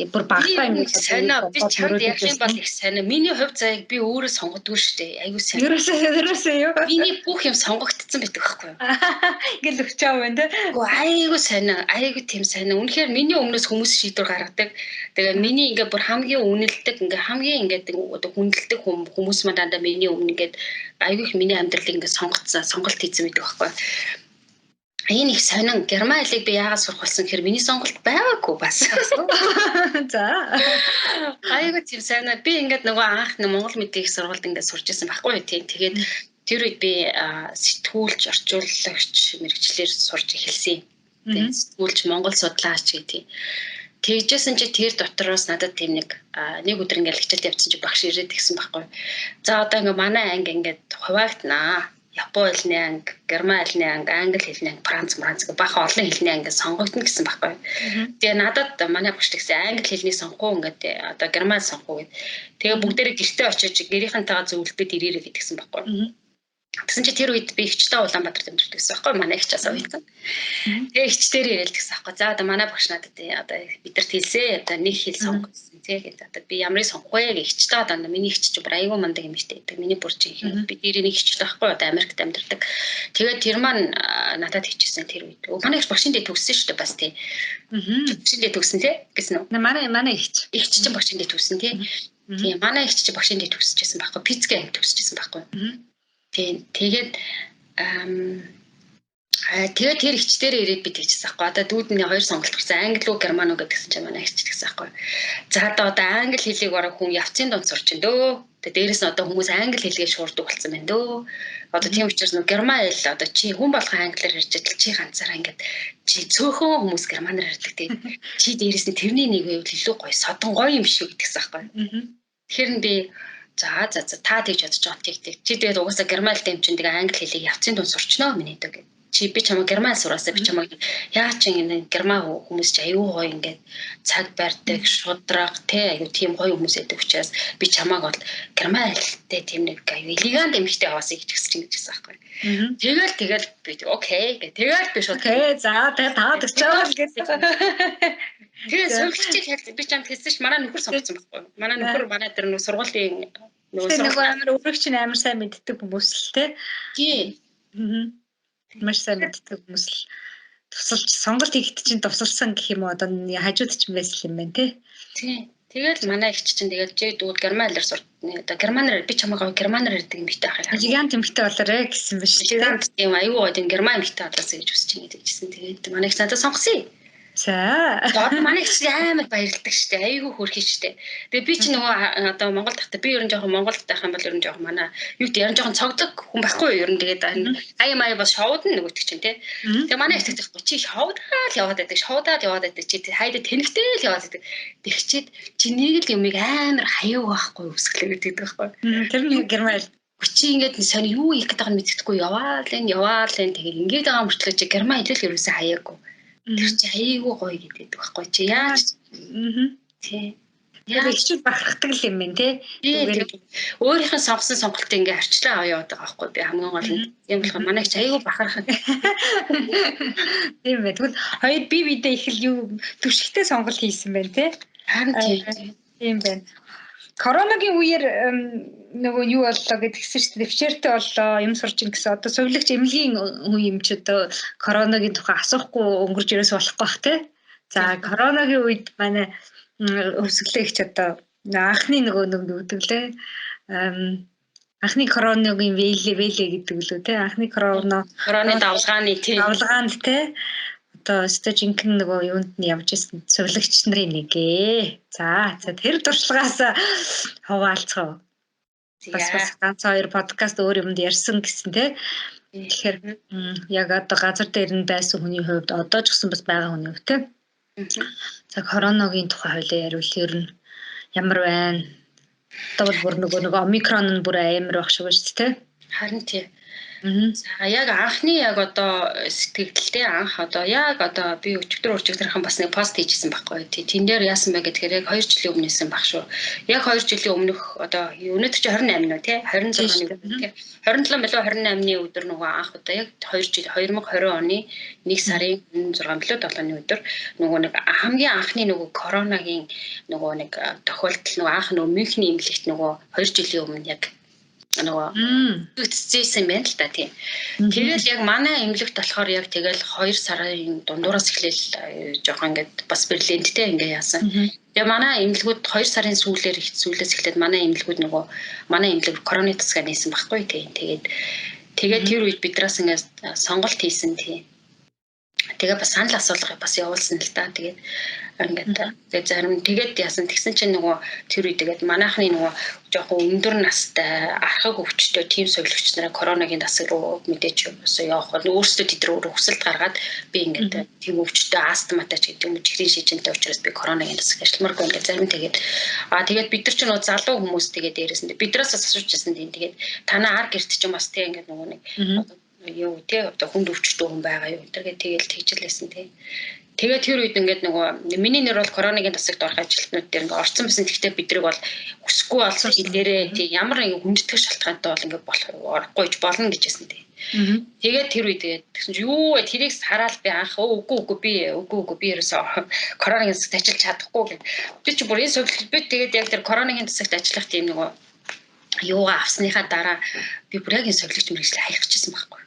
Бүр багтаа ингэж санаа би чамд ярих юм бол их санаа. Миний хувь заяаг би өөрөө сонгодгүй шүү дээ. Аюу сайн. Ерөөсөө юу? Миний бүх юм сонгогдсон байдаг байхгүй юу? Ингээл өгчөө байна те. Аюу санаа, аюу тийм санаа. Үнэхээр миний өмнөөс хүмүүс шийдвэр гаргадаг. Тэгээ миний ингээ бүр хамгийн үнэлдэг, ингээ хамгийн ингээ одоо хүндэлдэг хүмүүс маань дандаа миний өмнө ингээ аюу их миний амьдралыг ингээ сонголт хийсэн байдаг байхгүй юу? Энэ их сонин герман хэлийг би яагаад сурах болсон гэхээр миний сонголт байгаагүй бас. За. Аюу тийм сайн. Би ингээд нөгөө анх Монгол мэдээ их сургуульд ингээд сурч ирсэн байхгүй юу тийм. Тэгээд тэр үед би сэтгүүлч, орчуулагч мэрэгчлэр сурч эхэлсэн. Тэгээд сэтгүүлч, Монгол судлаач гэдэг. Тэгжсэн чи тэр дотроос надад тийм нэг өдөр ингээд лекцэлд явцсан чи багш ирээд гисэн байхгүй юу. За одоо ингээд манай анги ингээд хуваагднаа. Япон хэлний анги, герман хэлний анги, англи хэлний анги, франц гэх бах олон хэлний анги сонгогдно гэсэн байхгүй. Тэгээ надад манай багш тэгсэн англи хэлний сонгох ингээд одоо герман сонгох гэд. Тэгээ бүгдээрээ гэртээ очиж гэрийнхэнтэйгээ зөвлөбөд ирээрээ гэдгсэн байхгүй. Тэгсэн чи тэр үед би ихчтэй Улаанбаатарт амьдардаг гэсэн байхгүй манай ихчээс авсан. Тэгээ ихчдэр ирэл гэсэн байхгүй. За одоо манай багш надад одоо бидэрт хэлсээ одоо нэг хэл сонгох гэсэн тий гэдэг. Одоо би ямрыг сонгох вэ гэж ихчтэй одоо миний ихч чи бүр аюу мундаг юм штэ гэдэг. Миний бүрч би дээрээ нэг ихчтэй байхгүй одоо Америкт амьдардаг. Тэгээд тэр маань надад хийчихсэн тэр үед. Манай их багшин дээр төгссөн штэ бас тий. Багшин дээр төгссөн тий гэсэн үү? Манай ихч чинь багшин дээр төгссөн тий. Тийм манай ихч чи багшин дээр төгсөжсэн байхгүй. Питцгийн төгсөжсэн байхгүй. Тэгээд тэр ихчдэр ирээд би тэгчихсэн байхгүй. Одоо дүүдний хоёр сонголт гарсан. Англи уу, герман уу гэдгсэн чинь манай ихч тэгсэн байхгүй. За одоо англи хэлийг бараг хүн явцын донд сурч ин дөө. Тэгээд дээрэс нь одоо хүмүүс англи хэлгээ шуурдаг болсон байна дөө. Одоо тийм учраас нөө герман хэл одоо чи хүн болгон англиар ярьж чадал чи ганцаараа ингээд чи цөөхөн хүмүүс германаар ярьдаг тийм. Чи дээрэс нь тэрний нэг үйл илүү гоё содон гоё юм шиг гэдгсэн байхгүй. Тэгэхээр нь би за та тэгж бодож байгаа тийм. Чи тэгээд угаасаа герман хэлтэй юм чинь тэгээ англи хэлийг явцын дунд сурчноо миний дөө гэв. Чи би чамаа герман сураасаа би чамаа яа чи ингэ герман хүмүүс чи аюу гоё ингээд цаг барьдаг шудраг те аюу тийм гоё хүмүүс байдаг учраас би чамааг бол герман хэлтэй тийм нэг аюу элегант эмэгтэй аваасаа гэж хэлсэн байхгүй. Тэгэл би окей гэ тэгэл би шууд окей за тэгээ таад өчөөл гэсэн. Тэгээ сувгчийг би чамд хэлсэн ш манай нөхөр сонгоцсон байхгүй. Манай нөхөр манай дээр нэг сургуулийн нөгөө амар өргөгч амар сайн мэддэг хүмүүс л те. Тий. Маш сайн мэддэг хүмүүс л тусалж сонголт хийхэд чинь тусалсан гэх юм уу одоо хажууд ч юм байсан юм байна тий. Тэгэл манай ихч чинь тэгэл чи дүүд герман хэлээр суртны одоо германаар би чамаагаа германаар ярьдаг юм битээ ахаа. Гигант эмхтэй болоорой гэсэн биш тий. Тийм аюу гоо тийм герман эмхтэй болоосоо гэж хүсэж байгаа гэсэн. Тэгээд манай их надад сонгосон. За. Одоо манай их амар баярлдаг штэ. Айгүй хөөрхий штэ. Тэгээ би чи нөгөө одоо Монгол тахта би ер нь жоохон Монголд байх юм бол ер нь жоохон манай юу гэдэг ер нь жоохон цогцог хүн байхгүй юу ер нь тэгээд аяа бас шоудна нөгөөтг чинь тий. Тэгээ манай их тэгдэг чи шоудаад яваад байдаг чи хайд тэнэгтэй л яваад байдаг. Тэгчээд чи нэг л юмыг амар хаяа байхгүй өсгөлөө гэдэг байхгүй. Тэр нь герман чи ингээд сони юу их гэдэг нь мэддэггүй яваал энэ тэгээд ингээд байгаа мөртлөө чи герман хэлэл ерөөсөө хаяагүй. Тэр чи аяйгуу гоё гэдэг байхгүй чи яаж тий яг ихчүүд бахархдаг л юм байна тий өөрийнх нь сонгосон сонголтыг ингээ арчлаа аваа яваад байгаа байхгүй би хамгийн гол нь юм болохоор манай их аяйгуу бахархах тийм бай тэгвэл хоёр бидээ их л юу түшигтэй сонголт хийсэн байна тий харин тийм байна. Коронавигийн үеэр нөгөө юу боллоо гэдгсэн чинь төвчээртэй боллоо юм сурч ин гэсэн одоо сувилагч эмнэлгийн үе юм чи одоо коронавигийн тухай асуухгүй өнгөрч ерөөс болохгүй бах тий. За коронавигийн үед манай өсгөлээгч одоо анхны нөгөө өгдөглээ Анхны коронагийн вэлэ гэдэг лүү те. Анхны короны давлгааны тийм давлгаанд те. Одоо өстө жинхэнэ нөгөө юунд нь явж исэн цувлагч нарын нэгэ. За тэр туршлагаас хуваалцгаа. Бас ганц хоёр подкаст өөр юмд ярьсан гэсэн те. Тэгэхээр яг одоо газар дээр нь байсан хүний хувьд одоо ч гэсэн бас байгаа хүний хувьд те. За коронагийн тухай хоёлаа ярил ер нь ямар байна? Одоо бүр нөгөө омикрон нь бүр амар байх шиг байна шүү дээ. Харин тийм. За яг анхны яг одоо сэтгэлдээ анх одоо яг одоо би өчигдөрхөн бас нэг пост хийжсэн байхгүй. Тэн дээр яасан бэ гэхээр яг 2 жилийн өмнөөсөн баг шүү. Яг 2 жилийн өмнөх одоо өнөөдөр чи 28 нөө тий 26-ны өдөр тий 27 билүү 28-ны өдөр нөгөө анх одоо яг 2 жил 2020 оны 1 сарын 6 билүү 7-ны өдөр нөгөө нэг хамгийн анхны нөгөө коронагийн нөгөө нэг тохиолдол нөгөө анх нөгөө Мюнхний эмнэлэгт нөгөө 2 жилийн өмнө яг нөгөө үтцээсэн байна л та тийм. Тэгэл яг манай эмнэлэгт болохоор яг тэгэл 2 сарын дундуураас эхлээл жоохон ингээд бас Берлиндтэй ингээ яасан. Тэгээ манай эмнэлгүүд 2 сарын сүүлээс эхлээд манай эмнэлгүүд нөгөө манай эмнэлэг короны тасгаа нээсэн байхгүй тийм. Тэгээд тэр үед бидраас ингээ сонголт хийсэн тийм. Тэгээ бас санал асуулга бас явуулсан л та. Тэгээд ингээд зарим тэгээд яасан тэгсэн чинь нөгөө тэр үед тэгээд манайхны нөгөө жоохон өндөр настай архаг өвчтөе тим сувилагч нараа коронагийн тасаг руу мэдээж явах бол өөрсдөө тэд рүү хүсэлт гаргаад би ингээд тим өвчтөе астматай ч гэдэг юм чихрийн шижинтэй учраас би коронагийн тасаг ажилламааргүй ингээд зарим тэгээд бид нар ч нөгөө залуу хүмүүс тэгээд дээрээс нь бидраас бас асууж байсан тийм тэгээд танаа ар гэрт ч юм бас тийм ингээд нөгөө нэг юу тий одоо хүнд өвчтөе хүн байгаа юу тэгэл тэгжлээсэн тий. Тэгээд тэр үед ингээд нөгөө миний нэр бол коронагийн тасагт орох ажилтнууд дээр ингээд орсон байсан. Гэхдээ бидрэг бол өсөхгүй болсон хэлээрээ тий ямар нэг хүндэтгэх шалтгаантай бол ингээд орохгүйж болно гэжсэн тий. Тэгээд тэр үед тэгсэн чи юу тэрийг хараад би анх үгүй би ерөөсөө коронагийн тасагт ажиллаж чадахгүй гэв. Би ч бүр энэ сувилт би тэгээд яг тэр коронагийн тасагт ажиллах тийм нөгөө юугаа авсныхаа дараа би бүр яг энэ сувилагч мэрэгчлээ хаях гэжсэн байхгүй.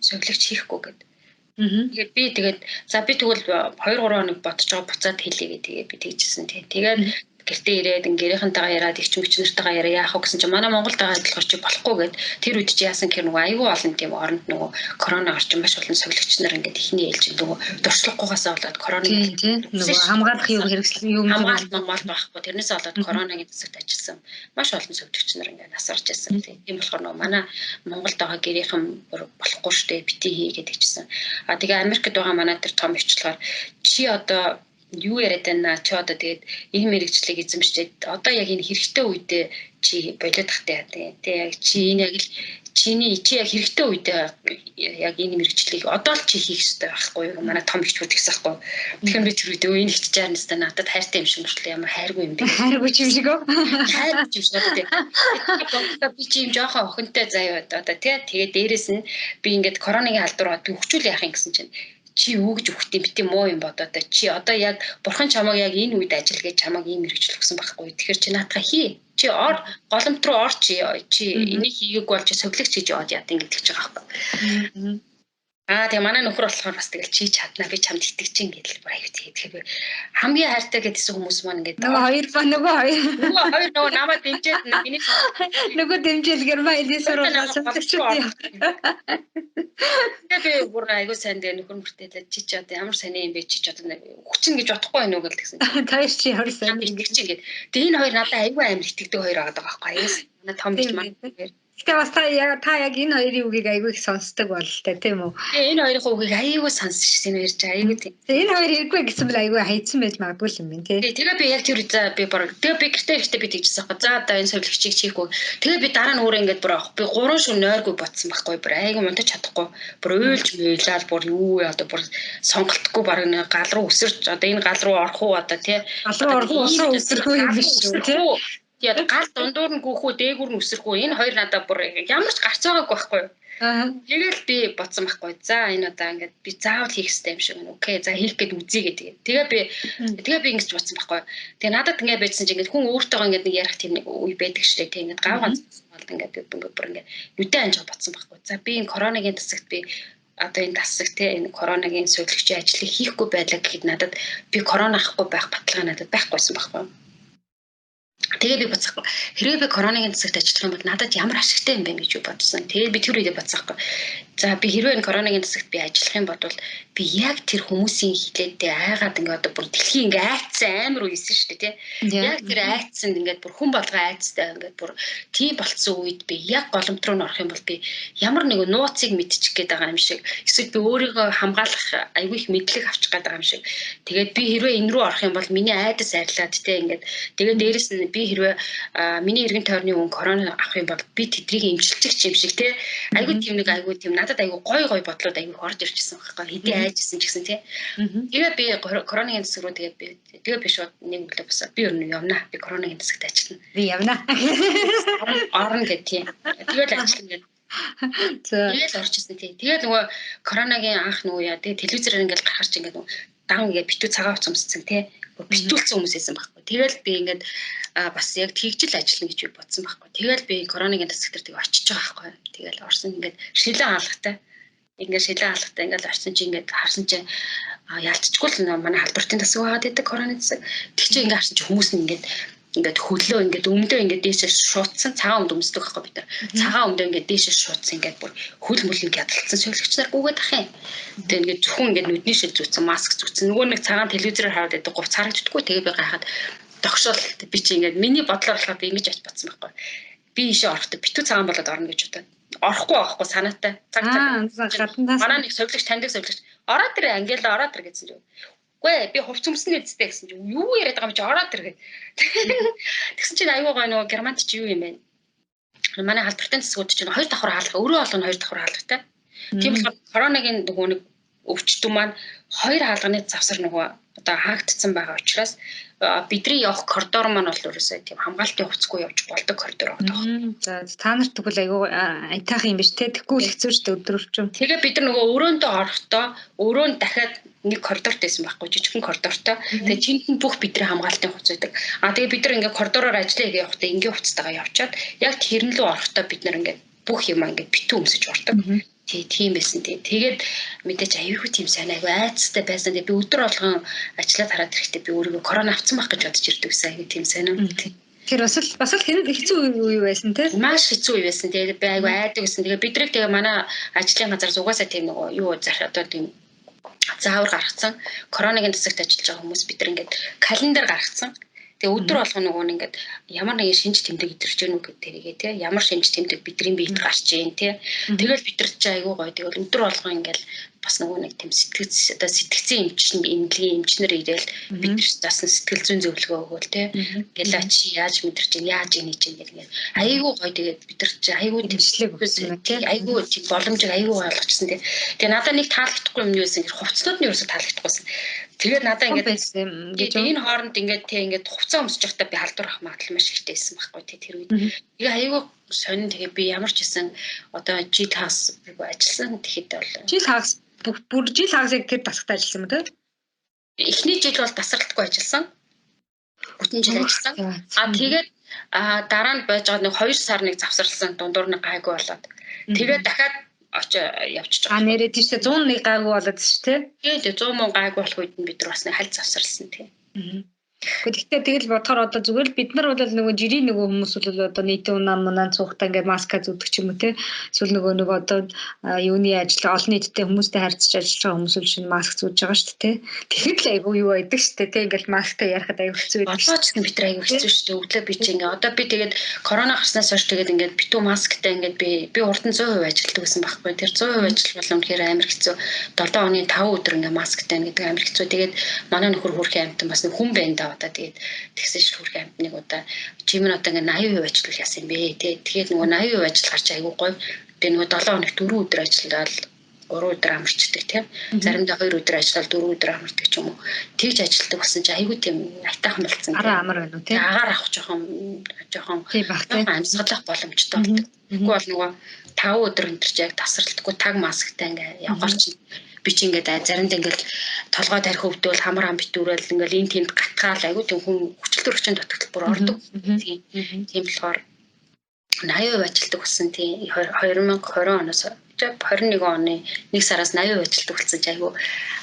Сувилагч хийхгүй гэдэг. Тэгээд би за би тэгвэл 2-3 хоног бодож байгаа буцаад хэлье гэдэг би тэгжсэн тий. Тэгээд гэртээ ирээд гэрийнхэнтэйгээ яриад их ч мөчнөртэйгээ яриа яах вэ гэсэн чинь манай Монголд байгаа адилхан чи болохгүй гэд тэр үед чи яасан гэхээр нөгөө айгүй олон тийм оронд нөгөө корона орчин маш олон сувилагч нар ингээд ихний ээлж нөгөө дуршлаггүйгаасаа болоод коронавиг нөгөө хамгаалах юм хэрэгсэл хамгаалалт байхгүй тэрнээсээ болоод коронагийн тасагт ажилласан маш олон сувилагч нар ингээд насарч байсан тийм болохоор нөгөө манай Монголд байгаа гэрийнхэн болохгүй штэ бити хий гэдэг чсэн. Тэгээ Америкт байгаа манай тэр том өвчлөөр чи одоо юу яриад байна чи одоо тэгээд энэ мэрэгчлийг эзэмшээд одоо яг энэ хэрэгтэй үедээ чи болоод тахтай тий яг чи энэ яг л чи яг хэрэгтэй үедээ яг энэ мэрэгчлийг одоо л чи хийх хэрэгтэй байхгүй юу манай том ихчүүд гэсэн байхгүй. Тэгэхээр би тэр үед энэ ихч жаарнастай надад хайртай юм шиг мөртлөө ямар хайргүй юм бэ хайргүй юм шиг үү хайргүй юм шиг тий би чи юм жоохон охинтой заяа одоо тий тэгээд дээрэс нь би ингээд коронагийн халдвар би хөвчүүл яах юм гэсэн чинь чи юу гэж өгөх юм бити муу юм бодоо та чи одоо яг бурхан чамайг яг энэ үед ажил гэж чамайг ийм хэрэгжил өгсөн байхгүй. Тэгэхээр чи наатаа хий. Чи голомт руу ор чи энийг хийгээг бол чи сувилагч хийж яваад яа гэдэг ч байгаа байхгүй. Тэгээ манай нөхөр болохоор бас тэгэл чи чадна би чамд итгэж чинь гэдэл бүр аюу тэгэхээр хамгийн хайртай гэдсэн хүмүүс маань ингээд нөгөө хоёр намайг дэмжиж миний нөгөө дэмжэлгэр маягийн сургуулиас би бүр аюу сайн дээ нөхөр мөртөө чи одоо ямар сони юм бэ чи одоо хүчин гэж бодохгүй байна уу гэсэн. Тааш чи ямар сони итгэж чинь гээд тэгээ энэ хоёр надад аюу амар итгэдэг хоёр байгаа байхгүй аюу манай том биш маань. Гэтэ бас та яг энэ хоёрын үгийг аягүй их сонсдог бололтой тийм үү? Энэ хоёрын үгийг аягүй сонсч энэ хоёр ч аягүй тийм. Энэ хоёр хэрэггүй гэсэн бэл аягүй хайцсан байж магадгүй юм байна тий. Тэгээ би яг тэр би гэртээ би тэгжсэн байхгүй. За одоо энэ сувилагчийг чийхгүй. Тэгээ би дараа нь өөрөө ингээд бүр авах. Би 3 шөнө нойргүй бодсон байхгүй. Бүр аягүй мунтаж чадахгүй. Бүр уйлж мөйлаад бүр юу одоо бүр сонголтгүй баг нэг гал руу өсөрч одоо энэ гал руу орох уу одоо тий. Гал руу орох уу өсөрхөө юм биш үү тий. Яг гал дундуур нь гүөхүү дээгүүр нь өсөрхүү энэ хоёр надад бүр ямар ч гарч байгаагүй байхгүй. Тэгэл би бодсон байхгүй. За энэ удаа ингээд би заавал хийх хэрэгтэй юм шиг байна. Окей. За хийх гээд үзье гэдэг. Тэгээ би ингэж бодсон байхгүй. Тэгээ надад ингээд байжсан чинь ингээд хүн өөртөөгөө ингээд нэг ярих тийм нэг үе байдаг шээ. Тэгээ ингээд гав ганц болд ингээд бүр ингээд нүдэ анжаа бодсон байхгүй. За би энэ коронагийн тасагт би одоо энэ тасаг те энэ коронагийн сувилагчийн ажлыг хийхгүй байлаа гэхэд надад би корона ахгүй байх баталгаа надад байхгүйсэн байхгүй. Тэгээ би бодсохгүй. Хэрвээ би коронавигийн засагт ажиллах юм бол надад ямар ашигтай юм бэ гэж бодсон. Тэгээ би тэр үедээ бодсохгүй. За би хэрвээ энэ коронавигийн засагт би ажиллах юм бол би яг тэр хүмүүсийн хилээдээ айгаад ингээ одоо бүр дэлхий ингээ айцсан амар үесэн шүү дээ тий. Яг тэр айцсанд ингээ бүр хүн болгоо айцтай ингээ бүр тийм болцсон үед би яг голомт руу орох юм бол би ямар нэг нууцыг мэдчих гээд байгаа юм шиг эсвэл би өөрийгөө хамгаалах айгүй их мэдлэг авчих гээд байгаа юм шиг. Тэгээд би хэрвээ энэ рүү орох юм бол миний айдас арилаад тий ингээд тэгээд дээрэс нь би хэрвээ миний эргэн тойрны хүн корона авах юм бол би тэдрийг эмчилчих юм шиг тий айгүй тийм надад айгүй гой бодлоод айгүй орж ирчихсэн байхгүй хэдий айжсэн ч гэсэн тий тэгээ би коронавигийн засаг руу тэгээ би шууд нэг өглөө босоод би өрнө явна би коронавигийн засагт ажиллана би явна орно гэх тий тэгээд ажиллана гэдэг тэгээд орж ирсэн тий тэгээд нөгөө коронавигийн анх нөгөө яа тэгээ телевизээр ингээл гарахч ингээд дан ингээд битүү цагаан уц өмссөн тий битүүлсэн хүмүүс байсан байхгүй тэгэл би ингээд бас яг тэгжил ажиллана гэж би бодсон байхгүй тэгэл би коронавигийн засаг дээр тэг очиж байгаа байхгүй тэгэл орсон ингээд шилэн хаалгатай ингээд орсон чи ингээд харсан чи ялцчихгүй л манай халдвартын засаг байгаад байдаг коронавигийн засаг тэг чи ингээд харсан чи хүмүүс нь ингээд хөлөө ингээд өмдөө ингээд дээшээ шуудсан цагаан өмд өмсдөг байхгүй бид нар цагаан өмдөө ингээд дээшээ шуудсан ингээд бүр хөл мөлөнд ядалтсан шөлгөгч нар гүгээд ах юм. Тэгээ ингээд зөвхөн ингээд нүдний шил зүүцэн маск зүүцэн нөгөө нэг цагаан телевизээр хараад байдаг говц харагддаггүй тэгээ би гайхаад тогшоол би чи ингээд миний бодлоор болохоор би ингэж ач бодсон байхгүй. Би ийшээ орохдоо битүү цагаан болоод орно гэж бодоод орохгүй байхгүй санаатай цаг гаднаас манай нэг совлогч таньдаг совлогч ороод ирээ ангиала ороод ир гэсэн чинь үгүй би хувц өмснө гэдэгтэй гэсэн чинь юу яриад байгаа юм чи ороод ир гэд. Тэгсэн чинь аюу гой нөгөө германт чи юу юм бэ? Манай халдвартын засгууд чинь хоёр давхар хаалга өөрөө олон хоёр давхар хаалгатай. Тийм болохоор коронавигийн нөгөө нэг өвчтөн маань хоёр хаалганы завсар нөгөө одоо хаагдсан байгаа учраас бидний явах коридор маань бол ерөөсөө тийм хамгаалтын хувцсгүй явж болдог коридор байгаа. За та нарт тэгвэл айгүй айтайхан юм биш те тэггүй л хэцүү шүү дээ өдрөрчм. Тэгээ бид нар нөгөө өрөөндөө орохдоо өрөөнд дахиад нэг коридорт байсан байхгүй жижигхэн коридортой. Тэгээ чинт нь бүх бидний хамгаалтын хувцс байдаг. Тэгээ бид нар ингээ коридороор ажиллая гэж явахдаа ингээ хувцастайгаа явчаад яг тэрэн лөө орохдоо бид нар ингээ бүх юм ингээ битүү өмсөж ордог. Тийм байсан тий. Тэгээд мэдээж аюулгүй тийм сайн айгүй айцтай байсан. Би өдөр болгон ажиллаад хараад ирэхдээ би өөрийгөө корона авсан байх гэж бодож ирдэг гэсэн аюул тийм сайн юм. Тэр бас л хэцүү үе байсан тий. Маш хэцүү үе байсан. Тэгээд би айгүй айдаг гэсэн. Тэгээд бидрийг тэгээ манай ажлын газар угаасаа тийм нөгөө юу одоо тийм заавар гаргацсан. Коронавигийн засагт ажиллаж байгаа хүмүүс бид нар ингээд календар гаргацсан. Тэгээ өдөр болгоно нөгөө нь ингээд ямар нэгэн шинж тэмдэг идэрч гэнэ үү гэдэгтэй тий ямар шинж тэмдэг бидний биед гарч ийн тий тэгэл бид нар ч айгүй гоё тэгэл өдөр болгоно ингээд бас нөгөө нэг тийм сэтгцэн эмнэлгийн эмчнэр ирээл бид нар засан сэтгэл зүйн зөвлөгөө өгөөл тий ингээл чи яаж мэдэрч ийн яаж ийн гэж ингээд айгүй гоё тэгээд бид нар ч айгүй тэмцлэг өгсөн тий айгүй чи боломжийг айгүй ойлгочихсон тий тэгээ надад нэг таалагдахгүй юм юу байсан гэр хувцснууд нь ерөөсө таалагдахгүйсэн тэгээд надад ингээд энэ хооронд ингээд хувцас өмсөж байхдаа би халдвар авах магадлал маш ихтэй байсан байхгүй тий тэр үед. Тэгээ аюу сонин тэгээ би ямар ч гэсэн одоо жил хагас ажилласан тэгэхэд бол жил хагас бүр жил хагасыг тэр тасагт ажилласан юм тий. Эхний жил бол тасралтгүй ажилласан. Бүтэн жил ажилласан. Тэгээд дараа нь байж байгаа нэг 2 сар нэг завсарласан дундуур нэг гайгүй болоод тэгээд дахиад явчихж байгаа. Нэрээ тийшээ 101 гайгүй болоод шүү тий. Тэгээд 100 мөн гайгүй болох үед нь бид нар бас нэг хальт завсарласан тий. Гэхдээ тэгэл бодохоор одоо зүгээр л бид нар бол нөгөө жирийн нөгөө хүмүүс бол одоо нийтийн унаа цуухтаа ингээд маска зүгдэг ч юм уу те эсвэл нөгөө одоо юуны ажил олон нийттэй хүмүүстэй харьцаж ажиллаж байгаа хүмүүс шинэ маск зүүж байгаа шүү дээ те тэгэхэд л айгүй юу байдаг шүү дээ те ингээд масктай ярихад айгүй хэцүү байдаг. Болооч гэсэн бид нар айгүй хэцүү шүү дээ өглөө би чи ингээд одоо би тэгээд корона гарснаас хойш тэгээд ингээд битүү масктай ингээд би урд нь 100% ажилладаг гэсэн байхгүй тэр 100% ажил бол үнэхээр амар хэцүү 7 оны 5 өдөр ингээд масктай гэдэг амар хэцүү тэгээд манай нөхөр хөрхийн амтан бас нэг хүн байна да одоо тэгээд тэгсэн шиг хөрх амтныг удаа чимэн одоо ингээ 80% ажиллах яасан юм бэ тэгээд нөгөө 80% ажиллахаар ч айгүй гоё би нөгөө 7 хоног 4 өдөр ажиллаад 3 өдөр амарчдаг тийм заримдаа 2 өдөр ажиллаад 4 өдөр амардаг ч юм уу тэгж ажилладаг болсон чи айгүй тийм айтайхан болцсон араа амар байна уу тийм агаар авах жоохон амьсгалах боломжтой болдог. Тэгэхгүй бол нөгөө 5 өдөр өнтөрч яг тасралтгүй таг масктай ингээ явгаар чи би чи ингээд заримдаа ингээд толгой тарих өвдөл хамар ам битүүрэл ингээд энэ тэнд гатгаал айгүй тийм хүн хүчил төрөгчөнд дотогт бүр ордог. Тийм болохоор 80% ажилтдаг болсон тийм 2020 оноос 21 оны 1 сараас 80% ажилтдаг болсон ч айгүй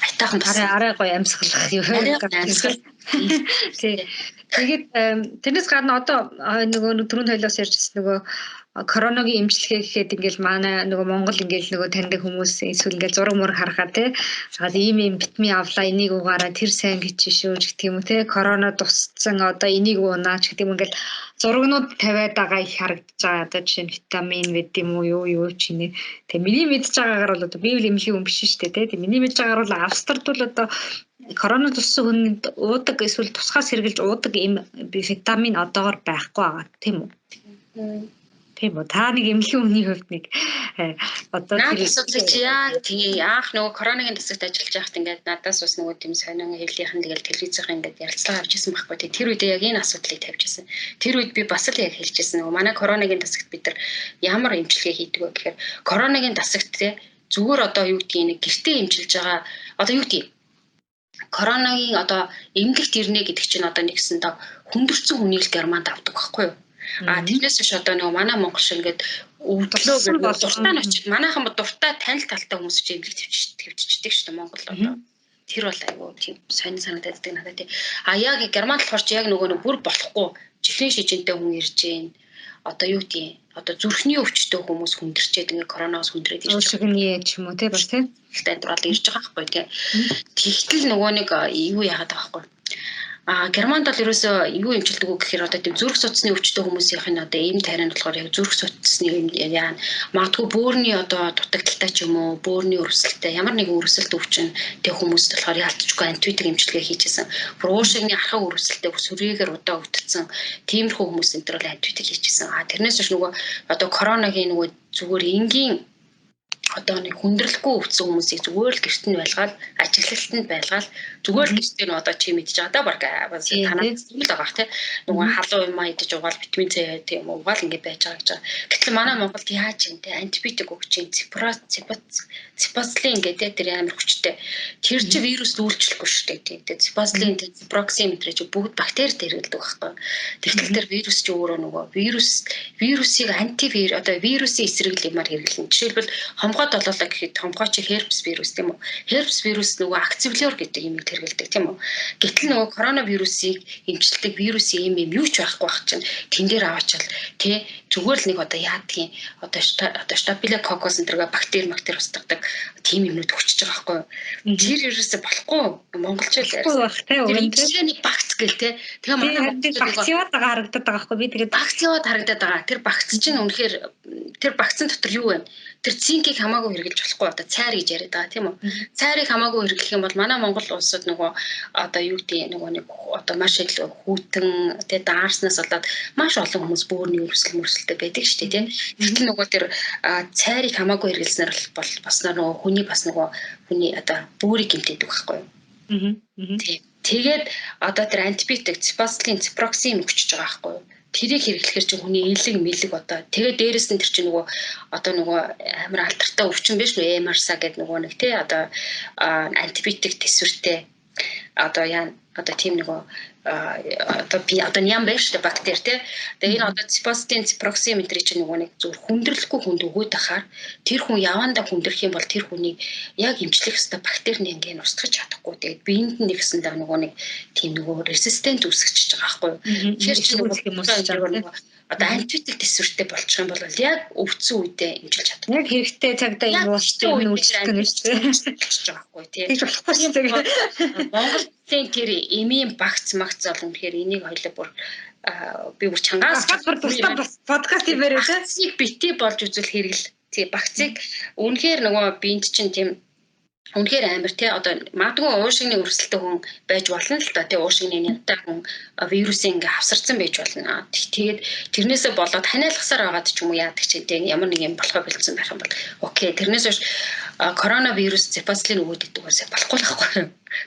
айтайхан арай гоё амьсгалах юу. Тэгээд тэрнээс гадна одоо нөгөө түрүүн хойлоос ярьжсэн нөгөө коронагийн эмчилгээ гэхэд ингээл манай нөгөө Монгол ингээл нөгөө таньдаг хүмүүс эсвэл ингээл зураг мөр харахаа тий. Саад ийм витамин авлаа энийг угаараа тэр сайн гэж шүү гэх юм уу тий. Корона тусцсан одоо энийг уунаач гэдэг юм ингээл зурагнууд тавиад байгаа их харагдаж байгаа. Одоо жишээ нь витамин гэд юм уу юу чиний. Тэгээ миний мэдж байгаагаар бол одоо би л эмнэлгийн хүн биш шүү дээ тий. Тэгээ миний мэдж байгаагаар бол Австрид бол одоо корона туссан хүнд уудаг эсвэл тусгаас хэрглэж уудаг ийм витамин одоогор байхгүй байгаа тийм үү? Тийм үү. Та нэг эмнэлгийн хүний хувьд нэг одоо тэр асуудал чи яг тий анх нөгөө коронагийн тасагт ажиллаж байхад ингээд надаас бас нөгөө тийм сонин хэллийнхэн тэгэл телевизийн ингээд ярилцлага авч ирсэн байхгүй тий. Тэр үед яг энэ асуудлыг тавьж ирсэн. Тэр үед би бас л яг хэлчихсэн нөгөө манай коронагийн тасагт бид нар ямар эмчилгээ хийдэг вэ гэхээр коронагийн тасагт тий зүгээр одоо юу гэдгийг нэг гэртээ эмчилж байгаа одоо юу гэдгийг коронагийн одоо эмгэгт ирнэ гэдэг чинь одоо нэгсэндээ хүндэрсэн хүнийг л германд авдаг байхгүй юу? Тэрнээс биш одоо нөгөө манай Монгол шиг ингээд өвдлөө гэдэг дуртай нь очиж манайхан дуртай танил талтай хүмүүс чинь эмгэгт твчдэг шүү дээ Монгол одоо. Тэр бол айгүй тийм сонин санагдаад надад тий. Яг германд болохоор чи яг нөгөө бүр болохгүй чихрийн шижинтэй хүн ирж гин. Одоо юу гэдгийг одоо зүрхний өвчтөй хүмүүс хүндэрчээд ингээ коронавирус хүндрээд ирж байгаа. Шигний ч юм уу тий бас тий. Ихтэй дурал ирж байгаа байхгүй тий. Тэгтэл нөгөө нэг юу яагаад байгаа байхгүй. Германд бол ерөөсөө юу эмчилдэг үг гэхээр одоо тийм зүрх судасны өвчтөй хүмүүсийнх нь одоо ийм тарианд болохоор яг зүрх судасны юм яа магадгүй бөөрийн одоо дутагдaltaй ч юм уу бөөрийн өрсөлттэй ямар нэгэн өрсөлт өвчин тэг хүмүүст болохоор яалтчгүй антибиотик эмчилгээ хийжсэн. Бүр уушигны архаг өрсөлттэй сүрээгээр удаа өвдсөн тиймэрхүү хүмүүс энэ төр бол антибиотик хийжсэн. Тэрнээс ч нөгөө одоо коронагийн нөгөө зүгээр энгийн одоо нэг хүндрэлгүй өвдсөн хүмүүсийг зүгээр л гэрт нь байлгаад ажиглалтанд байлгаад зүгээр л гэртээ нь одоо чи мэдж байгаа да баг танаас зүйл байгаа тий нөгөө халуун юм идэж угаал витамин С тийм угаал ингэ байж байгаа гэж. Гэтэл манай Монголд яаж юм те антибиотик өгч чинь ципаслин гэдэг тэр амар хүчтэй тэр чи вирус үйлчлэхгүй шүү дээ тий. Тэгээ ципаслин ципроксиметр чи бүгд бактери хэрэглэдэг байхгүй. Тэгтэл тэр вирус чи өөрөө нөгөө вирусыг антивир одоо вирусын эсрэг юмар хэрэглэн. Жишээлбэл хомгоод болоолаа гэхэд хомгоо чи herpes вирус тийм үү? Herpes вирус нөгөө акцивлер гэдэг юм хэрэглэдэг тийм үү? Гэтэл нөгөө коронавирусыг эмчилдэг вирусын юм юу ч байхгүй байх чинь тэн дээр аваачаал тий зүгээр л нэг одоо яадгийн одоо стафилококкус энтергээ бактери устгадаг тийм юмнууд өгчөж байгаа байхгүй. Тэр ерөөсөө болохгүй монголчууд ярьсан. Тэр багц гэл тий. Тэгээ манай багц яваад байгаа харагдаад байгаа байхгүй. Би тэгээд багц яваад харагдаад байгаа. Тэр багц чинь үнэхээр тэр багцын дотор юу вэ? Тэр цинкийг хамаагүй хэрэглэж болохгүй одоо цайр гэж яриад байгаа тийм үү. Цайрыг хамаагүй хэрэглэх юм бол манай Монгол улсад нөгөө одоо юу гэдэг нөгөө нэг одоо маш их хүүтэн тэгээ даарснаас болоод маш олон хүмүүс бөөрийн өрсөлдөлтэй байдаг шүү дээ тийм. Тэгтэл нөгөө тэр цайрыг хамаагүй хэрэглэснээр бол бас нөгөө хүний бас нөгөө хүний одоо бөөрийг гэмтээдэг байхгүй юу. Тэгээд одоо тэр антибиотик ципаслин ципроксин өгчөж байгаа байхгүй юу. Тэрийг хэрэглэхээр чи хүний элэг мэлэг одоо тэгээ дээрэс нь тэр чи нөгөө одоо нөгөө амар алдартай өвчин биш үү MRSA гэдэг нөгөө нэг тий одоо антибиотик төсвөртэй одоо яа одоо тийм нөгөө одоо би одоо ням байж та бактери тий тэгээ энэ одоо ципаслин ципроксиметр чи нөгөө нэг зөв хүндрэлгүй хүнд өгөөд ахаар тэр хүн явандаа хүндрэх юм бол тэр хүний яг эмчлэх ёстой бактерийн ангийн устгаж чадахгүй тэгээд биед нь нэгсэндээ нөгөө нэг тийм нөгөө резистент үүсгэж байгаа байхгүй тэр чи нөгөө одоо антибиотик төсвөртэй болчих юм бол яг өвдсөн үедээ эмчилж чадахгүй. Яг хэрэгтэй цагтаа юм ууштай юм үйлчлэх нь болчих байгаа байхгүй тий. Тэгж болохгүй юм тэгээ. Монголын тэр эмийн багц магц олон тэгэхээр энийг хоёлаа бүр би бүр чангаас подкаст хиймээр үү? Багцыг бити болж үзэл хэрэгэл. Тий багцыг үнэхээр нөгөө биед чинь тийм үнэхээр амар тий одоо магадгүй уушигны өрсөлттэй хүн байж болно л та тий уушигны нянтай хүн вирусын ингээ авсарсан байж болно. Тэгээд тэрнээсээ болоод ханиалгасаар байгаад ч юм уу яадаг чинь тий ямар нэг юм болохоо бэлдсэн байх юм бол окей тэрнээс биш коронавирус ципаслин өгөөд идэх үсээ болохгүй л байхгүй.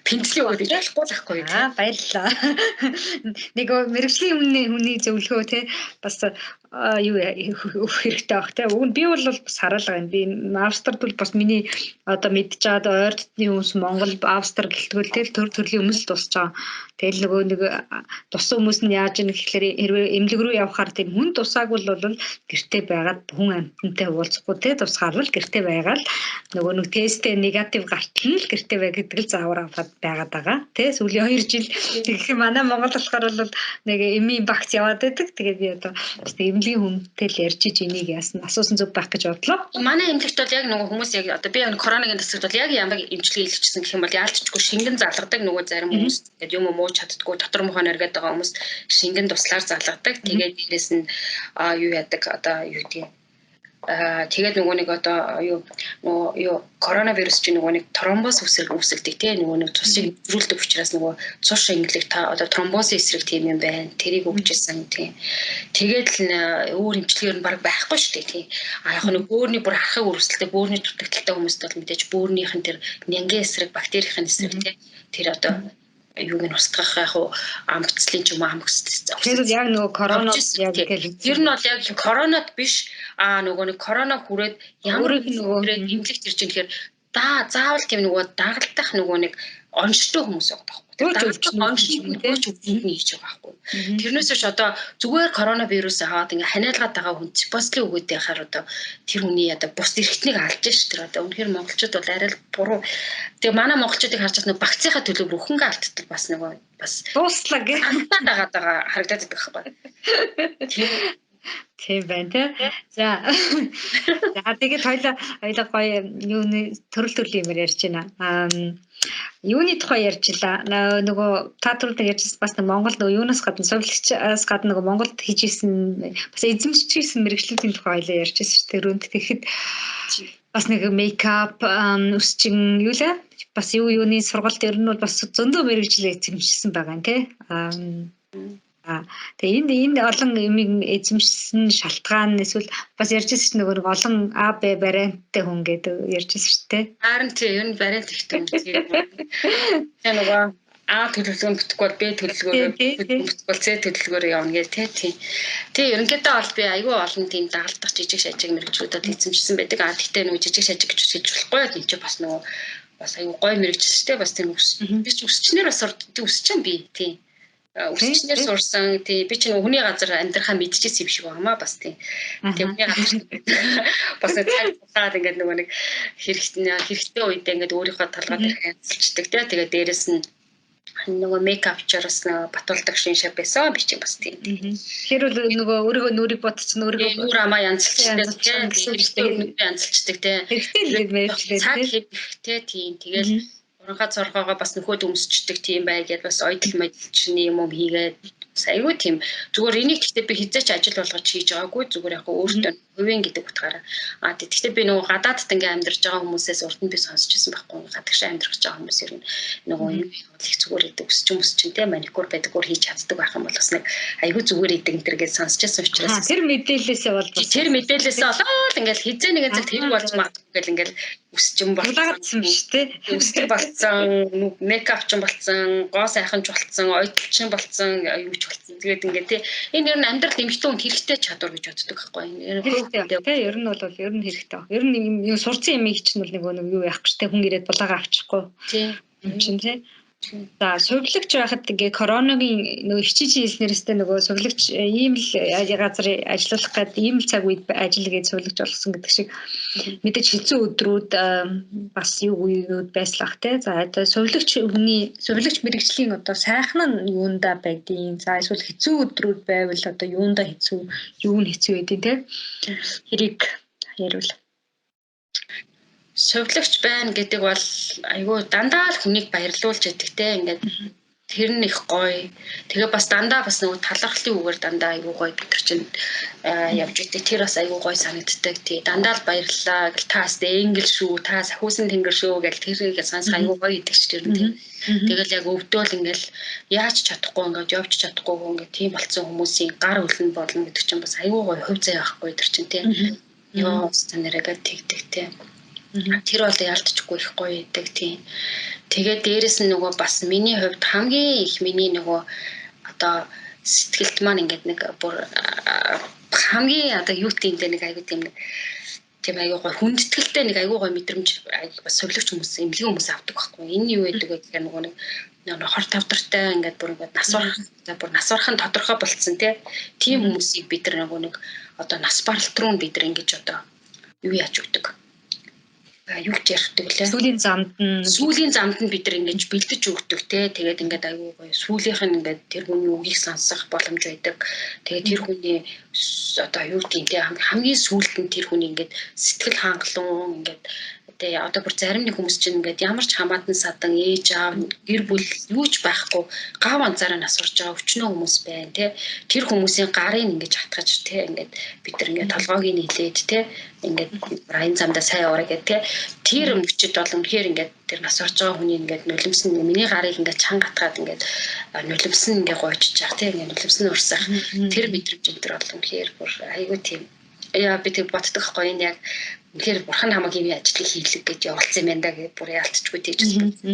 Пенцлин өгөөд идэх болохгүй л байхгүй. Баярлалаа. Нэг мэрэгжлийн хүний зөвлөгөө тий бас юу өгөх хэрэгтэй байх тий. Уг нь би бол бас хараалаа юм. Би Австрид бол бас миний одоо мэдчихээд ойр дотны хүмүүс Монгол Австри гэлтгүүл тий төрлийн хүмүүс тусч байгаа. Тэгэл нөгөө нэг тусан хүмүүс нь яаж ийм гэхээр хэрвээ эмнэлэг рүү явхаар тийм хүн тусаагүй бол гэртээ байгаад хүн амьтантай уулзахгүй тий тусгаал гэртээ байгаад нөгөө нэг тестээ негатив гартал нь гэртээ бай гэдэг л заавар байгаад байгаа. Тэ сүүлийн 2 жил гэх юм манай Монгол болохоор бол нэг эмийн багц яваад байдаг. Тэгээд би одоо бас эмнэлгийн хүнтэй л ярьж иж энийг яасан асуусан зүг байх гэж бодлоо. Манай эмнэлэгт бол яг нөгөө хүмүүс яг одоо би коронагийн тасагт бол яг ямар эмчилгээ илжчихсэн гэх юм бол яалтчгүй шингэн залгадаг нөгөө зарим хүмүүс гэдэг юм уу чаддггүй дотор мохоо нэргээд байгаа хүмүүс шингэн туслаар залгадаг. Тэгээд дээрээс нь юу яадаг одоо юу гэдэг тэгээд нөгөө нэг одоо юу коронавирус чинь нөгөө нэг тромбоз үүсэлдэг тийм нөгөө нэг цусыг зөрүүлдэг учраас нөгөө цус шингэлэг та одоо тромбозын эсрэг тийм юм байна. Тэрийг өгчээсэн тийм. Тэгээд л өөр эмчилгээр нь баг байхгүй шүү дээ тийм. Яг нэг бөөрийн бүр ахыг өрөвсөлтэй бөөрийн дутагдaltaй хүмүүст бол мэдээж бөөрийнх нь тэр нянгийн эсрэг бактерийн эсрэг тийм. Тэр одоо юуг нь устгах яг амбицлын ч юм амгс. Тэгэхээр яг нөгөө корона яг гэх ер нь бол яг коронад биш нөгөө нэг корона хүрээд ямар нөгөө эмнэлэгт ирж байгаа тэгэхээр заавал тийм нөгөө дагалдах нөгөө нэг онцтой хүмүүс байгаа байхгүй. Дагалдах онцтой хийж байгаа байхгүй. Тэрнээс ч одоо зүгээр коронавирус аваад ингээ ханиалгаад байгаа хүн ципослын өгөөд яхаар одоо тэр хүний одоо бус эрхтнийг алж ш тэр одоо үнэхээр монголчууд бол арай л буруу. Тэгээ манай монголчуудыг харж байгаа нөгөө вакцины төлөв бүхэнгээ алдтал бас нөгөө бас дууслаа гэх хандаад байгаа харагдаад байдаг байхгүй. Тийм байна тий. За тэгээд хоёлаа гоё юуны төрөл юмэр ярьж байна. Юуны тухай ярьжлаа. Нөгөө та түрүүний ярьжсэн бас Монгол нөгөө юунаас гадна сувлагчаас гадна нөгөө Монголд хийжсэн бас эзэмшижсэн мэрэгчлүүдийн тухай хоёлаа ярьжсэн шүү дээ. Рүүнд тэгэхэд бас нэг мейкап үсчин юу лээ? Бас юуны сургалт ер нь бол бас зөндөө мэрэгжил эзэмшсэн байгаа юм тий. Тэгээ энд олон юмыг эзэмшсэн шалтгаан эсвэл бас ярьжсэн нөгөө олон А Б варианттай хүн гэдэг ярьжсэн шүү дээ. Харин тийм ер нь вариант ихтэй юм тийм. Тэгээ нөгөө А төлөвлөгөө бүтэхгүй бол Б төлөвлөгөөр бүтэхгүй С төлөвлөгөөр явна гэх тийм. Тэгээ ерөнхийдөө бол би айгүй олон тийм дагалдах жижиг шажиг мэрэгчлүүдэд эзэмшсэн байдаг. Гэхдээ нөгөө жижиг шажиг гэж хэлж болохгүй юм чи бас нөгөө бас айгүй гоё мэрэгчлээ бас тийм би ч өсчнээр бас өсч юм би тийм. Үсчнээр сурсан тий би чинь хүний газар амьдрахаа мэдчихсэн юм шиг байна бас тий. Тэгээ хүний газар бас цаад ингээд нөгөө нэг хэрэгтэй үедээ ингээд өөрийнхөө талгаад янзлцдаг тий. Тэгээ дээрэс нь нөгөө мейкапчараас батуулдаг шиншээ байсан би чинь бас тий. Тэр бол нөгөө өөрийгөө нүрийг бодчихсон өөрийгөө нүр амаа янзлцдаг тий. Хэрэгтэй янзлцдаг тий. Хэрэгтэй л мэрэгчлээ тий. Цаг хэрэгтэй тий. Тэгэл уранхаа цоргоогоо бас нөхөд өмсчдэг тийм бай гэдээ бас ойдл мэдчний юм хийгээд айгүй тийм зүгээр энийг гэхдээ би хизээч ажил болгож хийж байгаагүй зүгээр яг өөртөө хувийн гэдэг утгаараа гэхдээ би нөгөө гадаадд ингээ амьдарч байгаа хүмүүсээс урд нь би сонсчихсан байхгүй гадагшаа амьдрах гэж байгаа хүмүүс ер нь нөгөө юм их зүгээр идэг өсч тийм маникюр педикюр хийж чаддаг байх юм бол бас нэг айгүй зүгээр идэг энэ гэж сонсчихсан учраас тэр мэдээлэлээсээ бол тэр мэдээлэлээсээ болоод ингээл хизээ нэгэн цагт хэрэг болж магадгүй гэл ингээл өсчөн болсон шүү дээ өсч болцсон мейкап ч болцсон гоо сайхан ч болцсон ойдлчин болцсон юу ч болцсон тэгээд ингээ тий энэ ер нь амьдрал эмхтэн хүнд хэрэгтэй чадвар гэж боддог байхгүй тий ер нь бол ер нь хэрэгтэй ер нь юм сурцсан юм чинь бол нэг юу яах гэж тий хүн ирээд булаагаа авчихгүй тий юм чинь тий. За сувлагч байхад ингээ коронагийн нөгөө хичээж хэлснээрээ нөгөө сувлагч ийм л газар ажиллах гэдэг ийм л цаг үед ажил гэж сувлагч болсон гэдэг шиг мэдээж хэцүү өдрүүд бас юу үеуд байслах те. За одоо сувлагч мэрэгжлийн одоо сайхан нь юунда байдیں۔ За эсвэл хэцүү өдрүүд байвал одоо юунда хэцүү юу нь хэцүү байдیں۔ Те. Хэрийг ярил. Сувлагч байна гэдэг бол айгүй дандаа л хүнийг баярлуулж яддаг те ингээд тэр нь их гоё. Тэгээ бас дандаа бас нөгөө талархлын үгээр дандаа айгүй гоё бид нар чинь явж идэг. Тэр бас айгүй гоё санагддаг. Тий дандаа л баярлалаа гэл таас энгэл шүү, та сахиусан тэнгэр шүү гэл тэрийг сонсох айгүй гоё идэг ч тэр нь. Тэгэл яг өвдөөл ингээл яаж чадахгүй ингээд явж чадахгүй ингээд тийм болцсон хүмүүсийн гар хөлн болно гэдэг чинь бас айгүй гоё хувь заяа байхгүй тэр чинь тий. Ёо стандараа тэгдэг тий. Тэр бол ялдчихгүй их гоё идэг тийм. Тэгээд дээрэс нь нөгөө бас миний хувьд хамгийн их миний нөгөө одоо сэтгэлд маань ингээд нэг бүр хамгийн одоо юу тийм нэг айгүй тийм айгүй гоё хүндэтгэлтэй нэг айгүй гоё мэдрэмж бас сувлагч хүмүүс эмнэлгийн хүмүүс авдаг байхгүй. Энэ юу гэдэг вэ гэхээр нөгөө нэг хор тавдартай ингээд бүр ингээд нас барах нь тодорхой болцсон тийм хүмүүсийг бид нар нөгөө нэг одоо нас баралт руу бид нар ингэж одоо юу яаж өгдөг. юу гэж ярьдаг лээ. Сүүлийн замд нь бид нар ингэж бэлдэж өгдөг те. Тэгээд ингээд аюу гоё сүүлийнх нь ингээд тэр хүний үгийг сонсох боломж байдаг. Тэгээд тэр хүний одоо юу гэдэг те хамгийн сүүлд нь тэр хүний ингээд сэтгэл хангалуун ингээд тэгээ одоо бүр зарим нэг хүмүүс чинь ингээд ямар ч хамаатан садан ээж аав гэр бүл юу ч байхгүй гав анзаараа насурж байгаа өчнөө хүмүүс байна те. Тэр хүмүүсийн гарыг ингэж хатгаж те ингээд бид нар ингээд толгойг нийлээд те ингээд райн замдаа сайн ороо гэх те. Тэр мөчөд бол үнэхээр ингээд тэр насурж байгаа хүний ингээд нулимсэн миний гарыг ингээд чанга хатгаад ингээд нулимсэн ингээд гоочж байгаа те ингээд нулимсэн урсах тэр мэдрэмж энэ төр бол үнэхээр бүр айгүй тийм яа би тэг боддог хгүй энэ яг үнэхээр бурхан намайг ийм ажлыг хийлэг гэж явуулсан юм байна да гэж бүр яалтчгүй тийж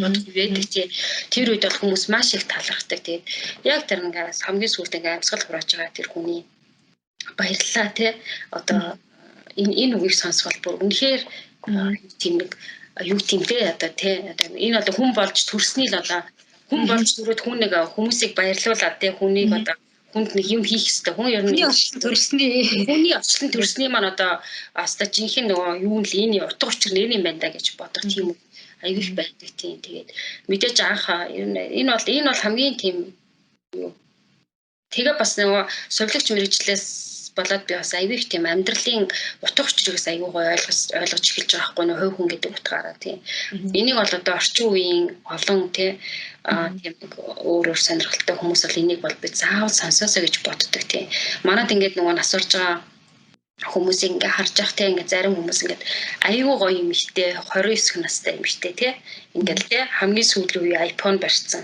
боддог байдаг тий. Тэр үед бол хүмүүс маш их талархдаг. Тэгээд яг тэр ингээс хамгийн сүүлд ингээ амьсгал хурааж байгаа тэр хүний баярлалаа тий. Одоо энэ үгийг сонсгол бүр үнэхээр тийм нэг юу тиймтэй одоо тий. Энэ одоо хүн болж төрсний л одоо хүн болж төрөөд хүн нэг хүмүүсийг баярлуулаад тий хүнийг одоо хүнд нэг юм хийх хэрэгтэй. Хүн ер нь хүний очлон төрсний маань одоо аста жинхэнэ нөгөө юу л энэ утга учир нэр юм байна да гэж бодох тийм аюул их байдаг тийм. Тэгээд мэдээж анх энэ бол хамгийн тийм юу тэгээ бас нөгөө сувлагч мэрэгчлээс болоод би бас аюул их тийм амьдралын утга учирыг аюул гой ойлгож эхэлж байгаа хгүй нөө хувь хүн гэдэг утгаараа тийм. Энийг бол одоо орчин үеийн олон тийм өөр сонирхолтой хүмүүс бол энийг бол би заавал сонсоосоо гэж боддог тийм. Манад ингээд нөгөө насурж байгаа хүмүүс ингээ харж явах тийм ингээ зарим хүмүүс ингээд аюул гоё юм ихтэй 29 настай юм ихтэй тийм. Ингээд тийм хамгийн сүүлийн үе iPhone барьсан.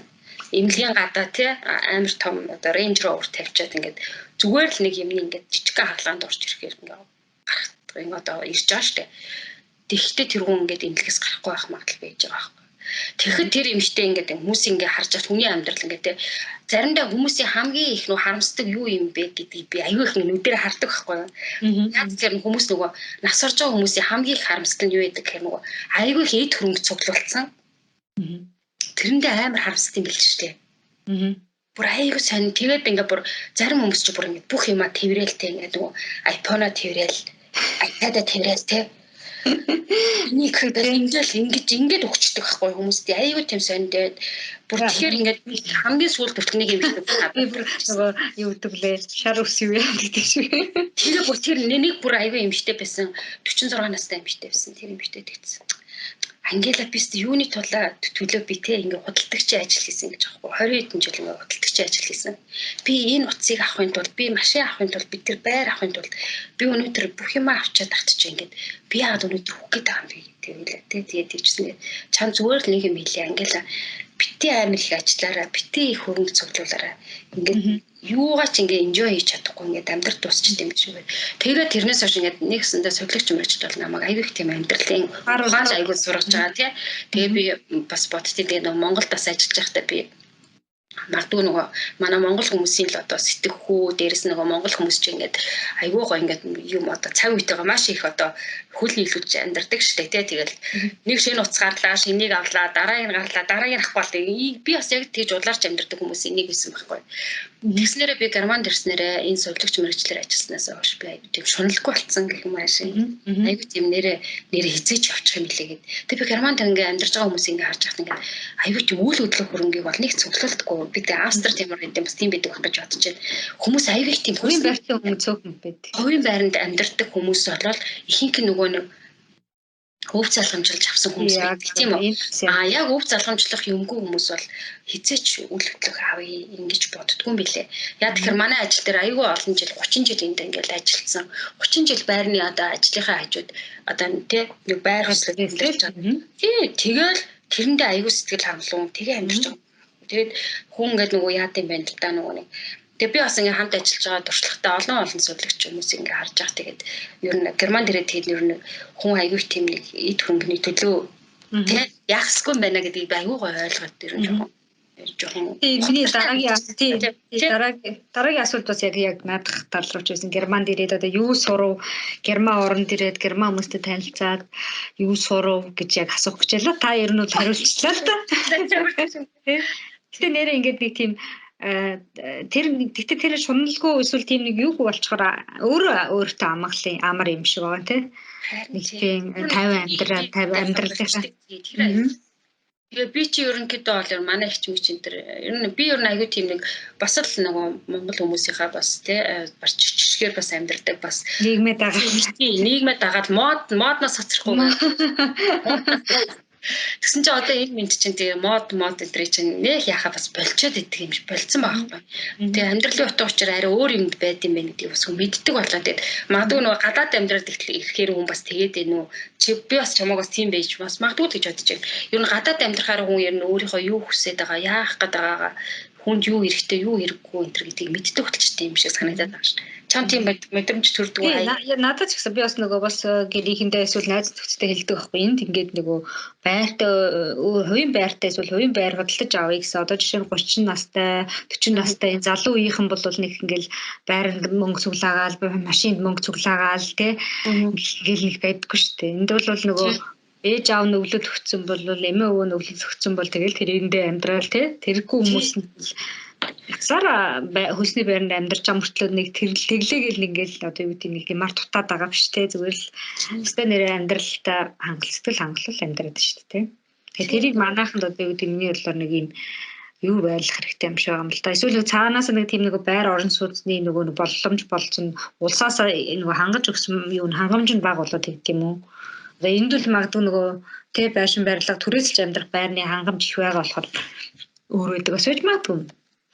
Эмнэлгийн гадаа тий амар том одоо Range Rover тавьчаад ингээд зүгээр л нэг юмний ингээд жижигхэн хаалганд орж ирэхээр ингээд гарах юм одоо ирж байгаа штэ. Тэгэхдээ тэр хүн ингээд эмнэлгээс гарахгүй байх магадлал байж байгаа байхгүй. Тэгэхэд тэр эмчтэй ингээд хүмүүс ингээд харж байгаа хүний амьдрал ингээд тий заримдаа хүмүүсийн хамгийн их нөө харамсдаг юу юм бэ гэдгийг би аюул их нүдээр хардаг байхгүй. Яг тэр хүмүүс нөгөө нас орж байгаа хүмүүсийн хамгийн их харамсдаг нь юу байдаг гэхээр нөгөө аюул их эд хөрөнгө цуглуулсан. Тэрэндээ амар харамсдаг юм биш үү? Бүр аягүй сонь тэгээд ингээ бүр зарим хүмүүс ч бүр ингээ бүх юма тэрвэрэлтэй ингээ нөгөө iPhone-а тэрвэрэл, iPad-а тэрвэрэл тэ. Энийг ингэж өгчдөг байхгүй хүмүүст аягүй тийм сонь тэгээд бүр тэгэхээр ингээ хамгийн сүүлд бүртгэнийг юм шиг би бүр нөгөө юу гэдэг лээ шар ус юу гэдэг шиг. Тэгээ бүр тэр нэг бүр аягүй юмштэй байсан 46 настай юмштэй байсан тэр юмштэй тэгсэн. Ангела бист юуны төлөө би те ингээ худалдагчийн ажил хийсэн гэж аахгүй 20 хэдэн жил ингээ худалдагчийн ажил хийсэн. Би энэ утсыг авахын тулд би машин авахын тулд би тэр байр авахын тулд би өнөөдөр бүх юм авчаад тагтчих ингээд би яагаад өнөөдөр хүүх гээд байгаа юм бэ гэвэл те тэгээд тийчсэн чам зүгээр л нэг юм хэлээ Ангела бити амар их ажиллаараа бити их хөрөнгө цуглуулаараа ингээд юугаа ч ингээ enjoy хийж чадахгүй ингээ амьдрал дуусчих юм шиг байна. Тэгээд тэрнээс хойш ингээ нэгсэндээ сувлагч мөрчд бол намайг аягүй их тийм амьдралын ухаан аягүй сургаж байгаа тий. Тэгээ би бас бодтыг тэгээ Монголд бас ажиллаж байхдаа би магадгүй нөгөө манай монгол хүмүүсийн л одоо сэтгэхүй дээрэс нөгөө монгол хүмүүс чинь ингээд аягүй гоо ингээд юм одоо цаг үетэйгээ маш их одоо хөл нийлүүлж амьдардаг штэ тий. Тэгэл нэг шинэ утас гарлаа, шинийг авлаа, дараагийн гарлаа, дараагийн авахгүй л би бас яг тэгж улаарч амьдардаг хүмүүс энийг байсан байхгүй. Тэгснээрээ би Германд ирснээрээ энэ сувлагч мэрэгчлэр ажилласнаас хойш би аягүй тийм шуналгүй болсон гэх юм ааш. Аягүй тийм нэрээ хизээч явчих юм лээ гэд. Тэг би Германд ингээ амьдарч байгаа хүмүүс ингээ харж байхад ингээ аягүй тийм үйл хөдлөх хөрөнгийг бол нэг цуглуулдаггүй. Би тэг Австрид ямар гэдэг бас тийм байдаг байх гэж бодож байна. Хүмүүс аягүй их тийм хувийн байртай хүмүүс цөөхөн байдаг. Хувийн байранд амьдардаг хүмүүс болол ихэнх нөгөө нэг өв залгамжилж авсан хүмүүс байдаг тийм үү? Яг өв залгамжлах юмгүй хүмүүс бол хизээч үйл хөдлөх авъя ингэж боддггүй юм билэ. Яг тэгэхээр манай ажил дээр аягүй олон жил 30 жил энд ингээл ажилласан. 30 жил байрны одоо ажлынхаа хажууд одоо тий нэг байр хөслөж амьдарч байгаа. Тий тэгэл тэрэндээ аягүй сэтгэл хангалуун тэгээ амьдарч байгаа. Тэгээд хүн ингээд нөгөө яат юм байна л да нөгөө нэг. Тэгээ би бас ингээм хамт ажиллаж байгаа туршлагатай олон сувлагч хүмүүс ингээ харж байгаа. Тэгээд ер нь Германд ирээд тэгээд ер нь хүн аягүй тийм нэг эд хөрөнгөний төлөө тий яахсгүй юм байна гэдгийг би аягүй гоё ойлгоод ер нь жоохон миний дараагийн асуулт бас яг наадах талрууч байсан. Германд ирээд одоо юу сурав? Герман оронд ирээд герман хүмүүстэй танилцаад юу сурав гэж яг асуух гэж байлаа. Та ер нь бол хариулчлаа л да. Гэтэ нэрээ ингээд нэг тийм тэр тэгтээ тэр шуналгүй эсвэл тийм нэг юу болчоор өөртөө амгалан амар юм шиг байгаа тий. Тийм 50 амьдралынхаа. Тэгээ би чи ерөнхийдөө бол манай ихч мич энэ төр ер нь би ер нь аягүй тийм нэг бас л нөгөө монгол хүмүүсийнхаа бас тий барччихгээр бас амьдрдаг бас нийгмээ дагаад модноос хоцрохгүй. Тэгсэн чинь одоо энэ минь чинь тэгээ мод энэ чинь нэх яхаа бас болчиход идэг юм шиг болцсон байгаа байхгүй. Тэгээ амьдралын утга учир арай өөр юм байд юм байна гэдгийг бас хүн мэддэг болоо. Тэгээд магадгүй нөгөө гадаад амьдралд ирэхээр хүн бас тэгээд энэ үү чи би бас чамайг бас тийм байж бас магадгүй гэж бодож байна. Ер нь гадаад амьдрахаар хүн ер нь өөрийнхөө юу хүсээд байгаа, яах гээд байгаагаа хүнд юу эрэхтэй, юу эрэхгүй энэ төр гэдгийг мэддэг болчихсон юм шиг санагдаад байгаа шин. Чам тийм мэдрэмж төрдөг аа. Надад ч гэсэн би бас нөгөө бас гэрийнхэндээ эсвэл найз нөхдөдтэй хэлдэг байхгүй. Энд ингээд нөгөө байртай хувийн байртай эсвэл хувийн байр худалдаж авъя гэсэн. Одоо жишээ нь 30 настай, 40 настай энэ залуу үеийнхэн бол нэг ингээл байранд мөнгө цуглаагаал, машинд мөнгө цуглаагаал тий. Ингээл нэг байдаггүй шүү дээ. Энд бол нөгөө ээж аав нүглэл өгсөн бол эмээ өвөө нүглэл өгсөн бол тэгэл тэрэндээ амьдрал тий. Тэргүй хүмүүс нь Сара хөлсний байранд амьдарч байгаа мөртлөө нэг тэглээгээл ингээл одоо юу гэдэг нэг юмар дутаад байгаа биш те зүгээр л өстэй нэрээ амьдралтай сэтгэл хангалуул амьдраад шүү дээ те. Тэгээ тэрийг манайханд одоо юу гэдэг миний бодлоор нэг юм юу байлах хэрэгтэй юм шиг байгаа юм л да. Эсвэл цаанаас нэг тийм нэг байр орон сууцны нөгөө боломж болсон улсаас нөгөө хангаж өгсөн юу хангамж нь бага болоод тэгт юм уу. Одоо энд бол магадгүй нөгөө те байшин барилга түрээсэлж амьдрах байрны хангамж их байгаа болохоор өөр үүдэг осож магадгүй.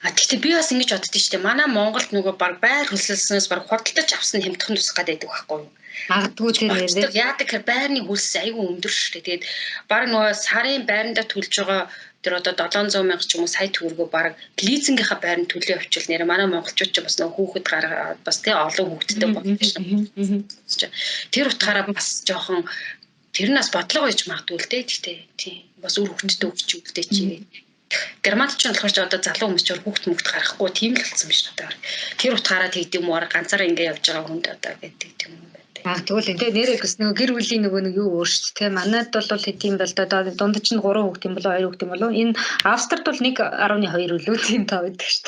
Гэхдээ би бас ингэж боддоо шүү дээ. Манай Монголд нөгөө баг байр хөлсөлснөөс баг худалдаж авсан хямдхан тусах гэдэг байхгүй юу? Магадгүй тийм ээ. Яадаг гэхээр байрны хөлс айгүй өндөр шүү дээ. Тэгээд баг нөгөө сарын байрандаа төлж байгаа тэр одоо 700 мянга ч юм уу сая төгрөгөө баг лизингийнхаа байранд төлөө авчвал нэрэ манай монголчууд ч бас нөгөө хүүхэд гаргаад бас тий олон хүүхэдтэй болно шүү. Тэр утгаараа бас жоохон тэр нас бодлого байж магадгүй л дээ. Гэхдээ тий бас үр хүүхэдтэй өгч үлдээ чи. Германд ч болохоор ч одоо залуу хүмүүс ч хүүхд мөхт гарахгүй тийм л болсон биш одоо. Тэр утгаараа тэгдэм үү ганцаараа ингэ явж байгаа хүнд одоо гэдэг юм байна. Тэгвэл энэ нэрээ гэс нөгөө гэр бүлийн нөгөө нэг юу өөр шүү дээ. Манайд бол хэдийн бол одоо дунд чинь 3 хүүхд юм болоо 2 хүүхд юм болоо. Энэ Австрид бол 1.2 үлээ тийм тав байдаг шүү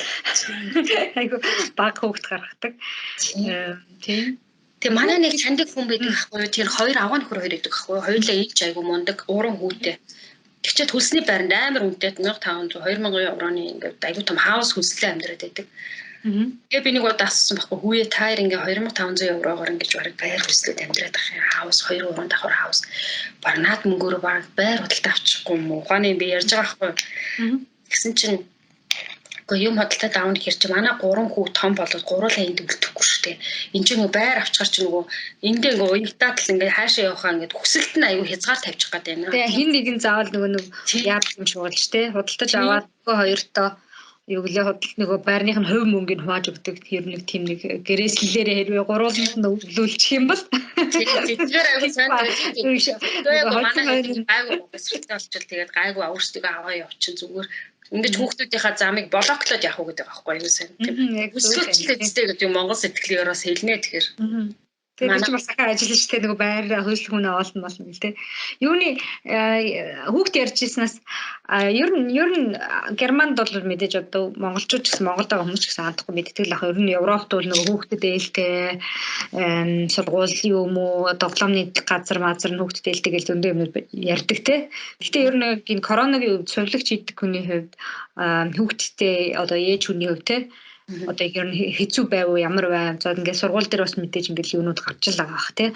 дээ. Айгу баг хүүхд гаргадаг. Тийм. Тэгээ манай нэг чандаг хүн байдаг ахгүй юу? Тэр 2 аваа нөхөр 2 байдаг ахгүй юу? Хоёулаа ээлж айгу мундаг ууран хүүтэй. Тэгчээд хөлсний байранд амар үнэтэй 1500 2000 евроны ингээд айгуу том хаус хөлслөө амьдраад байдаг. Тэгээ би нэг удаа асуусан байхгүй хүүе таар ингээ 2500 еврогоор ингэж бараг байр хөлслөд амьдраад ах юм. Хаус 2 3 давхар хаус. Баг наад мөнгөөр баг байр худалдаа авчихгүй юм уу? Ухааны би ярьж байгаа байхгүй. Тэгсэн чинь үгүй юм худалдаад аавна гэхэр чи манай 3 хүү том болоод 3 энд үлдэхгүй шүү дээ. Энд чинь нөгөө байр авчихар чи нөгөө эндээ нөгөө уягтаад л ингээ хаашаа явахаа ингээд хүсэлт нь аюу хязгаар тавьчих гээд байна. Тэгээ хин нэгэн заавал нөгөө яад юм шиг болж те худалдаж аваад хоёртоо юу гэлээ худалд нөгөө байрных нь хувь мөнгөний хувааж өгдөг тэр нэг тийм нэг гэрээслэлээрээ хэрвээ гурвууланд нь өвлүүлчих юм бол тэгэхээр аюу сайн дээ. Тэгээ манай гайгүй босролтой болчихвол тэгээд гайгүй өөрсдөө аваа явчин зүгээр ингэж хүүхдүүдийнхаа замыг блоклоод явах уу гэдэг байхгүй юу сайн. Өсвөлтэй гэдэг юм Монгол сэтгэлээр бас хэлнэ тэгэхээр. Тэгээд бас ахаа ажиллаж штэ нөгөө байраа хөлс хүнээ оолно болно гэл те. Юуны хүүхд ярьжсэнаас ер нь Германд бол мэдээж одоо монголчууд ч гэсэн Монголд байгаа хүмүүс ч гэсэн хандахгүй мэддэг л ах. Ер нь Европт бол нөгөө хүүхдэд ээлтэй сургууль юм уу тоглоомны газар хүүхдэд ээлтэй гэл зөндөө юмнууд ярьдаг те. Гэхдээ ер нь энэ коронавигийн үед сувлагч идэх хүний хувьд хүүхдтэй одоо ээж хүний хувьд те одоо ер нь хэцүү байв уу ямар байв за ингээд сургууль дээр бас мэдээж ингээд юунууд гарч л байгаа бах тий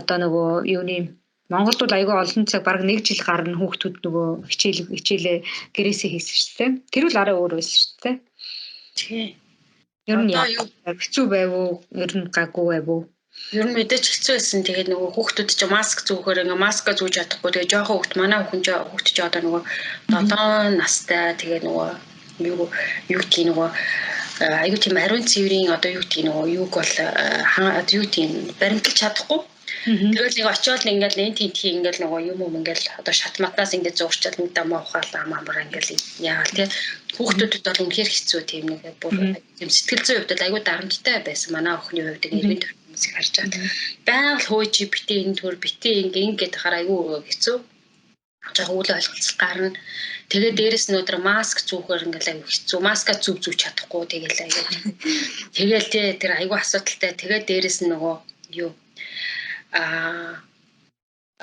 одоо нөгөө юуны Монголд бол айгүй олон цаг бараг 1 жил гарна хүүхдүүд нөгөө хичээлээ гэрээсээ хийсэн шүү дээ тэр үл арай өөр байсан шүү дээ тий ер нь хэцүү байв уу ер нь гайгүй байв уу ер нь мэдээж хэцүү байсан тэгээд нөгөө хүүхдүүд чи маск зүүхээр ингээ маска зүүж чадахгүй тэгээд жоохон хүүхд манай хүүхд чи одоо нөгөө 7 настай тэгээд нөгөө юу гэх нөгөө аюу тийм ариун цэврийн одоо юу гэдэг нөгөө юуг бол юу тийм баримталж чадахгүй. Тэгэл нэг очиод ингээл энэ тентхий ингээл нөгөө юм ингээл одоо шатматнаас ингээд зурчаад нэг дамаа ухаалаа амаар ингээл яагаад тий хүүхдүүдэд бол үнэхээр хэцүү тийм нэг бүр тийм сэтгэл зүйн хувьд аюу дарамттай байсан манай охины хувьд нэрмийн төр хүмүүсийг харж байгаа. Байгаль хөөж битээ энэ төр битээ ингээд хараа аюу хэцүү. жоо үл ойлголцол гарна. Тэгээд дээрэс нь өдөр маск зүүхээр ингээл аюу хэцүү. Маска зүв чадахгүй тэгээл аюу. Тэгээл тэр аюу асуудалтай. Тэгээд дээрэс нь нөгөө юу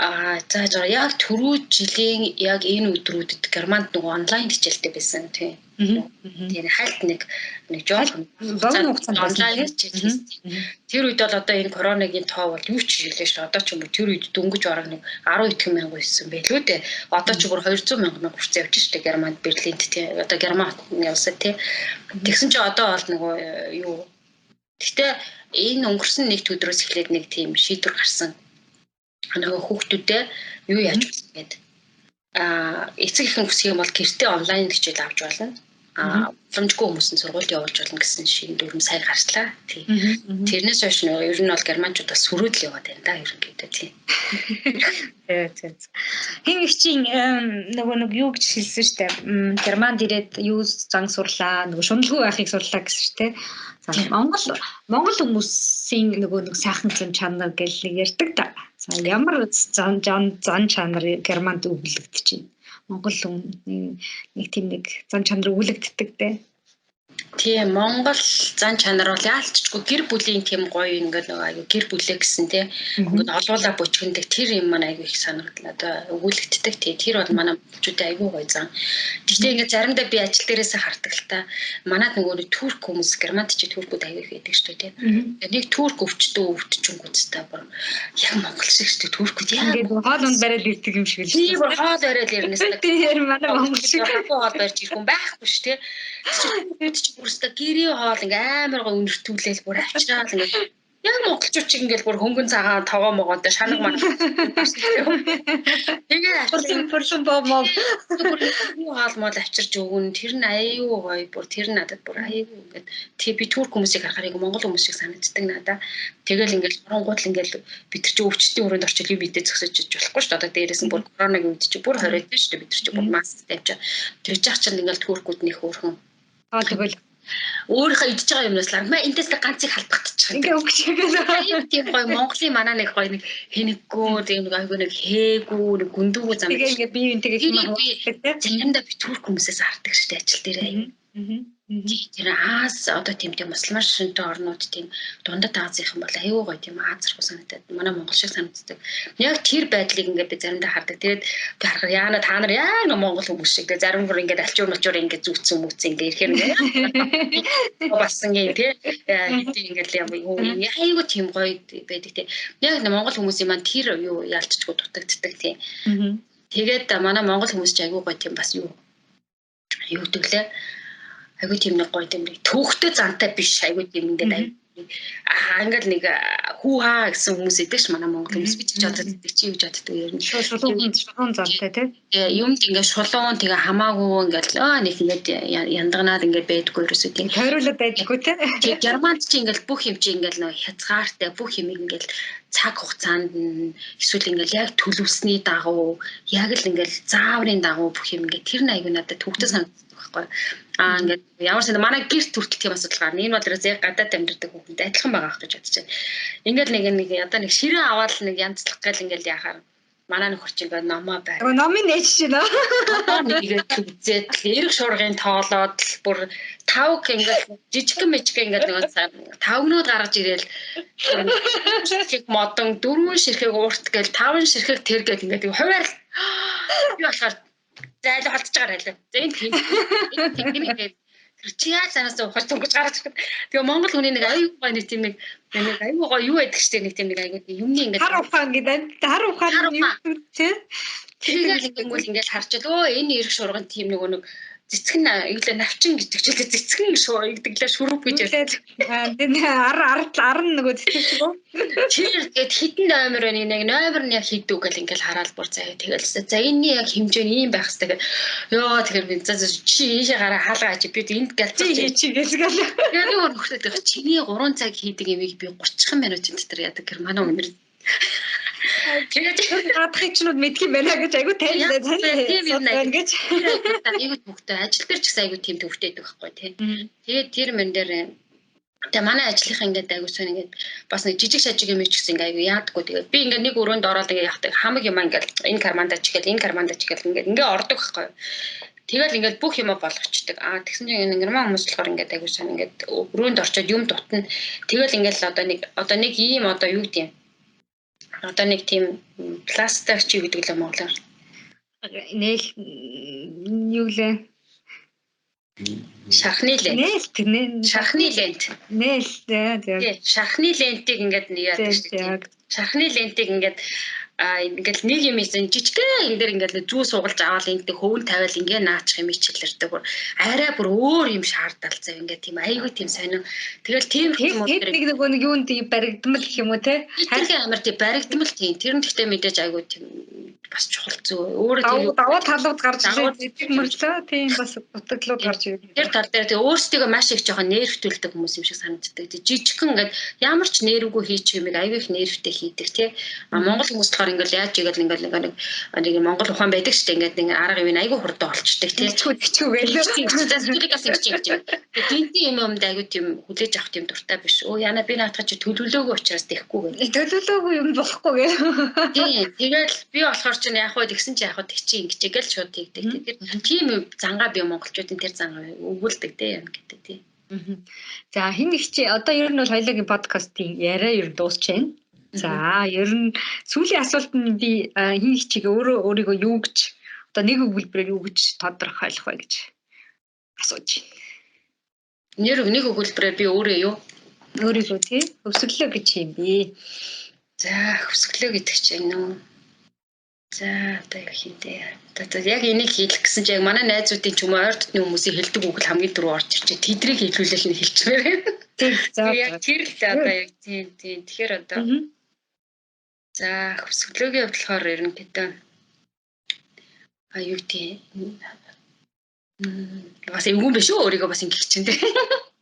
за яг түрүү жилийн яг энэ өдрүүдэд Германд нөгөө онлайн хичээлтэй байсан тийм. Тэр хальт нэг жоохон онлайн хичээл. Тэр үед бол одоо энэ коронавигийн тоо бол юу ч хэлээ шүү. Одоо ч юм уу тэр үед дөнгөж бараг нэг 12 мянган байсан байлгүй дээ. Одоо ч бүр 200 мянган хүрч явж штэ Германд, Берлинд тийм. Одоо Герман явсаа тийм. Тэгсэн чи одоо бол нөгөө юу. Гэхдээ энэ өнгөрсөн нэгд өдрөөс эхлээд нэг тийм шийдвэр гарсан. Нөгөө хүүхдүүдээ юу яаж болох гээд эцэг эхэн хүсэх юм бол гэртээ онлайн хичээл авч болно. Боломжгүй хүмүүсийн сургуульд явуулж болно гэсэн шийдвэр сайн гарчлаа. Тийм. Тэрнээс хойш нөгөө ер нь бол германчууд бас сөрөөдөл яваад байна да ерөнхийдөө тийм. Хин ихчийн нөгөө нэг юу гэж хэлсэн штэ. Германд ирээд юу зан сурлаа, нөгөө шуналгүй байхыг сурлаа гэсэн штэ. За Монгол хүмүүсийн нөгөө нэг сайхан зан чанар гэж нэг ярьдаг да. За ямар зан чанар Германд өвлөгдөж байна. Монгол хүн нэг тийм нэг зан чанар өвлөгддөг дээ. Тийм Монгол зан чанар бол яалтчгүй гэр бүлийн тийм гоё ингээд нөгөө аюу гэр бүлээ гэсэн тийм ингээд олуулаа бүчгэндэг тэр юм маань аюу их санагдлаа одоо өгүүлэгддэг тийм тэр бол манай бүчүүдээ аюу гоё зан. Гэхдээ ингээд заримдаа би ажил дээрээсээ хардаг л та манад нөгөө турк хүмүүс Германд ч туркууд аюу их байдаг шүү дээ тийм. Нэг турк өвчтөө өвтчөнгүүдтэй бүр яг монгол шиг шүү дээ туркууд яг ингээд хоол унд бариад ирдэг юм шиг л шүү. Тийм хоол бариад ирнэс. Тийм манай монгол шиг хоол барьж ирэх хүн байхгүй шүү тийм. Бүрстэ гэрийн хоол ингээ амар гоо өнөртүүлээл бүр авчраад ингээ яг монголчууд ч ингээл бүр хөнгөн цагаан тогоо могоонтой шанаг маань тэгээ авчирсан боо хоол мол авчирж өгөн тэр нь аюу гоё бүр тэр надад бүр аюу ингээд тий би турк хүмүүсийг харахаар яг монгол хүмүүс шиг санагддаг надаа тэгэл ингээл оронгууд л ингээл бид нар чи өвчтөний өрөөнд орчил юм бидээ зөксөж болохгүй шүү дээ одоо дээрээс нь бүр коронавигийн үед чи бүр хориод дээ шүү дээ бид нар чи бүр маск тавьчаа тэгж яах чинь ингээл туркууд нэх өөрхөн тэгвэл өөрийнхөө идж байгаа юмнаас л эндээс л ганцыг халбагдчих. Ингээ өгч байгаа. Тийм гоё Монголын манаа нэг гоё нэг хэнэггүй тийм нэг айгүй нэг хээгүү нэг гүндүүгүү зам. Тэгээ ингээ бие бинтэйгээ хэмээх. Заримдаа би турк хүмүүсээс хардаг шүү дээ ажил дээр аяа. Тэр Аз одоо тийм мусульман шинтэй орнууд тийм дундад Азийнхан бол аюу гоё тийм Аз зэрэг санагдаад манай монгол шиг санагддаг. Яг тэр байдлыг ингээд би заримдаа хардаг. Тэгээд би харахаар яана та нар яг монгол хүмүүс шиг тэгээд зарим бүр ингээд алчуур малчуур ингээд зүүцэн мүцэн ингээд ирэхээр ингээд басан гээ тий. Ингээд аюу тийм гоё байдаг тий. Яг монгол хүмүүсийн маань тэр юу ялцчгүй дутагддаг тий. Тэгээд манай монгол хүмүүс ч аюу гоё тийм бас юу гэвэл айгуу тийм нэг гоё тийм төвхтэй зантай биш айгуу тийм ингээд ингээл нэг хүү хаа гэсэн хүмүүс идэвч манай монгол хүмүүс би ч боддог чи юу гэж боддог юм шулуун зантай тий юмд ингээд шулуун тэгээ хамаагүй ингээд нэг ингээд яндаганаад ингээд байдгүй ерөөсөө тийм тойруулаад байдаггүй тий Германд чи ингээд бүх юм чи ингээд нэг хязгаартай бүх юм ингээд цаг хугацаанд эсвэл ингээд яг төлөвсний дагуу яг л ингээд зааврын дагуу бүх юм ингээд тэр нь айгуу надад төвхтэй санагддаг байхгүй ингээд ямар ч манай гэрт хүртэл тийм асуудал гарна. Энэ бол яг гадаад амьдардаг хүүхдэд адилхан байгаа гэж бодож байна. Ингээд нэг одоо нэг ширээ аваад нэг янзлах гал ингээд яхаар манай нөхөр чинь ингээд номоо байг. Номын нээж шина. Нэгээд үзээд эрг шуургын тоолоод бүр тавг ингээд жижигхэн мэжгэн ингээд нэг тавгнууд гаргаж ирээл ширхэг модон дөрвөн ширхэг уурт гээл таван ширхэг тэр гээл ингээд хуваар юу болохоор зайлуу холдож байгаа байлаа. За энэ тийм ингээд тэр чи яаж санаас ухаж тунгаж гараад ирэхэд тэгээ монгол хүний нэг аюу гой нэг тийм нэг аюу гой юу байдаг штэ нэг тийм нэг аюу юмний ингээд хар ухаан гэдэг хар ухаан юу тий тэгээд ингээд харж л энэ эрг шуурган тийм нэг цэцгэн иглээ навчин гэдэг ч үлээ цэцгэн игдэглээ шүрүүп гэж ярьдаг. Тэгээ ар нөгөө цэцэг шүү. Тэр гээд хитэн номер байна нэг номер нь яг хийдүү гэл ингээл хараад бүр заяа тэгэл за энэний яг хэмжээ нь ийм байх хэрэгтэй гэх. Йоо тэгэхээр би за чи ийшээ гараа хаалгаа чи би энд галзуу чи гэлгээл. Яг өөр хөртөд чиний 3 цаг хийдэг юмыг би 30 минутын дотор яадаг герман өнөр. Тэгээд гадахыг ч нүд мэдх юм байна гэж айгу тайлбар тань гэж айгу төвхтэй ажил дээр ч гэсэн айгу тийм төвхтэй байдаг байхгүй тий. Тэгээд тэр мэн дээр Тэгээ манай ажлынхаа ингээд айгуу сон ингээд бас нэг жижиг шажиг юм ч гэсэн ингээд айгуу яадаггүй. Тэгээд би ингээд нэг өрөөнд ороод ингээд явахдаг хамаг юм ингээд энэ карманда чигээл энэ карманда чигээл ингээд ордог байхгүй. Тэгэл ингээд бүх юм болгочдөг. Тэгсэн чинь нэрман хүмүүс болохоор ингээд айгуу сон ингээд өрөөнд орчоод юм дутна. Тэгэл ингээд одоо нэг ийм одоо юу гэдэг юм. Одоо нэг тийм пластик чи гэдэг л Монголоор. Нээл юу лээ? Шархны лент. Шархны лент. Нээл тий. Шархны лентийг ингээд нэг яадаг шүү дээ. Шархны лентийг ингээд нэг юм ийсэн жижигхэн энэ дэр ингээд зүү суулж аваад энтэй хөвөн тавиал ингээд наачих юм ичлэрдэг. Арай бүр өөр юм шаардалцаа ингээд тийм айгүй тийм сонин. Тэгэл тийм нэг юунд баригдмал гэх юм уу те? Хайрын амар тийм баригдмал тийм. Тэр нь гэхдээ мэдээж айгүй тийм бас чухал зөө. Өөрөө даваа талууд гарч ирээд мөрлөө тийм бас дутагдлууд гарч ирээд. Тэр тал дээр тийм өөрсдөө маш их жоохон нервтүүлдэг хүмүүс юм шиг санагддаг. Жижигхэн ингээд ямар ч нервгүй хийчих юмыг айгүй их нервтэй хийдэг тий. Монгол хүмүүс болохоор ингээд яаж игээл нэг Монгол ухаан байдаг шүү дээ. Ингээд нэг арга юм айгүй хурдан олчдаг тий. Чүгээл. Сэтгэлээс ингэж. Гинти юмд айгүй тийм хүлээж авах тийм дуртай биш. Яна би наадах чи төлөвлөөгүй учраас тэхгүй гэнэ. Төлөвлөөгүй юм болохгүй гэ. Тийм. Тэгэл би болохоор чинь яг хөө тэгсэн чи яг хөө тэг чи ингэжгээл шууд тэгдэг. Тэр тийм зангаа би монголчуудын тэр зангаа өгүүлдэг дээ юм гэдэг тий. За хин их чи одоо ер нь бол хоёулагийн подкастын яриа ер нь дуусч байна. За ер нь сүүлийн асуулт нь би хин их чиг өөрийгөө юу гэж одоо нэг өгүүлбэрээр юу гэж тодорхойлох вэ гэж асууж байна. Нэг өгүүлбэрээр би өөрийгөө тий өсөглөө гэж юм би. За өсөглөө гэдэг чинь нөө. За одоо хинтээ. Одоо яг энийг хийх гэсэн чинь яг манай найзуудын ч юм уу ойр дотны хүмүүсийн хэлдэг үг л хамгийн түрүү орж ирчээ. Тэдрийг хэлүүлэх нь хэлчихвэр. Тийм. За яг тэр л одоо яг тийм. Тэгэхээр одоо за өсөглөөгийн хувьд болохоор ерөнхийдөө юу тий. Бас эвгүй биш үү өөрийгөө бас ингэх чинь тий.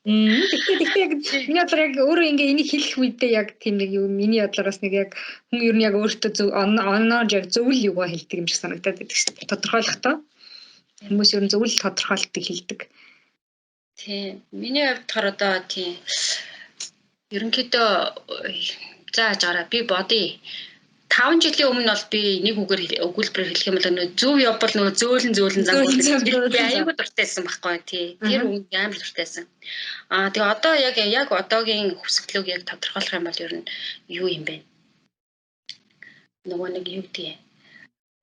Тэгэхээр яг миний бодлоор яг өөрөө ингээ энийг хэлэх үедээ яг тийм нэг юу миний бодлоор бас нэг яг хүн ер нь яг өөртөө зөв оноор яг зөвл юугаа хэлдэг юм шиг санагдаад байдаг шүү дээ. Тодорхойлохдоо хүмүүс ер нь зөвл тодорхойлтыг хэлдэг. Тийм. Миний хувьд болохоор одоо тийм ерөнхийдөө зааж гараа би бодъё. 5 жилийн өмнө бол би нэг өгүүлбэрээр хэлэх юм бол нөө зөв явбал нөө зөөлөн зангуулдаг. Би аюулгүй дуртайсан байхгүй тий. Тэр үнд амар дуртайсан. Тэгээ одоо яг одоогийн хөсөглөөг яг тодорхойлох юм бол ер нь юу юм бэ? Нөгөө нэг юу гэдэг.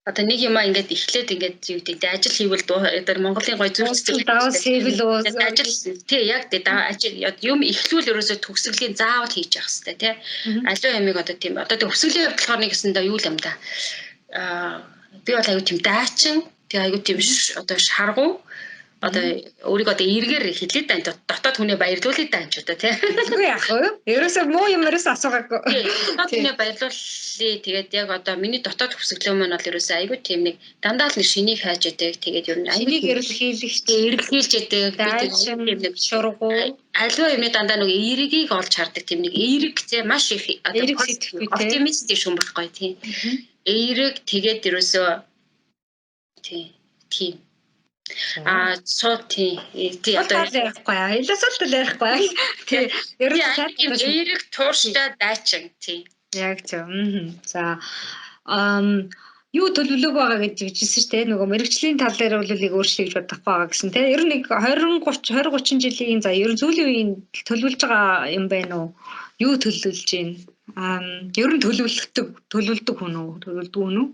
Одоо нэг юм ингээд эхлээд ингээд юу гэдэг ажил хийвэл одоо Монголын гой зүрх сэтгэл ажил тий яг юм эхлүүл ерөөсөө төгсгөлийн заавал хийж явах хэрэгтэй тий аливаа ямиг одоо тийм одоо төгсгөлийн хувьд болохоор нэг гэсэндээ юу л юм да би бол аюу тийм дайчин тий аюу тийм одоо шаргуу одоо өөрийгөө одоо эргээр хэлээд байна дотоод хүнээ баярлуулъя даа ч одоо тий. Үгүй яах вэ? Ерөөсөө муу юмрээс асуугаагүй. Дотоод хүнээ баярлуулъя. Тэгээд яг одоо миний дотоод хүсгэлөө маань бол ерөөсөө айгүй тийм нэг дандаа л нэг шинийг хайж яадаг. Тэгээд ер нь шинийг эргэлхийлж яадаг. Тийм нэг шургуу. Аливаа юмны дандаа нэг эергийг олж хардаг тийм нэг эерэг зэ маш их одоо оптимист шүү байхгүй тий. Эерэг тэгээд ерөөсөө тийм сууti одоо ярихгүй хэлээсэл ярихгүй тий эрэг тууштай дайчин тий яг зөв за юу төлөвлөг байгаа гэж хэлсэн шүү дээ нөгөө мэрэгчлийн тал дээр бол нэг өөрчлөж бодох байгаа гэсэн тий ер нь нэг 20 30 жилийн за ер нь сүүлийн үеийн төлөвлөж байгаа юм байна уу юу төлөвлөж байна ер нь төлөвлөдөг хүн үү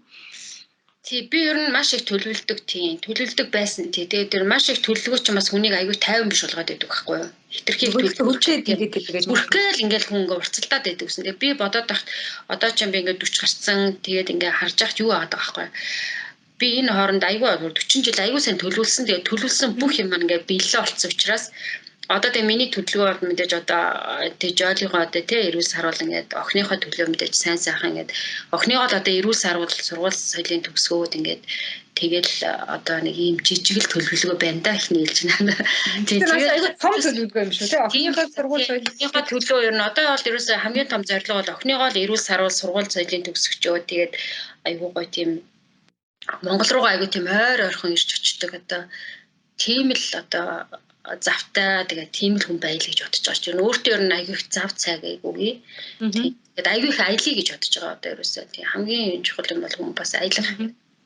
Тий би ер нь маш их төлөвлөдөг байсан тий. Тэгээд тэр маш их төлөвлөгөө ч бас хүнийг аягүй тайван биш болгоод байдаг байхгүй юу? Хитрхи төлөвлөж тэгээд бүрхгээл ингээл хүн ингээ урцалдаад байдаг гэсэн. Тэгээд би бодоод байхад одоо ч юм би ингээ 40 гарцсан тэгээд ингээ харж яхад юу аваад байгаа байхгүй юу? Би энэ хооронд аягүй 40 жил аягүй сайн төлөвлөсөн. Тэгээд төлөвлөсөн бүх юм ингээ биелээ болцсон учраас одоо тэгээ миний төлөвлөгөө мэдээж одоо тэг жоолигоо одоо тий эрүүл саруул ингээд охиныхоо төлөө мэдээж сайн сайхан ингээд охиныгоо л одоо эрүүл саруул сургууль соёлын төгсгөөд ингээд тэгэл одоо нэг ийм жижиг л төлөвлөгөө байна да их нийлж байна. Тэгээд том төлөвлөгөө юм шүү тий охиныхоо сургууль соёлынхаа төлөө ер нь одоо бол ерөөсөө хамгийн том зорилго бол охиныгоо л эрүүл саруул сургууль соёлын төгсгчөө тэгээд айгүй гоё тийм Монгол руугаа айгүй тийм ойрхон ирж очдөг одоо тийм л одоо завтай тэгээд тийм л хүн байл гэж бодож байгаа ч. Өөртөө ер нь аягүй их зав цаг айгуугүй. Тэгээд аягүй их аялье гэж бодож байгаа одоо ерөөсөө тийм хамгийн чухал юм бол хүн бас аялах.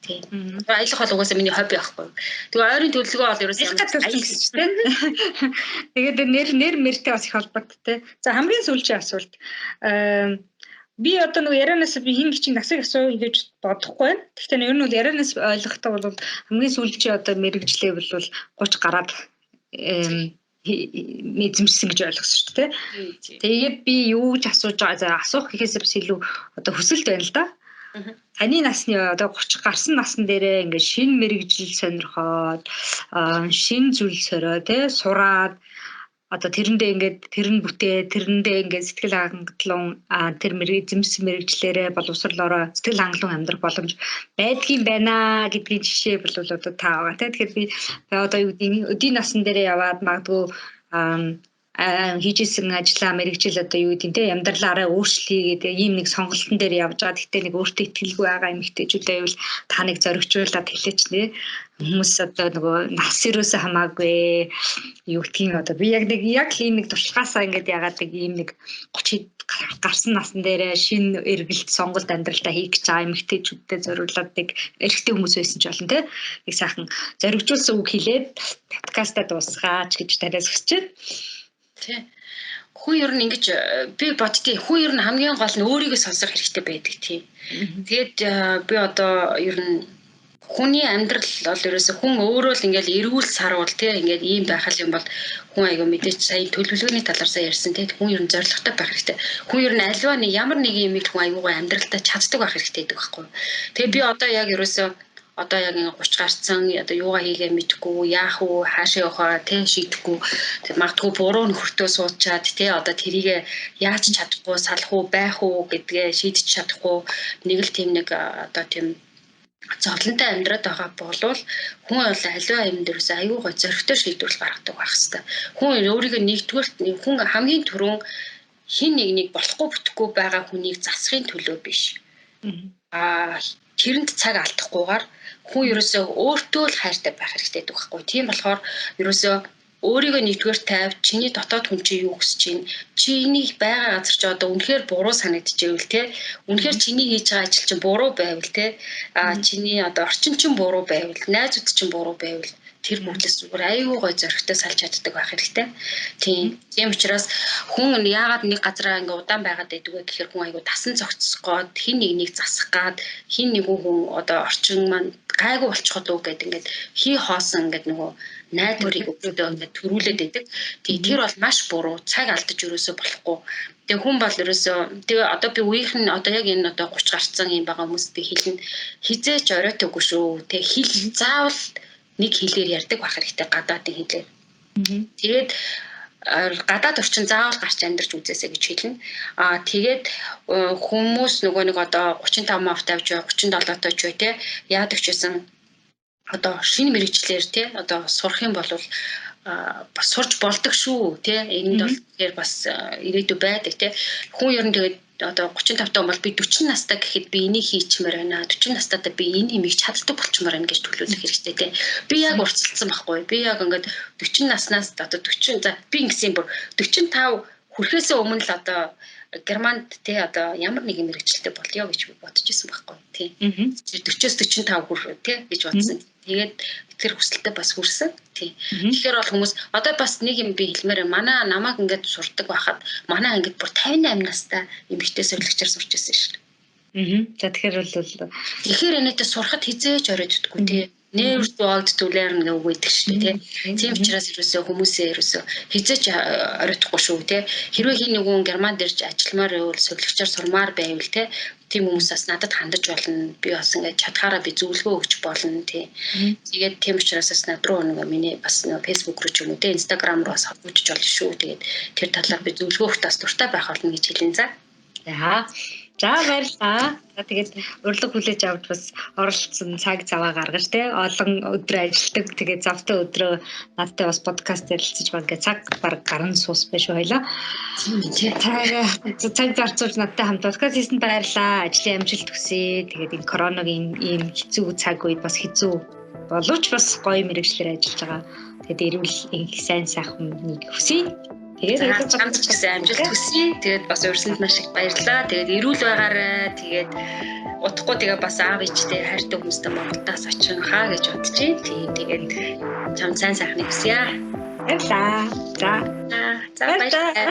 Тийм. Аялах бол угаасаа миний хобби байхгүй. Тэгээ ойрын төлөвлөгөө бол ерөөсөө аялах ч тийм. Тэгээд нэр мэртэй бас их холбоотой. За хамгийн сүүлийн асуулт. Би одоо нэг ярианаас би хин гिचиг насыг асуу гэж бодохгүй байна. Гэхдээ ер нь бол ярианаас ойлгохтой бол хамгийн сүүлийн одоо мэрэгжлээ бол 30 гараад эзэмшсэн гэж ойлгосон шүү дээ. Тэгээд би юу ч асууж байгаа. Асуух гэхээс бас илүү одоо хүсэлт байна л да. Таны насны одоо 30 гарсан насн дээрээ ингээд шинэ мэрэгжил сонирхоод шинэ зүйл сорио тий сураад одоо тэрэндээ ингээд тэрэн бүтээ тэрэндээ ингээд сэтгэл хангалуун тэр эзэмсэн мэрэгчлэрээ боловсрлороо сэтгэл хангалуун амьдрах боломж байдгийн байна гэдгийн жишээ бол одоо та байгаа тийм. Тэгэхээр би одоо юу гэдэг өдийн насн дээрээ яваад магадгүй хийжсэн ажлаа мэрэгжил одоо юу гэдэг тийм амьдралаараа өөрчлөе гэдэг ийм нэг сонголтын дээр явж байгаа. Гэхдээ нэг өөртөө итгэлгүй байгаа эмэгтэйчүүдээ бол та нэг зоригжуулаад хэлээч нэ. Хүмүүс одоо нөгөө нас өрөөсөө хамаагүй юу гэдгийг одоо би яг ийм нэг туршлагаасаа ингээд ягаад нэг ийм нэг 30 гарсан насн дээрээ шинэ эргэлт сонголт амьдралдаа хийх гэж байгаа эмэгтэйчүүдтэй зориулаад нэг эрэгтэй хүмүүс байсан ч болно тийм. Нэг сайхан зоригжуулсан үг хэлээд подкастаа дуусгаач гэж тариас хүсэж байна. Тий. Хүн ер нь ингэж би боддتي хүн ер нь хамгийн гол нь өөрийгөө сонсох хэрэгтэй байдаг тийм. Тэгээд би одоо ер нь хүний амьдрал бол ерөөсө хүн өөрөө л ингээл эрүүл саруул тий ингээд ийм байх юм бол хүн аяга мэдээч сая төлөвлөгөөний талаар сая ярьсан тий хүн ер нь зоригтой байх хэрэгтэй. Хүн ер нь альва нэг ямар нэг юм хүн аягаа амьдралдаа чаддаг байх хэрэгтэй гэдэг байхгүй. Тэгээ би одоо яг ерөөсө одоо яг 30 гарцсан одоо юугаа хийгээ мэдгүй яах вэ хаашаа явахаа тий шийдэхгүй магадгүй буруу нөхөртөө суучаад тий одоо тэрийг яаж чадахгүй салах уу байх уу гэдгээ шийдэж чадахгүй нэг л тийм нэг одоо тийм зовлонтой амьдраад байгаа болвол хүн бол аливаа юм дээрээс аюу гой зөрөгтэй шийдвэрл гаргадаг байх хэвээр. Хүн өөрийгөө нэгдүгээрт хүн хамгийн түрүүн хин нэг болохгүй бүтэхгүй байгаа хүнийг засахын төлөө биш. Тэрэнд цаг алдахгүйгээр хүн ерөөсөө өөртөө л хайртай байх хэрэгтэй гэдэг байхгүй. Тийм болохоор ерөөсөө өөрийгөө нэгдүгээр тавь, чиний дотоод хүн чи юу хүсэж чинь, чиний байгаа газар чи одоо үнэхээр буруу санагдчихэвэл те, үнэхээр чиний хийж байгаа ажил чинь буруу байвал те, чиний одоо орчин чинь буруу байвал, найзууд чинь буруу байвал тэр бүтлээс зүгээр аюу гой зөрөгтэй салж чаддаг байх хэрэгтэй. Тийм учраас хүн яагаад нэг газараа ингээ удаан байгаад байдаг вэ гэхээр хүн аюу дасан зогцсгоод хин нэг засах гад хин нэг хүн одоо орчин маань гайгүй болчиход уу гэд ингээд хий хоосон ингээд нөгөө найдварыг өгдөө ингээд төрүүлээд байдаг. Тэр бол маш буруу. Цаг алдаж өрөөсөө болохгүй. Тэгээ хүн бол ерөөсөө тэгээ одоо би үеийнх нь одоо яг энэ одоо 30 гарцсан юм байгаа хүмүүст би хэлнэ хизээч оройтойгүй шүү. Тэг хэл заавал нэг хэлээр ярьдаг байх хэрэгтэй гадаадын хэлээр. Тэгээд гадаад орчин заавал гарч амьдарч үзээсэй гэж хэлнэ. Тэгээд хүмүүс нөгөө нэг одоо 35 мав тавьж бай 37 тойч бай те яадаг ч байсан одоо шинэ мэрэгчлэр те одоо сурах юм бол бас сурж болдог шүү те энд бол тэгэхээр бас ирээдүй байдаг те хүн ер нь тэгээд одоо 35 таа бол би 40 настай гэхэд би энийг хийчмээр байна 40 настайдаа би энэ юмыг чаддаг болчмоор байна гэж төлөвлөх хэрэгтэй те би яг уртцсан байхгүй би яг ингээд 40 наснаас одоо 40 за би ингэсэн бүр 45 хүрэхээс өмнө л одоо Германд те одоо ямар нэгэн мэрэгчлэлтэй болёо гэж би бодож исэн байхгүй тий 40-с 45 хүр те гэж бодсон. Тэгээд тэр хүсэлтэд бас хүрсэн. Тий. Тэгэхээр бол хүмүүс одоо бас нэг юм би хэлмээр манай намайг ингээд сурдаг байхад манай ингээд бүр 58 настай эмэгтэй сувлагчаар сурч ирсэн шүү. За тэгэхээр бол энэтэй сурахад хизээж оройтдаггүй тий. Нэр зоогд түлээр нэг өгдөг шүү дээ тийм учраас ерөөсөө хүмүүсээ ерөөсөө хизээч оройтхгүй шүү те хэрвээ хий нэгэн германд ирж ажилламаар байвал сувлагчаар сурмаар байвал те тийм хүмүүсээс надад хандаж болно би бас ингээд чадхаараа би зөвлөгөө өгч болно тий тэгээд тийм учраас бас над руу нэг миний бас нэг фэйсбүүк рүү ч юм уу те инстаграм руу бас холбогдож болно шүү тэгээд тэр талаар би зөвлөгөө өгөх тас дуртай байх болно гэж хэлэн за баярлалаа. Тэгээд урилга хүлээж авч бас оролцсон цаг заваа гаргаж те олон өдрөө ажилладаг. Тэгээд завтай өдрөө надтай бас подкаст ярилцаж байгаа. Ингээд цаг баг гарна суус биш байлаа. Цаг зарцуулж надтай хамт подкаст хийсэн баярлалаа. Ажлын амжилт хүсье. Тэгээд энэ коронавигийн ийм хэцүү цаг үед бас хэцүү боловч бас гоё мэрэгчлэр ажиллаж байгаа. Тэгээд эрүүл их сайн сайхныг хүсье. Тэгээд чамд ч гэсэн амжилт хүсье. Тэгээд бас урьсанд маш их баярлалаа. Тэгээд эрүүл байгаарай. Тэгээд удахгүй тэгээ бас аав ээжтэй хайртай хүмүүстэй Монголдоос очин хаа гэж бодож байна. Тэгээд чамд сайн сайхныг хүсье. Баярлалаа. За баярлалаа.